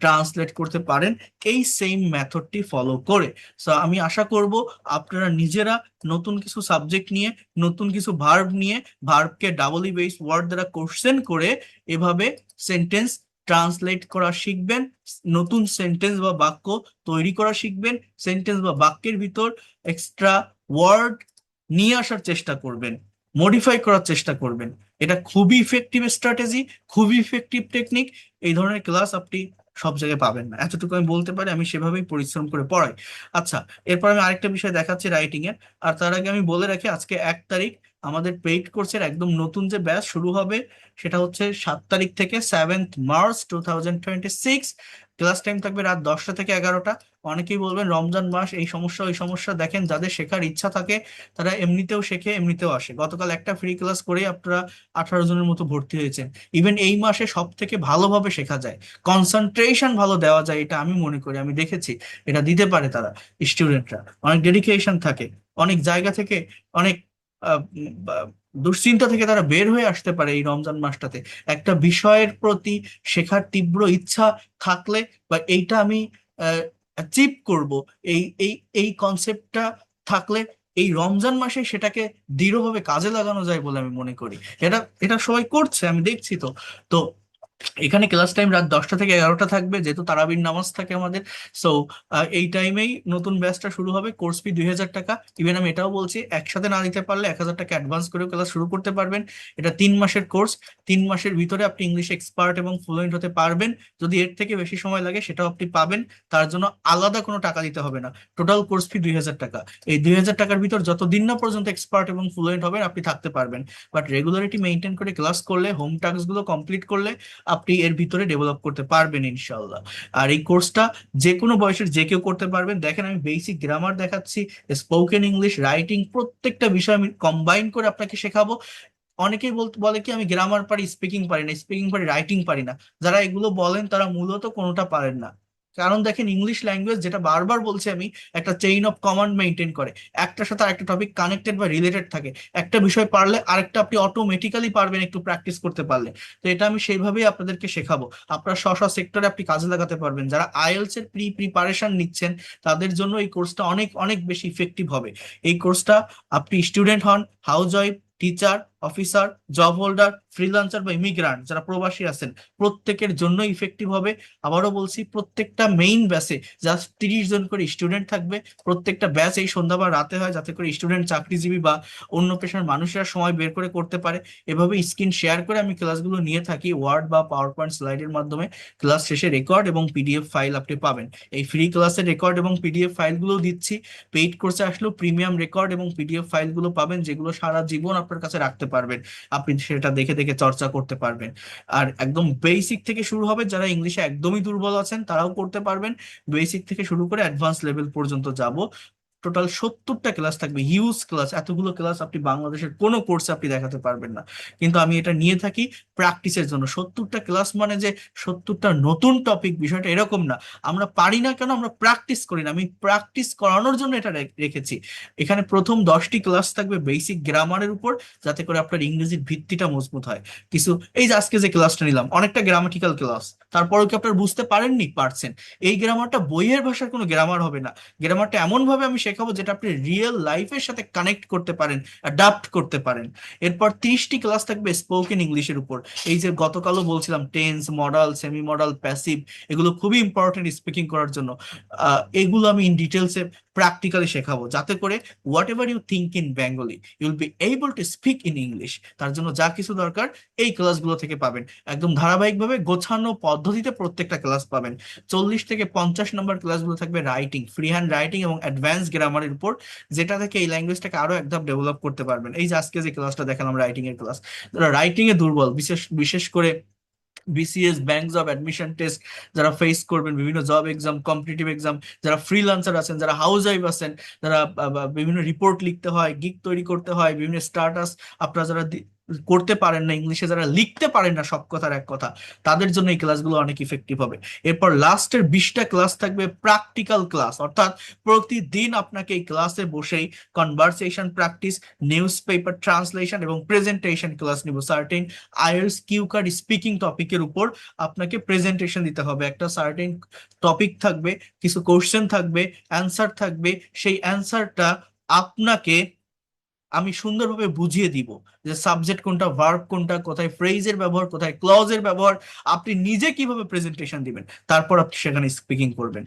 ট্রান্সলেট করতে পারেন, এই সেম মেথডটি ফলো করে। সো আমি আশা করব আপনারা নিজেরা নতুন কিছু সাবজেক্ট নিয়ে, নতুন কিছু ভার্ব নিয়ে, ভার্বকে ডাবলি বেস ওয়ার্ড দ্বারা কোশ্চেন করে এভাবে সেন্টেন্স ট্রান্সলেট করা শিখবেন, নতুন সেন্টেন্স বা বাক্য তৈরি করা শিখবেন, সেন্টেন্স বা বাক্যের ভিতর এক্সট্রা ওয়ার্ড নিয়ে আসার চেষ্টা করবেন, মডিফাই করার চেষ্টা করবেন। এটা খুবই ইফেক্টিভ স্ট্র্যাটেজি, খুবই ইফেক্টিভ টেকনিক। এই ধরনের ক্লাস আপনি সব জায়গায় পাবেন না, এতটুকু আমি বলতে পারি, আমি সেভাবেই পরিশ্রম করে পড়াই। আচ্ছা, এরপর আমি আরেকটা বিষয় দেখাচ্ছি রাইটিং এর। আর তার আগে আমি বলে রাখি, আজকে 1 তারিখ আমাদের পেইড কোর্সের একদম নতুন যে ব্যাচ শুরু হবে, সেটা হচ্ছে 7 তারিখ থেকে 7 মার্চ 2026। ক্লাস টাইম থাকবে রাত 10টা থেকে 11টা। অনেকেই বলবেন রমজান মাস, এই সমস্যা ওই সমস্যা, দেখেন যাদের শেখার ইচ্ছা থাকে তারা এমনিতেও শেখে, এমনিতেও আসে। গতকাল একটা ফ্রি ক্লাস করে আপনারা 18 জনের মতো ভর্তি হয়েছেন। ইভেন এই মাসে সব থেকে ভালোভাবে শেখা যায়, কনসেন্ট্রেশন ভালো দেওয়া যায়, এটা আমি মনে করি, আমি দেখেছি এটা দিতে পারে তারা। স্টুডেন্টরা অনেক ডেডিকেশন থাকে, অনেক জায়গা থেকে, অনেক দুশ্চিন্তা থেকে তারা বের হয়ে আসতে পারে এই রমজান মাসটাতে। একটা বিষয়ের প্রতি শেখার তীব্র ইচ্ছা থাকলে, বা এইটা আমি অ্যাচিভ করব, এই এই এই কনসেপ্টটা থাকলে, এই রমজান মাসে সেটাকে দৃঢ়ভাবে কাজে লাগানো যায় বলে আমি মনে করি। এটা এটা সবাই করছে, আমি দেখছি। তো তো এখানে ক্লাস টাইম রাত 10টা থেকে 11টা থাকবে, যেহেতু তারাবির নামাজ থাকে আমাদের। সো এই টাইমেই নতুন ব্যাচটা শুরু হবে। কোর্স ফি 2000 টাকা। ইভেন আমি এটাও বলছি, একসাথে না দিতে পারলে 1000 টাকা অ্যাডভান্স করে ক্লাস শুরু করতে পারবেন। এটা 3 মাসের কোর্স, 3 মাসের ভিতরে আপনি ইংলিশ এক্সপার্ট এবং ফ্লুয়েন্ট হতে পারবেন। যদি এর থেকে বেশি সময় লাগে সেটাও আপনি পাবেন, তার জন্য আলাদা কোনো টাকা দিতে হবে না। টোটাল কোর্স ফি 2000 টাকা। এই 2000 টাকার ভিতর যতদিন না পর্যন্ত এক্সপার্ট এবং ফ্লুয়েন্ট হবেন আপনি থাকতে পারবেন। বাট রেগুলারিটি মেনটেন করে ক্লাস করলে, হোম টাস্ক গুলো কমপ্লিট করলে আপনি এর ভিতরে ডেভেলপ করতে পারবেন ইনশাল্লাহ। আর এই কোর্সটা যে কোনো বয়সের যে কেউ করতে পারবেন। দেখেন, আমি বেসিক গ্রামার দেখাচ্ছি, স্পোকেন ইংলিশ, রাইটিং, প্রত্যেকটা বিষয় আমি কম্বাইন করে আপনাকে শেখাবো। অনেকেই বলে কি আমি গ্রামার পারি, স্পিকিং পারি না, স্পিকিং পারি, রাইটিং পারি না। যারা এগুলো বলেন তারা মূলত কোনোটা পারেন না। কারণ দেখেন, ইংলিশ ল্যাঙ্গুয়েজ, যেটা বারবার বলছি আমি, একটা চেইন অফ কমান্ড মেনটেন করে, একটার সাথে আরেকটা টপিক কানেক্টেড বা রিলেটেড থাকে। একটা বিষয় পারলে আরেকটা আপনি অটোমেটিক্যালি পারবেন একটু প্র্যাকটিস করতে পারলে। তো এটা আমি সেইভাবেই আপনাদেরকে শেখাবো। আপনার স্ব স্ব সেক্টরে আপনি কাজে লাগাতে পারবেন। যারা আইএলটিএস এর প্রিপারেশন নিচ্ছেন তাদের জন্য এই কোর্সটা অনেক অনেক বেশি ইফেক্টিভ হবে। এই কোর্সটা আপনি স্টুডেন্ট হন, house wife, teacher, officer, job holder, freelancer বা ইমিগ্রান্ট যারা প্রবাসী আছেন, প্রত্যেকের জন্য ইফেক্টিভ হবে। আবারও বলছি, প্রত্যেকটা মেইন ব্যাচে জাস্ট 30 জন করে স্টুডেন্ট থাকবে। প্রত্যেকটা ব্যাচ এই সন্ধ্যা বা রাতে হয়, যাতে করে স্টুডেন্ট, চাকরিজীবী বা অন্য পেশার মানুষেরা সময় বের করে করতে পারে। এভাবে স্ক্রিন শেয়ার করে আমি ক্লাসগুলো নিয়ে থাকি, ওয়ার্ড বা পাওয়ার পয়েন্ট স্লাইডের মাধ্যমে। ক্লাস শেষে রেকর্ড এবং পিডিএফ ফাইল আপনি পাবেন। এই ফ্রি ক্লাসের রেকর্ড এবং পিডিএফ ফাইলগুলো দিচ্ছি। পেইড কোর্সে আসলেও প্রিমিয়াম রেকর্ড এবং পিডিএফ ফাইলগুলো পাবেন, যেগুলো সারা জীবন আপনার কাছে রাখতে পারবেন, আপনি সেটা দেখে দেখে চর্চা করতে পারবেন। আর একদম বেসিক থেকে শুরু হবে, যারা ইংলিশে একদমই দুর্বল আছেন তারাও করতে পারবেন। বেসিক থেকে শুরু করে অ্যাডভান্স লেভেল পর্যন্ত যাব। টোটাল 70টা ক্লাস থাকবে, হিউজ ক্লাস। এতগুলো ক্লাস আপনি বাংলাদেশের কোনো কোর্সে আপনি দেখাতে পারবেন না। কিন্তু আমি এটা নিয়ে থাকি প্র্যাকটিসের জন্য। 70টা ক্লাস মানে যে 70টা নতুন টপিক, বিষয়টা এরকম না। আমরা পারি না কেন, আমরা প্র্যাকটিস করি না। আমি প্র্যাকটিস করানোর জন্য এটা রেখেছি। এখানে প্রথম 10টি ক্লাস থাকবে বেসিক গ্রামারের উপর, যাতে করে আপনার ইংরেজির ভিত্তিটা মজবুত হয়। কিছু এই যে আজকে যে ক্লাসটা নিলাম, অনেকটা গ্রামাটিক্যাল ক্লাস, তারপরেও কি আপনার বুঝতে পারেননি? পারছেন। এই গ্রামারটা বইয়ের ভাষার কোনো গ্রামার হবে না। গ্রামারটা এমন ভাবে আমি শেখাবো যেটা আপনি রিয়েল লাইফের সাথে কানেক্ট করতে পারেন, অ্যাডাপ্ট করতে পারেন। এরপর 30টি ক্লাস থাকবে স্পোকেন ইংলিশের উপর। এই যে গতকালও বলছিলাম, tense, modal, semi modal, passive, এগুলো খুবই ইম্পর্টেন্ট স্পিকিং করার জন্য। এগুলো আমি ইন ডিটেলসে প্র্যাকটিক্যালি শেখাবো, যাতে করে whatever you think in Bengali you will be able to speak in English. তার জন্য যা কিছু দরকার এই ক্লাসগুলো থেকে পাবেন। একদম ধারাবাহিকভাবে গোছানো পদ্ধতিতে প্রত্যেকটা ক্লাস পাবেন। 40 থেকে 50 নম্বর ক্লাসগুলো থাকবে রাইটিং, ফ্রি হ্যান্ড রাইটিং এবং অ্যাডভান্স গ্রামারের উপর, যেটা থেকে এই ল্যাঙ্গুয়েজটাকে আরো এক ধাপ ডেভেলপ করতে পারবেন। এই যে আজকে যে ক্লাসটা দেখালাম রাইটিং এর ক্লাস, যারা রাইটিং এ দুর্বল, বিশেষ বিশেষ করে BCS, bank job, admission test যারা ফেস করবেন, বিভিন্ন জব এক্সাম, কম্পিটিটিভ এক্সাম, যারা ফ্রিল্যান্সার আছেন, যারা হাউস ওয়াইফ আছেন, যারা বিভিন্ন রিপোর্ট লিখতে হয়, গিগ তৈরি করতে হয়, বিভিন্ন স্টাটাস আপনারা যারা করতে পারেন না, ইংলিশে যারা লিখতে পারেন না সব কথার এক কথা, তাদের জন্য এই ক্লাসগুলো অনেক ইফেক্টিভ হবে। এরপর লাস্টের 20টা ক্লাস থাকবে প্র্যাকটিক্যাল ক্লাস, অর্থাৎ প্রতিদিন আপনাকে এই ক্লাসে বসেই conversation practice, news paper translation এবং প্রেজেন্টেশন ক্লাস নিব। Certain IELTS cue card speaking টপিকের উপর আপনাকে প্রেজেন্টেশন দিতে হবে। একটা সার্টেন টপিক থাকবে, কিছু কোশ্চেন থাকবে, অ্যান্সার থাকবে। সেই অ্যান্সারটা আপনাকে আমি সুন্দরভাবে বুঝিয়ে দিব যে সাবজেক্ট কোনটা, ভার্ব কোনটা, কোথায় ফ্রেজের ব্যবহার, কোথায় ক্লজের ব্যবহার, আপনি নিজে কিভাবে প্রেজেন্টেশন দিবেন, তারপর আপনি সেখানে স্পিকিং করবেন।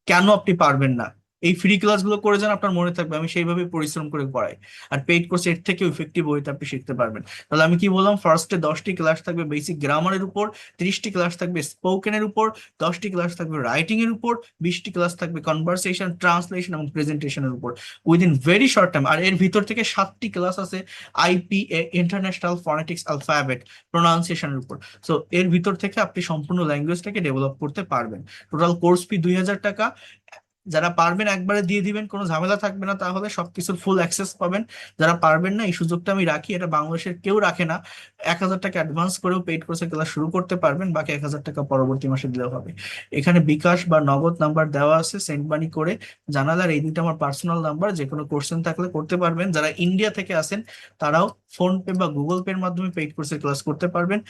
কেন আপনি পারবেন না? এই ফ্রি ক্লাসগুলো করে যান, আপনার মনে থাকবে আমি সেইভাবে পরিশ্রম করে পড়াই। আর পেইড কোর্স এর থেকে ইফেক্টিভ ওয়েতে আপনি শিখতে পারবেন। তাহলে আমি কি বললাম, ফার্স্টে 10টি ক্লাস থাকবে বেসিক গ্রামারের উপর, 30টি ক্লাস থাকবে স্পোকেনের উপর, 10টি ক্লাস থাকবে রাইটিং এর উপর, 20টি ক্লাস থাকবে কনভারসেশন, ট্রান্সলেশন এবং প্রেজেন্টেশনের উপর উইদিন ভেরি শর্ট টাইম। আর এর ভিতর থেকে 7টি ক্লাস আছে আইপিএ, ইন্টারন্যাশনাল ফনেটিক্স অ্যালফাবেট, প্রোনাউন্সিয়েশনের উপর। সো এর ভিতর থেকে আপনি সম্পূর্ণ ল্যাঙ্গুয়েজটাকে ডেভেলপ করতে পারবেন। টোটাল কোর্স ফি 2000 টাকা। যারা পারবেন একবারে দিয়ে দিবেন, কোনো ঝামেলা থাকবে না, তাহলে সবকিছুর ফুল অ্যাক্সেস পাবেন। যারা পারবেন না, এই সুযোগটা আমি রাখি, এটা বাংলাদেশের কেউ রাখে না। 1000 টাকা অ্যাডভান্স করেও পেইড কোর্সের ক্লাস শুরু করতে পারবেন, বাকি 1000 টাকা পরবর্তী মাসে দিলেও হবে। এখানে বিকাশ বা নগদ নাম্বার দেওয়া আছে, সেন্ড মানি করে জানালার এই দুটো আমার পার্সোনাল নাম্বার, যে কোনো কোশ্চেন থাকলে করতে পারবেন। যারা ইন্ডিয়া থেকে আসেন তারাও ফোন পে বা গুগল পের মাধ্যমে পেইড কোর্সের ক্লাস করতে পারবেন।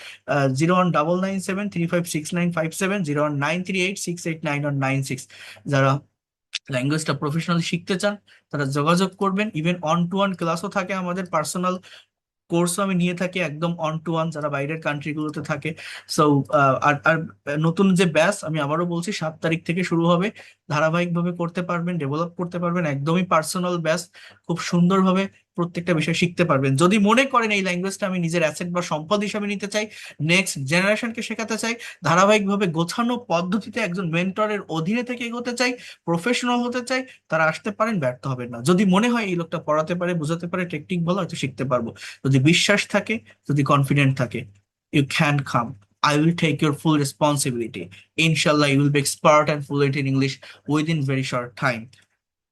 01997356957, 01938689196। যারা ল্যাঙ্গুয়েজটা প্রফেশনালি শিখতে চান তারা যোগাযোগ করবেন। ইভেন অন টু ওয়ান ক্লাসও থাকে, আমাদের পার্সোনাল কোর্সও আমি নিয়ে থাকি একদম অন টু ওয়ান, যারা বাইরের কান্ট্রি গুলোতে থাকে। সো আর আর নতুন যে ব্যাচ, আমি আবারও বলছি, 7 তারিখ থেকে শুরু হবে। ধারাবাহিকভাবে করতে পারবেন, ডেভেলপ করতে পারবেন, একদমই পার্সোনাল ব্যাচ। খুব সুন্দরভাবে প্রত্যেকটা বিষয় শিখতে পারবেন। যদি মনে করেন এই ল্যাঙ্গুয়েজটা আমি নিজের অ্যাসেট বা সম্পদ হিসাবে নিতে চাই, নেক্সট জেনারেশনকে শেখাতে চাই, ধারাবাহিকভাবে গোছানো পদ্ধতিতে একজন মেন্টরের অধীনে থেকে এগোতে চাই, প্রফেশনাল হতে চাই, তারা আসতে পারেন, ব্যর্থ হবেন না। যদি মনে হয় এই লোকটা পড়াতে পারে, বোঝাতে পারে, টেকনিক ভালো, হয়তো শিখতে পারবো। যদি বিশ্বাস থাকে, যদি কনফিডেন্ট থাকে, you can come. I will take your full responsibility. Inshallah, you will be expert and fluent in English within very short time.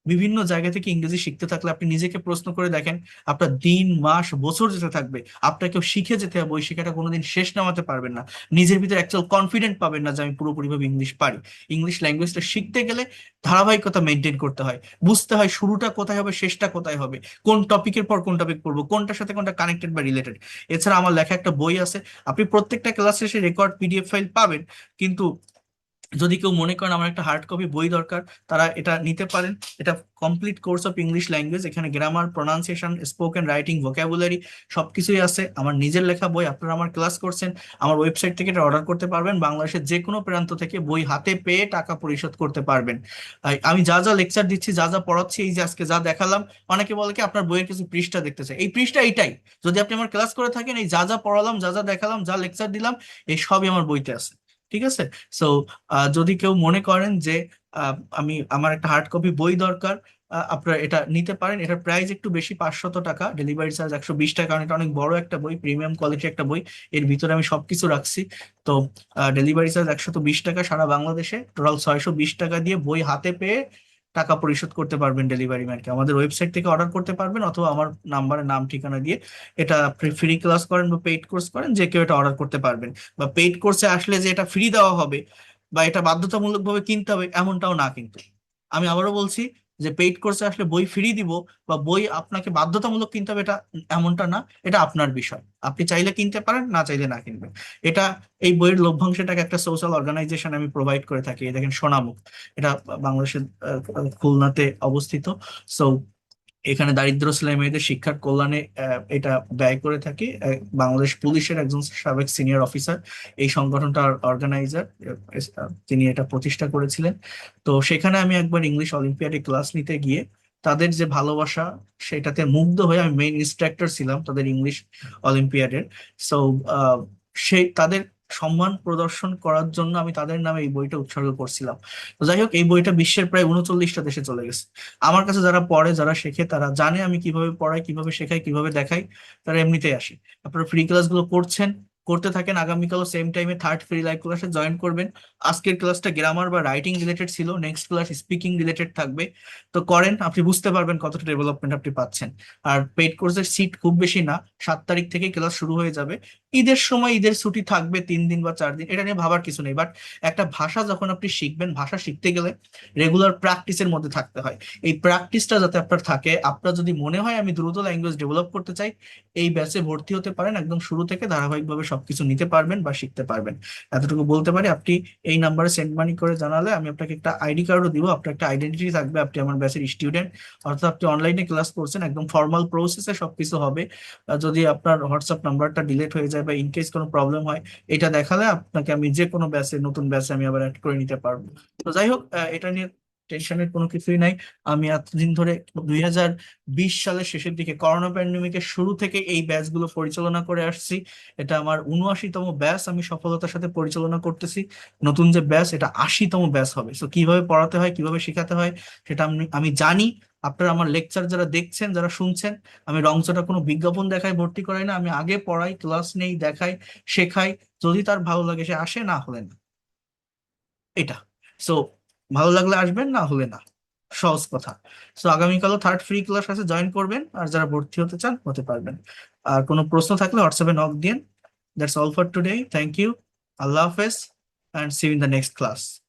বিভিন্ন জায়গা থেকে ইংরেজি শিখতে থাকলে আপনি নিজেকে প্রশ্ন করে দেখেন, আপনার দিন, মাস, বছর যেতে থাকবে, আপনাকেও শিখে যেতে হবে। ওই শেখাটা কোনোদিন শেষ নামাতে পারবেন না। নিজের ভিতরে অ্যাকচুয়াল কনফিডেন্ট পাবেন না যে আমি পুরোপুরিভাবে ইংলিশ পারি। ইংলিশ ল্যাঙ্গুয়েজটা শিখতে গেলে ধারাবাহিকতা মেনটেন করতে হয়, বুঝতে হয় শুরুটা কোথায় হবে, শেষটা কোথায় হবে, কোন টপিকের পর কোন টপিক পড়বো, কোনটার সাথে কোনটা কানেক্টেড বা রিলেটেড। এছাড়া আমার লেখা একটা বই আছে, আপনি প্রত্যেকটা ক্লাস শেষে রেকর্ড পিডিএফ ফাইল পাবেন। কিন্তু যদি কেউ মনে করেন আমার একটা হার্ড কপি বই দরকার, তারা এটা নিতে পারেন। এটা complete course of English language, এখানে grammar, pronunciation, spoken, writing, vocabulary সবকিছুই আছে। আমার নিজের লেখা বই, আপনারা আমার ক্লাস করছেন, আমার ওয়েবসাইট থেকে এটা অর্ডার করতে পারবেন। বাংলাদেশের যে কোনো প্রান্ত থেকে বই হাতে পেয়ে টাকা পরিশোধ করতে পারবেন। আমি যা যা লেকচার দিচ্ছি, যা যা পড়াচ্ছি, এই যে আজকে যা দেখালাম, অনেকে বলে কি আপনার বইয়ের কিছু পৃষ্ঠা দেখতে চাই, এই পৃষ্ঠা এইটাই। যদি আপনি আমার ক্লাস করে থাকেন, এই যা যা পড়ালাম, যা যা দেখালাম, যা লেকচার দিলাম, এই সবই আমার বইতে আছে। ঠিক আছে? সো যদি কেউ মনে করেন যে আমি আমার একটা হার্ড কপি বই দরকার, আপনারা এটা নিতে পারেন। এটার প্রাইস একটু বেশি, 500 টাকা, ডেলিভারি চার্জ 120 টাকা, কারণ এটা অনেক বড় একটা বই, প্রিমিয়াম কোয়ালিটি একটা বই, এর ভিতরে আমি সবকিছু রাখছি। তো ডেলিভারি চার্জ 120 টাকা, সারা বাংলাদেশে টোটাল 620 টাকা দিয়ে বই হাতে পেয়ে টাকা পরিশোধ করতে পারবেন ডেলিভারি ম্যানকে। আমাদের ওয়েবসাইট থেকে অর্ডার করতে পারবেন, অথবা আমার নাম্বারে নাম ঠিকানা দিয়ে, এটা ফ্রি ক্লাস করেন বা পেইড কোর্স করেন, যে কেউ এটা অর্ডার করতে পারবেন। বা পেইড কোর্সে আসলে যে এটা ফ্রি দেওয়া হবে বা এটা বাধ্যতামূলক ভাবে কিনতে হবে এমনটাও না, কিন্তু আমি আবারও বলছি যে পেইড কোর্সে আসলে বই ফ্রি দিব বা বই আপনাকে বাধ্যতামূলক কিনতে হবে, এটা এমনটা না। এটা আপনার বিষয়, আপনি চাইলে কিনতে পারেন, না চাইলে না কিনবেন। এটা এই বইয়ের লভ্যাংশটাকে একটা সোশ্যাল অর্গানাইজেশন আমি প্রোভাইড করে থাকি। এই দেখেন সোনামুখ, এটা বাংলাদেশের খুলনাতে অবস্থিত। সো এখানে দারিদ্র ছেলে মেয়েদের শিক্ষার কল্যাণে এটা ব্যয় করে থাকি। বাংলাদেশ পুলিশের একজন সাবেক সিনিয়র অফিসার এই সংগঠনটার অর্গানাইজার, তিনি এটা প্রতিষ্ঠা করেছিলেন। তো সেখানে আমি একবার ইংলিশ অলিম্পিয়াডে ক্লাস নিতে গিয়ে তাদের যে ভালোবাসা, সেটাতে মুগ্ধ হয়ে, আমি মেইন ইনস্ট্রাক্টর ছিলাম তাদের ইংলিশ অলিম্পিয়াডের। সো সেই তাদের সম্মান প্রদর্শন করার জন্য আমি তাদের নামে এই বইটা উৎসর্গ করছিলাম। তো যাই হোক, এই বইটা বিশ্বের প্রায় 39টা দেশে চলে গেছে। আমার কাছে যারা পড়ে, যারা শেখে, তারা জানে আমি কিভাবে পড়াই, কিভাবে শেখাই, কিভাবে দেখাই, তারা এমনিতেই আসে। আপনারা ফ্রি ক্লাসগুলো করছেন, করতে থাকেন। আগামীকালও সেম টাইমে থার্ড ফ্রি লাইভ ক্লাসে জয়েন করবেন। আজকের ক্লাসটা গ্রামার বা রাইটিং রিলেটেড ছিল, নেক্সট ক্লাস স্পিকিং রিলেটেড থাকবে। তো করেন, আপনি বুঝতে পারবেন কতটা ডেভেলপমেন্ট আপনি পাচ্ছেন। আর পেইড কোর্সের সিট খুব বেশি না, 7 তারিখ থেকে ক্লাস শুরু হয়ে যাবে। ঈদের সময় ঈদের ছুটি থাকবে 3 দিন বা 4 দিন, এটা নিয়ে ভাবার কিছু নেই। বাট একটা ভাষা যখন আপনি শিখবেন, ভাষা শিখতে গেলে রেগুলার প্র্যাকটিসের মধ্যে থাকতে হয়। এই প্র্যাকটিসটা যাতে আপনার থাকে, আপনার যদি মনে হয় আমি দ্রুত ল্যাঙ্গুয়েজ ডেভেলপ করতে চাই, এই ব্যাচে ভর্তি হতে পারেন। একদম শুরু থেকে ধারাবাহিকভাবে সবকিছু নিতে পারবেন বা শিখতে পারবেন। এতটুকু বলতে পারি। আপনি এই নাম্বারে সেন্ড মানি করে জানালে আমি আপনাকে একটা আইডি কার্ডও দিব, আপনার একটা আইডেন্টিটি থাকবে, আপনি আমার ব্যাচের স্টুডেন্ট, অর্থাৎ আপনি অনলাইনে ক্লাস করছেন। একদম ফর্মাল প্রসেসে সবকিছু হবে। যদি আপনার হোয়াটসঅ্যাপ নাম্বারটা ডিলিট হয়ে যায় বা ইনকেস কোনো প্রবলেম হয়, এটা দেখালে আপনাকে আমি যে কোনো ব্যাচে, নতুন ব্যাচে আমি আবার অ্যাড করে নিতে পারবো। তো যাই হোক, এটা নিয়ে টেনশনের কোনো কিছুই নাই। আমি এতদিন ধরে 2020 সালের শেষের দিকে করোনা প্যান্ডেমিকের শুরু থেকে এই ব্যাচগুলো পরিচালনা করে আসছি। এটা আমার 79তম ব্যাচ আমি সফলতার সাথে পরিচালনা করতেছি। নতুন যে ব্যাচ, এটা 80তম ব্যাচ হবে। তো কিভাবে পড়াতে হয়, কিভাবে শেখাতে হয়, সেটা আমি আমি জানি। আপনারা আমার লেকচার যারা দেখছেন, যারা শুনছেন, আমি রংচটা কোনো বিজ্ঞাপন দেখাই ভর্তি করাই না। আমি আগে পড়াই, ক্লাস নেই, দেখাই, শেখাই। যদি তার ভালো লাগে সে আসে, না হলে না। এটা সো ভালো লাগলে আসবেন, না হলে না, সহজ কথা। সো আগামীকালও থার্ড ফ্রি ক্লাস আছে, জয়েন করবেন। আর যারা ভর্তি হতে চান, হতে পারবেন। আর কোনো প্রশ্ন থাকলে হোয়াটসঅ্যাপে নক দিন। That's all for today. Thank you. Allah হাফেজ, and see you in the next class.